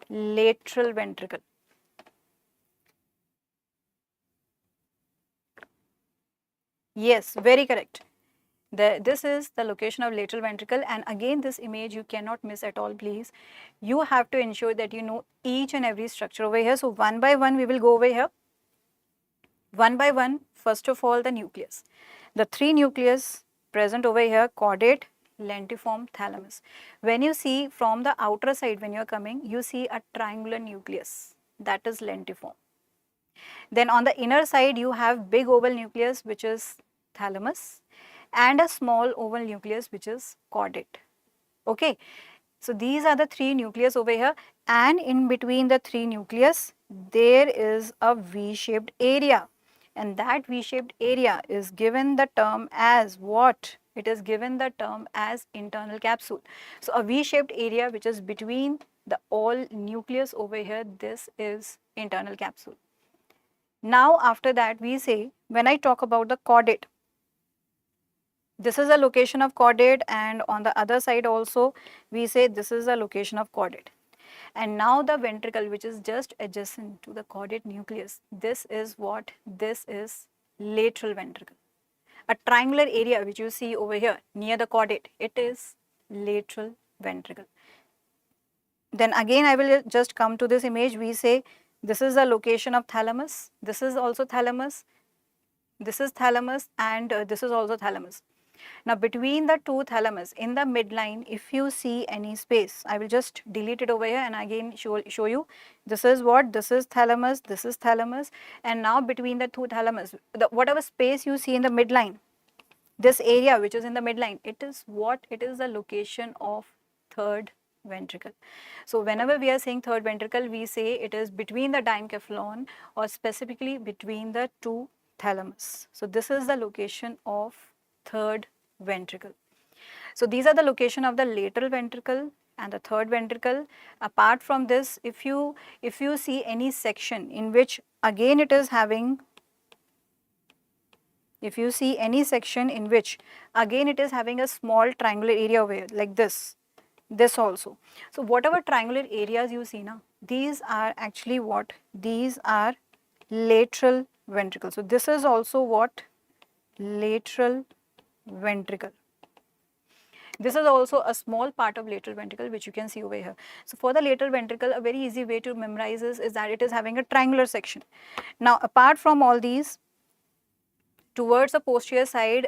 lateral ventricle. Yes, very correct. This is the location of lateral ventricle, and again this image you cannot miss at all, please. You have to ensure that you know each and every structure over here. So one by one we will go over here. One by one, first of all the nucleus. The three nucleus present over here: caudate, lentiform, thalamus. When you see from the outer side, when you are coming, you see a triangular nucleus, that is lentiform. Then on the inner side you have big oval nucleus which is thalamus, and a small oval nucleus which is caudate. Okay, so these are the three nucleus over here, and in between the three nucleus there is a V-shaped area, and that V-shaped area is given the term as what? It is given the term as internal capsule. So a V-shaped area which is between the all nucleus over here, this is internal capsule. Now after that we say, when I talk about the caudate, this is a location of caudate, and on the other side also we say this is a location of caudate. And now the ventricle which is just adjacent to the caudate nucleus, this is what? This is lateral ventricle. A triangular area which you see over here near the caudate, it is lateral ventricle. Then again I will just come to this image. We say this is the location of thalamus, this is also thalamus, this is thalamus, and this is also thalamus. Now between the two thalamus, in the midline, if you see any space, I will just delete it over here and again show you. This is what? This is thalamus, this is thalamus, and now between the two thalamus, whatever space you see in the midline, This area which is in the midline, it is what? It is the location of third ventricle. So whenever we are saying third ventricle, we say it is between the diencephalon or specifically between the two thalamus. So this is the location of third ventricle. So these are the location of the lateral ventricle and the third ventricle. Apart from this, if you see any section in which again it is having, if you see any section in which again it is having a small triangular area over here, like this also. So whatever triangular areas you see now, these are actually what? These are lateral ventricle. So this is also what? Lateral ventricle. This is also a small part of lateral ventricle which you can see over here. So for the lateral ventricle, a very easy way to memorize is that it is having a triangular section. Now apart from all these, towards the posterior side,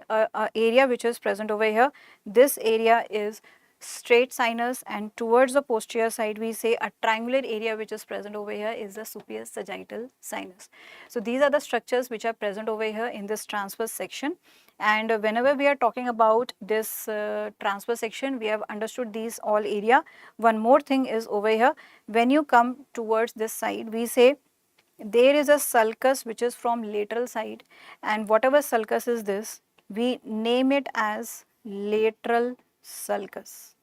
area which is present over here, this area is straight sinus, and towards the posterior side we say a triangular area which is present over here is the superior sagittal sinus. So these are the structures which are present over here in this transverse section. And whenever we are talking about this transverse section, we have understood these all area. One more thing is over here, when you come towards this side, we say there is a sulcus which is from lateral side, and whatever sulcus is this, we name it as lateral sulcus.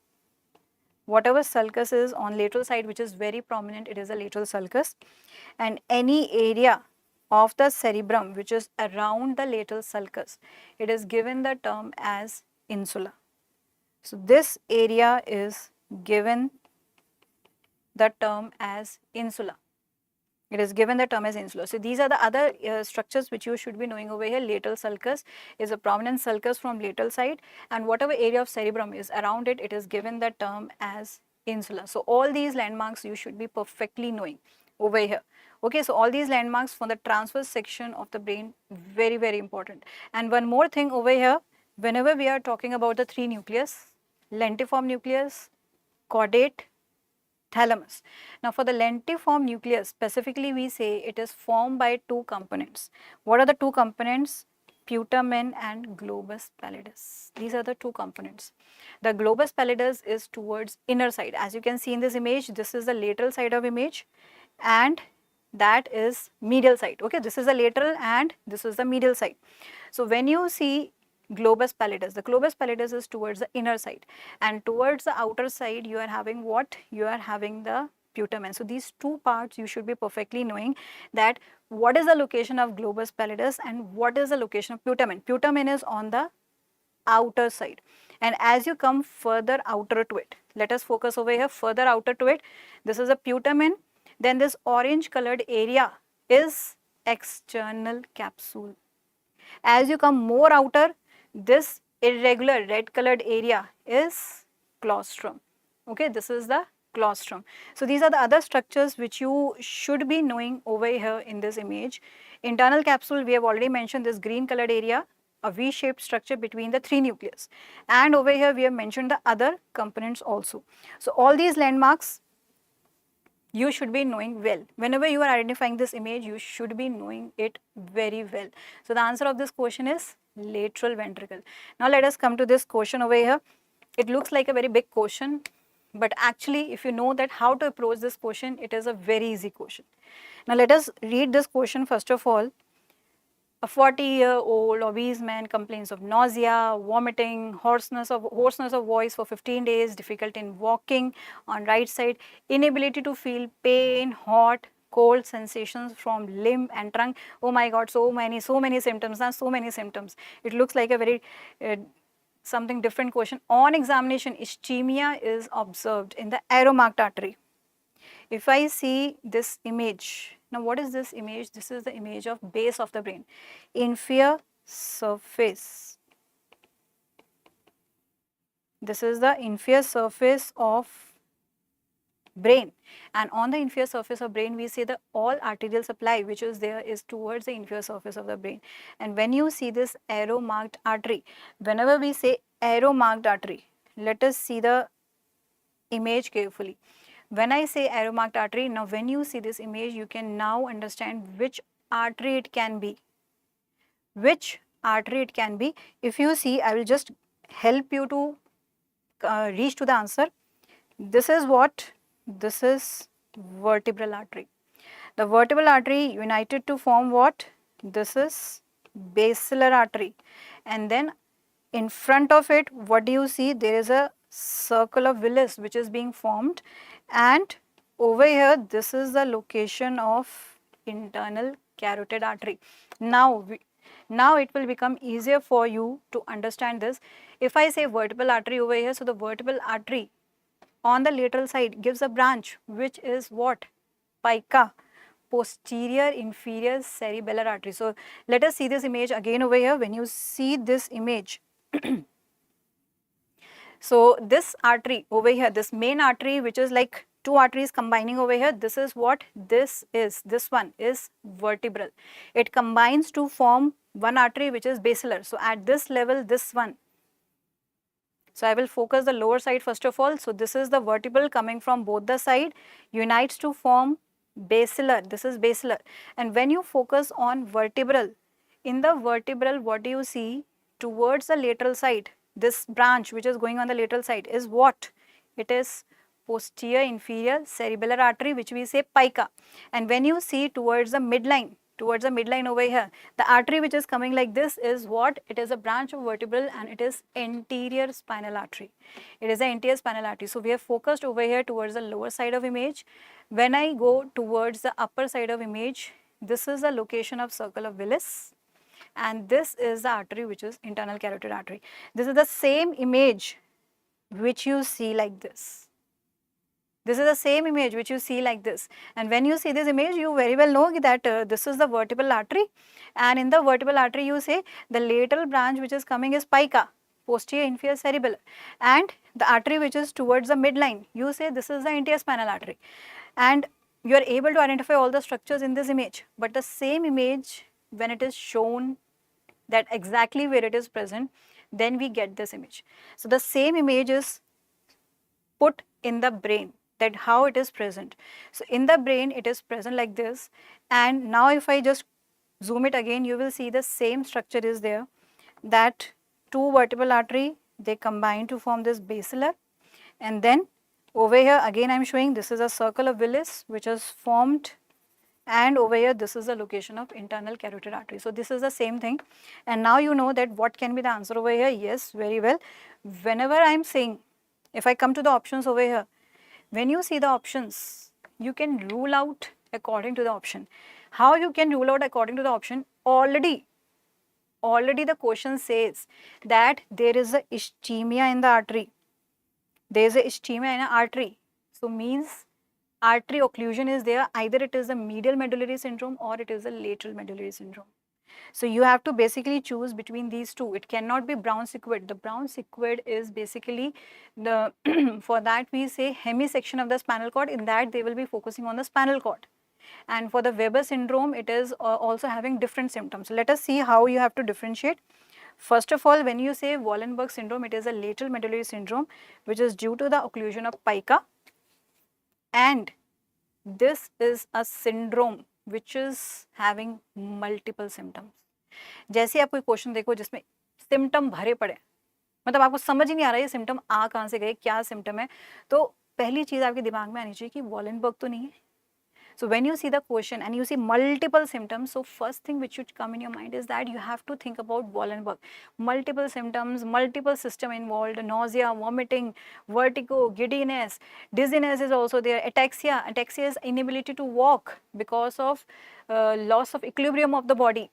Whatever sulcus is on lateral side which is very prominent, it is a lateral sulcus. And any area of the cerebrum which is around the lateral sulcus, it is given the term as insula. So this area is given the term as insula. It is given the term as insula. So these are the other structures which you should be knowing over here. Lateral sulcus is a prominent sulcus from lateral side, and whatever area of cerebrum is around it, it is given the term as insula. So all these landmarks you should be perfectly knowing over here. Okay, so all these landmarks from the transverse section of the brain, very, very important. And one more thing over here, whenever we are talking about the three nucleus, lentiform nucleus, caudate, thalamus. Now for the lentiform nucleus, specifically we say it is formed by two components. What are the two components? Putamen and globus pallidus. These are the two components. The globus pallidus is towards inner side. As you can see in this image, this is the lateral side of image and that is medial side. Okay, this is the lateral and this is the medial side. So when you see globus pallidus, the globus pallidus is towards the inner side, and towards the outer side you are having what? You are having the putamen. So these two parts you should be perfectly knowing, that what is the location of globus pallidus and what is the location of putamen. Putamen is on the outer side, and as you come further outer to it, let us focus over here, further outer to it, this is a putamen. Then this orange colored area is external capsule. As you come more outer, this irregular red colored area is claustrum. Okay, this is the claustrum. So these are the other structures which you should be knowing over here in this image. Internal capsule, we have already mentioned this green colored area, a V-shaped structure between the three nucleus, and over here we have mentioned the other components also. So all these landmarks you should be knowing well. Whenever you are identifying this image, you should be knowing it very well. So the answer of this question is lateral ventricle. Now let us come to this question over here. It looks like a very big question, but actually if you know that how to approach this question, it is a very easy question. Now let us read this question first of all. A 40-year-old obese man complains of nausea, vomiting, hoarseness of voice for 15 days, difficulty in walking on right side, inability to feel pain, hot, cold sensations from limb and trunk. Oh my God, so many symptoms, so many symptoms. It looks like a very something different question. On examination, ischemia is observed in the aeromarked artery. If I see this image, now what is this image? This is the image of base of the brain, inferior surface. This is the inferior surface of brain, and on the inferior surface of brain we say the all arterial supply which is there is towards the inferior surface of the brain. And when you see this arrow marked artery, whenever we say arrow marked artery, let us see the image carefully. When I say arrow marked artery, now when you see this image, you can now understand which artery it can be. Which artery it can be. If you see, I will just help you to reach to the answer. This is what? This is vertebral artery. The vertebral artery united to form what? This is basilar artery. And then in front of it, what do you see? There is a circle of Willis which is being formed, and over here this is the location of internal carotid artery. Now it will become easier for you to understand this. If I say vertebral artery over here, so the vertebral artery on the lateral side gives a branch which is what? Pica, posterior inferior cerebellar artery. So let us see this image again over here. When you see this image, so this artery over here, this main artery which is like two arteries combining over here, this is what this is. This one is vertebral. It combines to form one artery which is basilar. So at this level, this one. So I will focus the lower side first of all. So this is the vertebral coming from both the side, unites to form basilar. This is basilar. And when you focus on vertebral, in the vertebral, what do you see? Towards the lateral side, this branch which is going on the lateral side is what? It is posterior inferior cerebellar artery, which we say pica. And when you see towards the midline over here, the artery which is coming like this is what? It is a branch of vertebral, and it is anterior spinal artery. It is the anterior spinal artery. So we have focused over here towards the lower side of image. When I go towards the upper side of image, this is the location of circle of Willis, and this is the artery which is internal carotid artery. This is the same image which you see like this. This is the same image which you see like this. And when you see this image, you very well know that this is the vertebral artery. And in the vertebral artery, you say the lateral branch which is coming is pica, posterior inferior cerebellar. And the artery which is towards the midline, you say this is the anterior spinal artery. And you are able to identify all the structures in this image. But the same image, when it is shown that exactly where it is present, then we get this image. So the same image is put in the brain, that how it is present. So in the brain it is present like this, and now if I just zoom it again, you will see the same structure is there, that two vertebral artery, they combine to form this basilar. And then over here again I am showing this is a circle of Willis which is formed, and over here this is the location of internal carotid artery. So this is the same thing. And now you know that what can be the answer over here. Yes, very well. Whenever I am saying, if I come to the options over here, when you see the options, you can rule out according to the option. How you can rule out according to the option? Already the question says that there is a ischemia in the artery. There is a ischemia in an artery. So means artery occlusion is there. Either it is a medial medullary syndrome or it is a lateral medullary syndrome. So you have to basically choose between these two. It cannot be brown sequoid. The brown sequoid is basically the for that we say hemisection of the spinal cord. In that they will be focusing on the spinal cord. And for the Weber syndrome, it is also having different symptoms. So let us see how you have to differentiate. First of all, when you say Wallenberg syndrome, it is a lateral medullary syndrome which is due to the occlusion of pica, and this is a syndrome which is having multiple symptoms. जैसे आप कोई question देखो जिसमें symptom भरे पड़े, मतलब आपको समझ ही नहीं आ रहा है ये सिम्टम आ कहाँ से गए, क्या सिम्टम है, तो पहली चीज़ आपके दिमाग में आनी चाहिए कि वॉलेनबर्ग तो नहीं है. So when you see the question and you see multiple symptoms, so first thing which should come in your mind is that you have to think about Wallenberg. Multiple symptoms, multiple system involved, nausea, vomiting, vertigo, giddiness, dizziness is also there, ataxia. Ataxia is inability to walk because of loss of equilibrium of the body.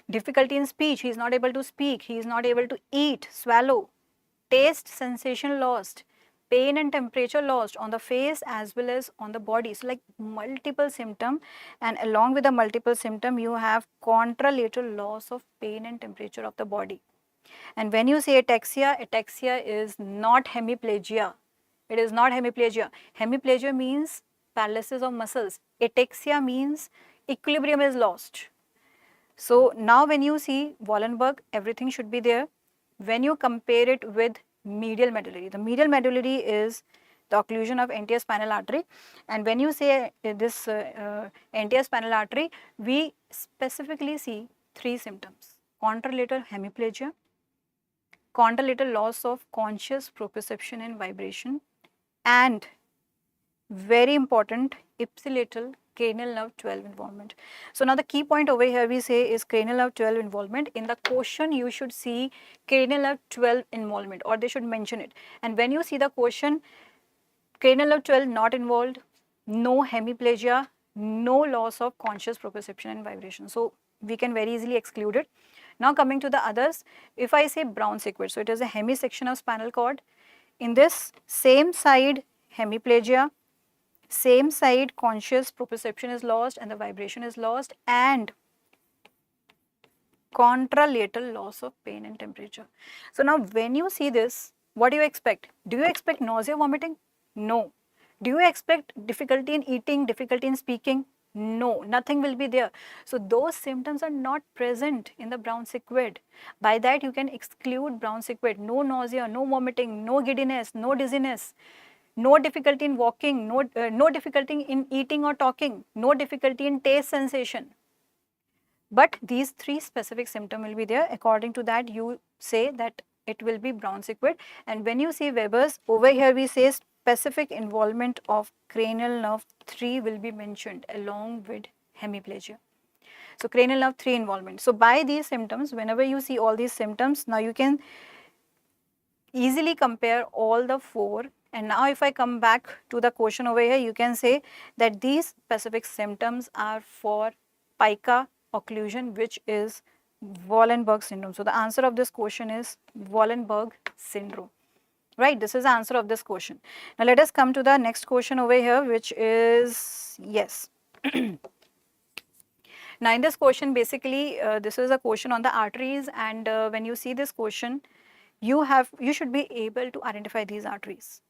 Difficulty in speech, he is not able to speak, he is not able to eat, swallow, taste sensation lost, pain and temperature lost on the face as well as on the body. So like multiple symptom, and along with the multiple symptom you have contralateral loss of pain and temperature of the body. And when you say ataxia, ataxia is not hemiplegia. It is not hemiplegia. Hemiplegia means paralysis of muscles. Ataxia means equilibrium is lost. So now when you see Wallenberg, everything should be there. When you compare it with medial medullary, the medial medullary is the occlusion of anterior spinal artery, and when you say this anterior spinal artery, we specifically see three symptoms. contralateral hemiplegia, contralateral loss of conscious proprioception and vibration, and very important, ipsilateral cranial nerve 12 involvement. So now the key point over here we say is cranial nerve 12 involvement. In the question you should see cranial nerve 12 involvement, or they should mention it. And when you see the question, cranial nerve 12 not involved, no hemiplegia, no loss of conscious proprioception and vibration. So we can very easily exclude it. Now coming to the others, if I say Brown sequence, so it is a hemisection of spinal cord. In this same side hemiplegia, same side conscious proprioception is lost and the vibration is lost, and contralateral loss of pain and temperature. So now when you see this, what do you expect? Do you expect nausea, vomiting? No. Do you expect difficulty in eating, difficulty in speaking? No, nothing will be there. So those symptoms are not present in the Brown sequence. By that you can exclude Brown sequence. No nausea, no vomiting, no giddiness, no dizziness, no difficulty in walking, no difficulty in eating or talking, no difficulty in taste sensation. But these three specific symptoms will be there. According to that, you say that it will be Brown sequence. And when you see Weber's, over here we say specific involvement of cranial nerve 3 will be mentioned along with hemiplegia. So cranial nerve 3 involvement. So by these symptoms, whenever you see all these symptoms, now you can easily compare all the four. And now if I come back to the question over here, you can say that these specific symptoms are for pica occlusion, which is Wallenberg syndrome. So the answer of this question is Wallenberg syndrome. Right, this is the answer of this question. Now let us come to the next question over here, which is, yes. Now in this question, basically this is a question on the arteries, and when you see this question, you should be able to identify these arteries.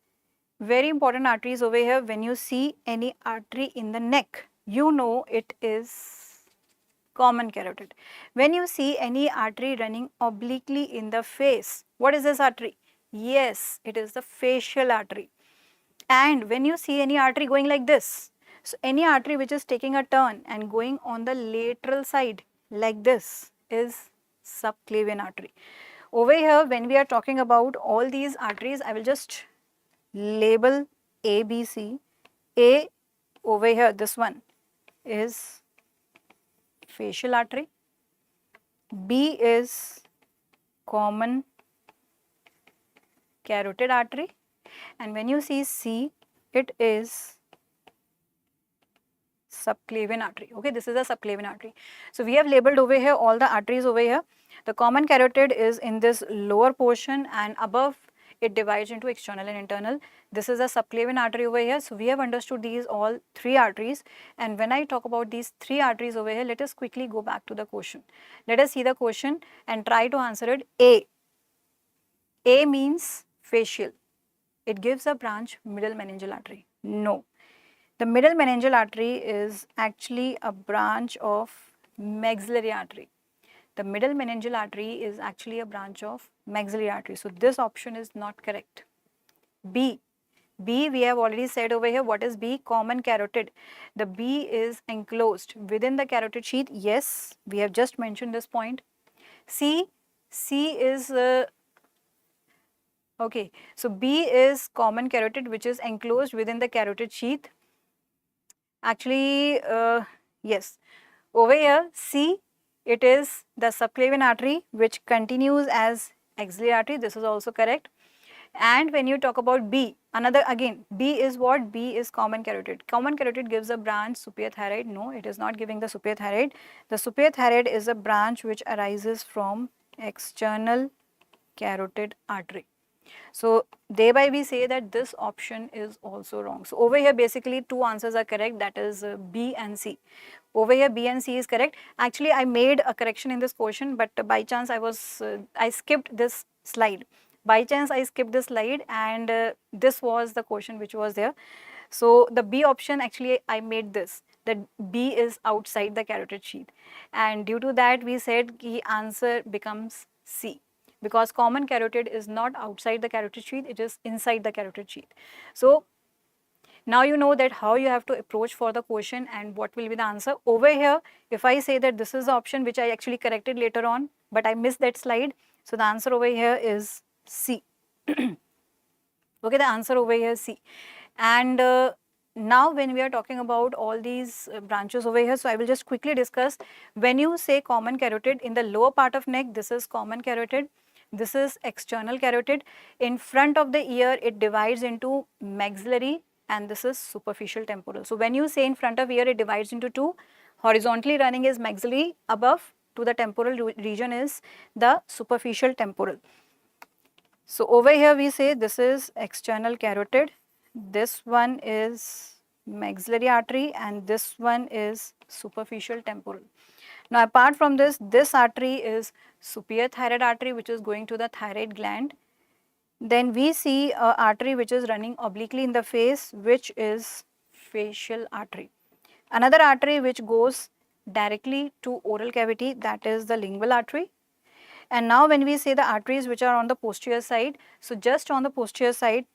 Very important arteries over here. When you see any artery in the neck, you know it is common carotid. When you see any artery running obliquely in the face, what is this artery? Yes, it is the facial artery. And when you see any artery going like this, so any artery which is taking a turn and going on the lateral side like this is subclavian artery. Over here, when we are talking about all these arteries, I will just label A, B, C. A over here, this one is facial artery. B is common carotid artery. And when you see C, it is subclavian artery. Okay, this is a subclavian artery. So we have labeled over here all the arteries over here. The common carotid is in this lower portion, and above it divides into external and internal. This is a subclavian artery over here. So we have understood these all three arteries. And when I talk about these three arteries over here, let us quickly go back to the question. Let us see the question and try to answer it. A means facial. It gives a branch middle meningeal artery. No. The middle meningeal artery is actually a branch of maxillary artery. The middle meningeal artery is actually a branch of maxillary artery. So this option is not correct. B. B, we have already said over here, what is B? Common carotid. The B is enclosed within the carotid sheath. Yes, we have just mentioned this point. C is okay, so B is common carotid, which is enclosed within the carotid sheath. Actually, yes, over here C, it is the subclavian artery which continues as axillary artery. This is also correct. And when you talk about B, another again, B is what? B is common carotid. Common carotid gives a branch superior thyroid. No, it is not giving the superior thyroid. The superior thyroid is a branch which arises from external carotid artery. So thereby we say that this option is also wrong. So over here basically two answers are correct, that is B and C. Over here B and C is correct. Actually I made a correction in this question, but by chance I skipped this slide. By chance I skipped this slide, and this was the question which was there. So the B option, actually I made this, that B is outside the carotid sheath, and due to that we said the answer becomes C, because common carotid is not outside the carotid sheath, it is inside the carotid sheath. So Now you know that how you have to approach for the question and what will be the answer. Over here, if I say that this is the option which I actually corrected later on, but I missed that slide, so the answer over here is C. Okay, the answer over here is C. And now when we are talking about all these branches over here, so I will just quickly discuss. When you say common carotid, in the lower part of neck, this is common carotid. This is external carotid. In front of the ear, it divides into maxillary, and this is superficial temporal. So when you say in front of ear, it divides into two. Horizontally running is maxillary, above to the temporal region is the superficial temporal. So over here we say this is external carotid, this one is maxillary artery, and this one is superficial temporal. Now apart from this, this artery is superior thyroid artery which is going to the thyroid gland. Then we see a artery which is running obliquely in the face, which is facial artery. Another artery which goes directly to oral cavity, that is the lingual artery. And now when we say the arteries which are on the posterior side, so just on the posterior side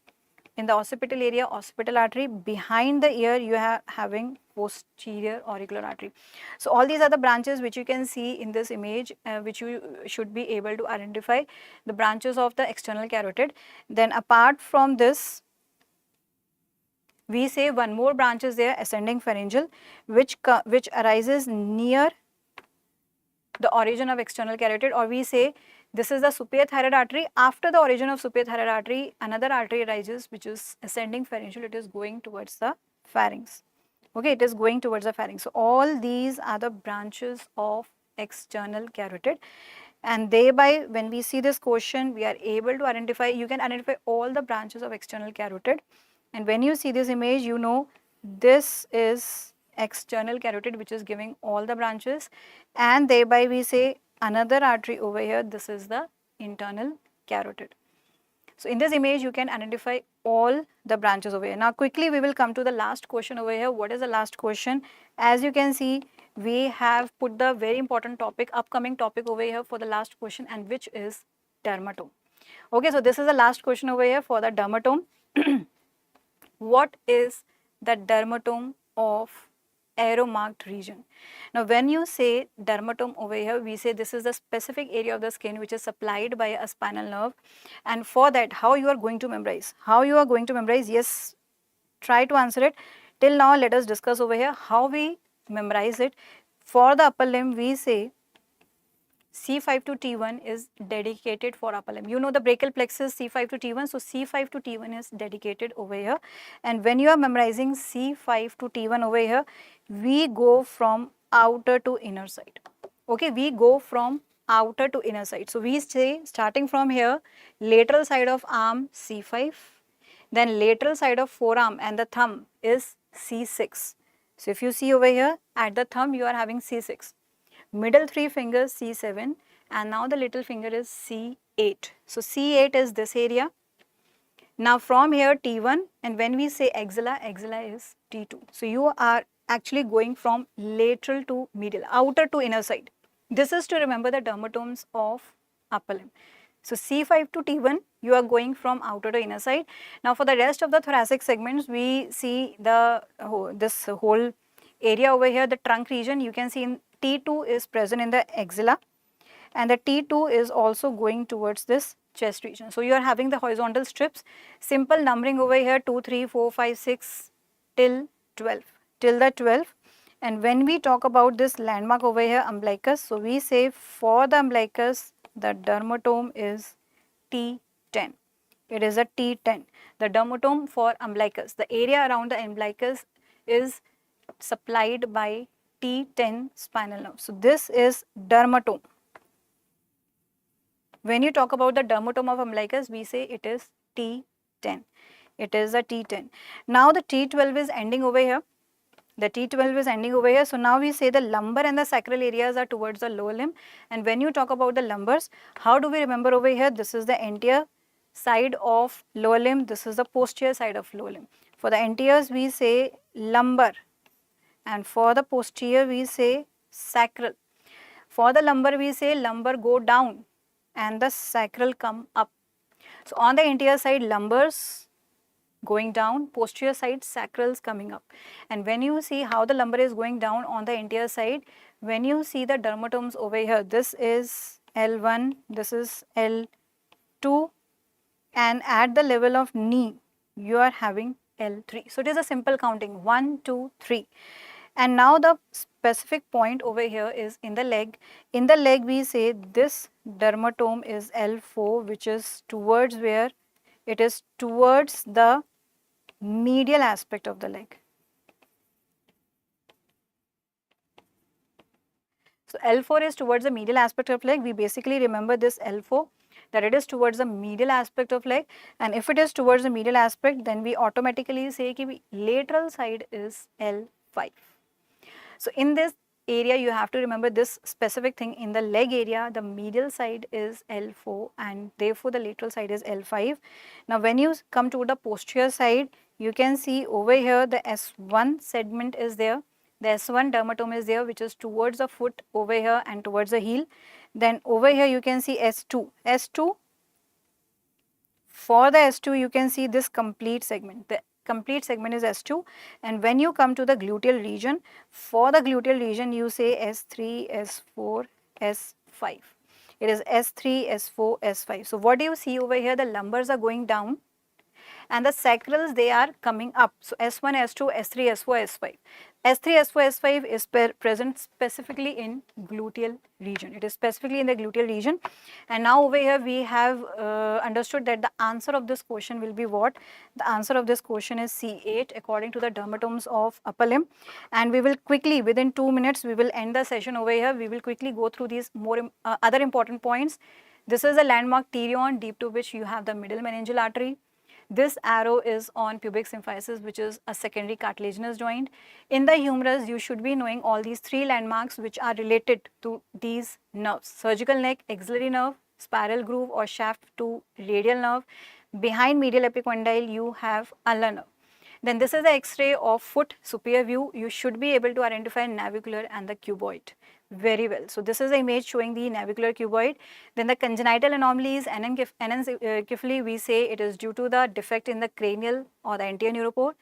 in the occipital area, occipital artery, behind the ear you are having posterior auricular artery. So all these are the branches which you can see in this image, which you should be able to identify the branches of the external carotid. Then apart from this, we say one more branch is there, ascending pharyngeal, which arises near the origin of external carotid, or we say this is the superior thyroid artery. After the origin of superior thyroid artery, another artery arises which is ascending pharyngeal. It is going towards the pharynx. Okay, it is going towards the pharynx. So all these are the branches of external carotid, and thereby when we see this question, we are able to identify, you can identify all the branches of external carotid. And when you see this image, you know this is external carotid which is giving all the branches, and thereby we say another artery over here, this is the internal carotid. So in this image you can identify all the branches over here. Now quickly we will come to the last question over here. What is the last question? As you can see, we have put the very important topic, upcoming topic over here for the last question, and which is dermatome. Okay, so this is the last question over here for the dermatome. What is the dermatome of arrow marked region? Now when you say dermatome over here, we say this is the specific area of the skin which is supplied by a spinal nerve. And for that, how you are going to memorize? How you are going to memorize? Yes, try to answer it. Till now let us discuss over here how we memorize it. For the upper limb, we say C5 to T1 is dedicated for upper limb. You know the brachial plexus C5 to T1, so C5 to T1 is dedicated over here. And when you are memorizing C5 to T1 over here, we go from outer to inner side. Okay, we go from outer to inner side. So we say starting from here, lateral side of arm C5, then lateral side of forearm and the thumb is C6. So if you see over here at the thumb, you are having C6. Middle three fingers C7, and now the little finger is C8. So C8 is this area. Now from here T1, and when we say axilla, axilla is T2. So you are actually going from lateral to medial, outer to inner side. This is to remember the dermatomes of upper limb. So C5 to T1, you are going from outer to inner side. Now for the rest of the thoracic segments, we see the this whole area over here, the trunk region. You can see in T2 is present in the axilla, and the T2 is also going towards this chest region. So you are having the horizontal strips, simple numbering over here 2, 3, 4, 5, 6 till 12, till the 12. And when we talk about this landmark over here, umbilicus, so we say for the umbilicus, the dermatome is T10. It is a T10. The dermatome for umbilicus, the area around the umbilicus is supplied by T10 spinal nerve. So this is dermatome. When you talk about the dermatome of umbilicus, we say it is T10. It is a T10. Now the T12 is ending over here. The T12 is ending over here. So now we say the lumbar and the sacral areas are towards the lower limb. And when you talk about the lumbars, how do we remember over here? This is the anterior side of lower limb. This is the posterior side of lower limb. For the anteriors, we say lumbar. And for the posterior, we say sacral. For the lumbar, we say lumbar go down and the sacral come up. So on the anterior side, lumbars, going down, posterior side sacrals coming up. And when you see how the lumbar is going down on the anterior side, when you see the dermatomes over here, this is L1, this is L2, and at the level of knee, you are having L3. So it is a simple counting, 1, 2, 3. And now the specific point over here is in the leg. In the leg, we say this dermatome is L4, which is towards where? It is towards the medial aspect of the leg. So L4 is towards the medial aspect of leg. We basically remember this L4, that it is towards the medial aspect of leg, and if it is towards the medial aspect, then we automatically say that lateral side is L5. So in this area, you have to remember this specific thing. In the leg area, the medial side is L4 and therefore the lateral side is L5. Now when you come to the posterior side, you can see over here the S1 segment is there. The S1 dermatome is there, which is towards the foot over here and towards the heel. Then over here you can see S2. S2, for the S2 you can see this complete segment. The complete segment is S2, and when you come to the gluteal region, for the gluteal region you say S3, S4, S5. It is S3, S4, S5. So what do you see over here? The lumbars are going down and the sacrals, they are coming up. So S1, S2, S3, S4, S5. S3, S4, S5 is present specifically in gluteal region. It is specifically in the gluteal region. And now over here we have understood that the answer of this question will be what? The answer of this question is C8 according to the dermatomes of upper limb. And we will quickly, within 2 minutes, we will end the session over here. We will quickly go through these more other important points. This is a landmark pterion, deep to which you have the middle meningeal artery. This arrow is on pubic symphysis, which is a secondary cartilaginous joint. In the humerus, you should be knowing all these 3 landmarks which are related to these nerves. Surgical neck, axillary nerve, spiral groove or shaft to radial nerve. Behind medial epicondyle, you have ulnar nerve. Then this is the X-ray of foot superior view. You should be able to identify navicular and the cuboid very well. So this is the image showing the navicular cuboid. Then the congenital anomalies, anencephaly, we say it is due to the defect in the cranial or the anterior neuropore.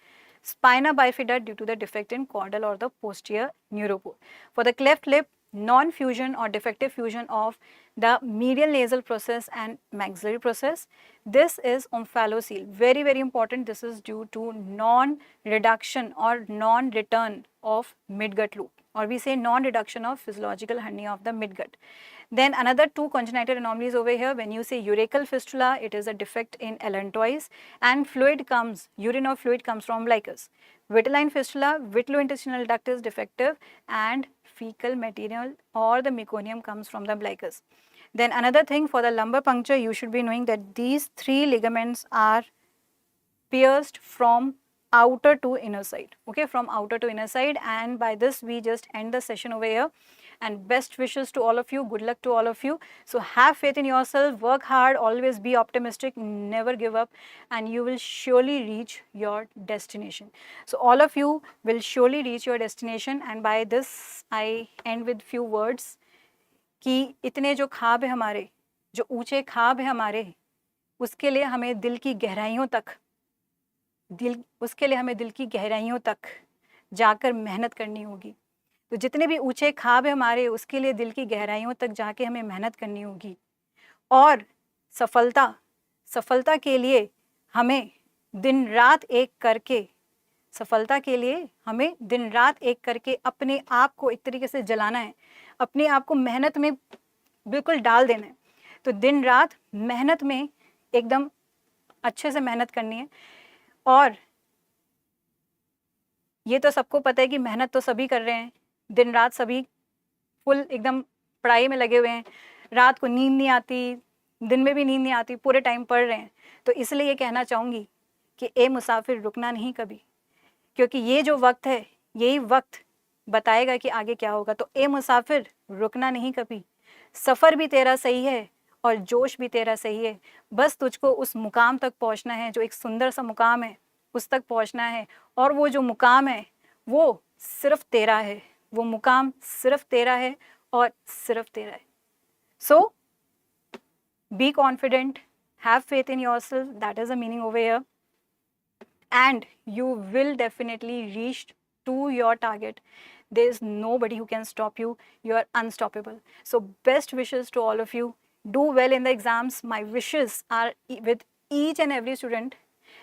Spina bifida due to the defect in caudal or the posterior neuropore. For the cleft lip, non-fusion or defective fusion of the medial nasal process and maxillary process. This is omphalocele, very, very important. This is due to non-reduction or non-return of midgut loop, or we say non-reduction of physiological hernia of the midgut. Then another 2 congenital anomalies over here. When you say urachal fistula, it is a defect in allantois, and fluid comes, urine or fluid comes from umbilicus. Vitelline fistula, vitellointestinal duct is defective, and fecal material or the meconium comes from the umbilicus. Then another thing, for the lumbar puncture, you should be knowing that these 3 ligaments are pierced from outer to inner side, okay, from outer to inner side. And by this we just end the session over here, and best wishes to all of you, good luck to all of you. So have faith in yourself, work hard, always be optimistic, never give up, and you will surely reach your destination. So all of you will surely reach your destination. And by this I end with few words कि इतने जो ख्वाब है हमारे, जो ऊंचे ख्वाब है हमारे, उसके लिए हमें दिल की गहराइयों तक जाकर मेहनत करनी होगी. तो जितने भी ऊंचे ख्वाब है हमारे, उसके लिए दिल की गहराइयों तक जाके हमें मेहनत करनी होगी. और सफलता के लिए हमें दिन रात एक करके अपने आप को एक तरीके से जलाना है, अपने आप को मेहनत में बिल्कुल डाल देना है. तो दिन रात मेहनत में एकदम अच्छे से मेहनत करनी है. और ये तो सबको पता है कि मेहनत तो सभी कर रहे हैं, दिन रात सभी फुल एकदम पढ़ाई में लगे हुए हैं, रात को नींद नहीं आती, दिन में भी नींद नहीं आती, पूरे टाइम पढ़ रहे हैं. तो इसलिए ये कहना चाहूँगी कि ए मुसाफिर रुकना नहीं कभी, क्योंकि ये जो वक्त है यही वक्त बताएगा कि आगे क्या होगा. तो ए मुसाफिर रुकना नहीं कभी, सफ़र भी तेरा सही है और जोश भी तेरा सही है. बस तुझको उस मुकाम तक पहुंचना है, जो एक सुंदर सा मुकाम है, उस तक पहुंचना है. और वो जो मुकाम है वो सिर्फ तेरा है, वो मुकाम सिर्फ तेरा है और सिर्फ तेरा है. So be confident, have faith in yourself, that is the meaning over here. and you will definitely reach to your target. There's nobody who can stop you. You are unstoppable. So best wishes to all of you. Do well in the exams. My wishes are with each and every student.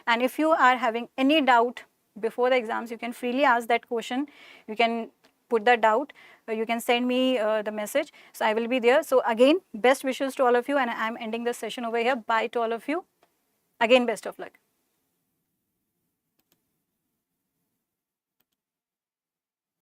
And if you are having any doubt before the exams, you can freely ask that question. You can put that doubt. You can send me the message. So I will be there. So again, best wishes to all of you. And I'm ending this session over here. Bye to all of you. Again, best of luck.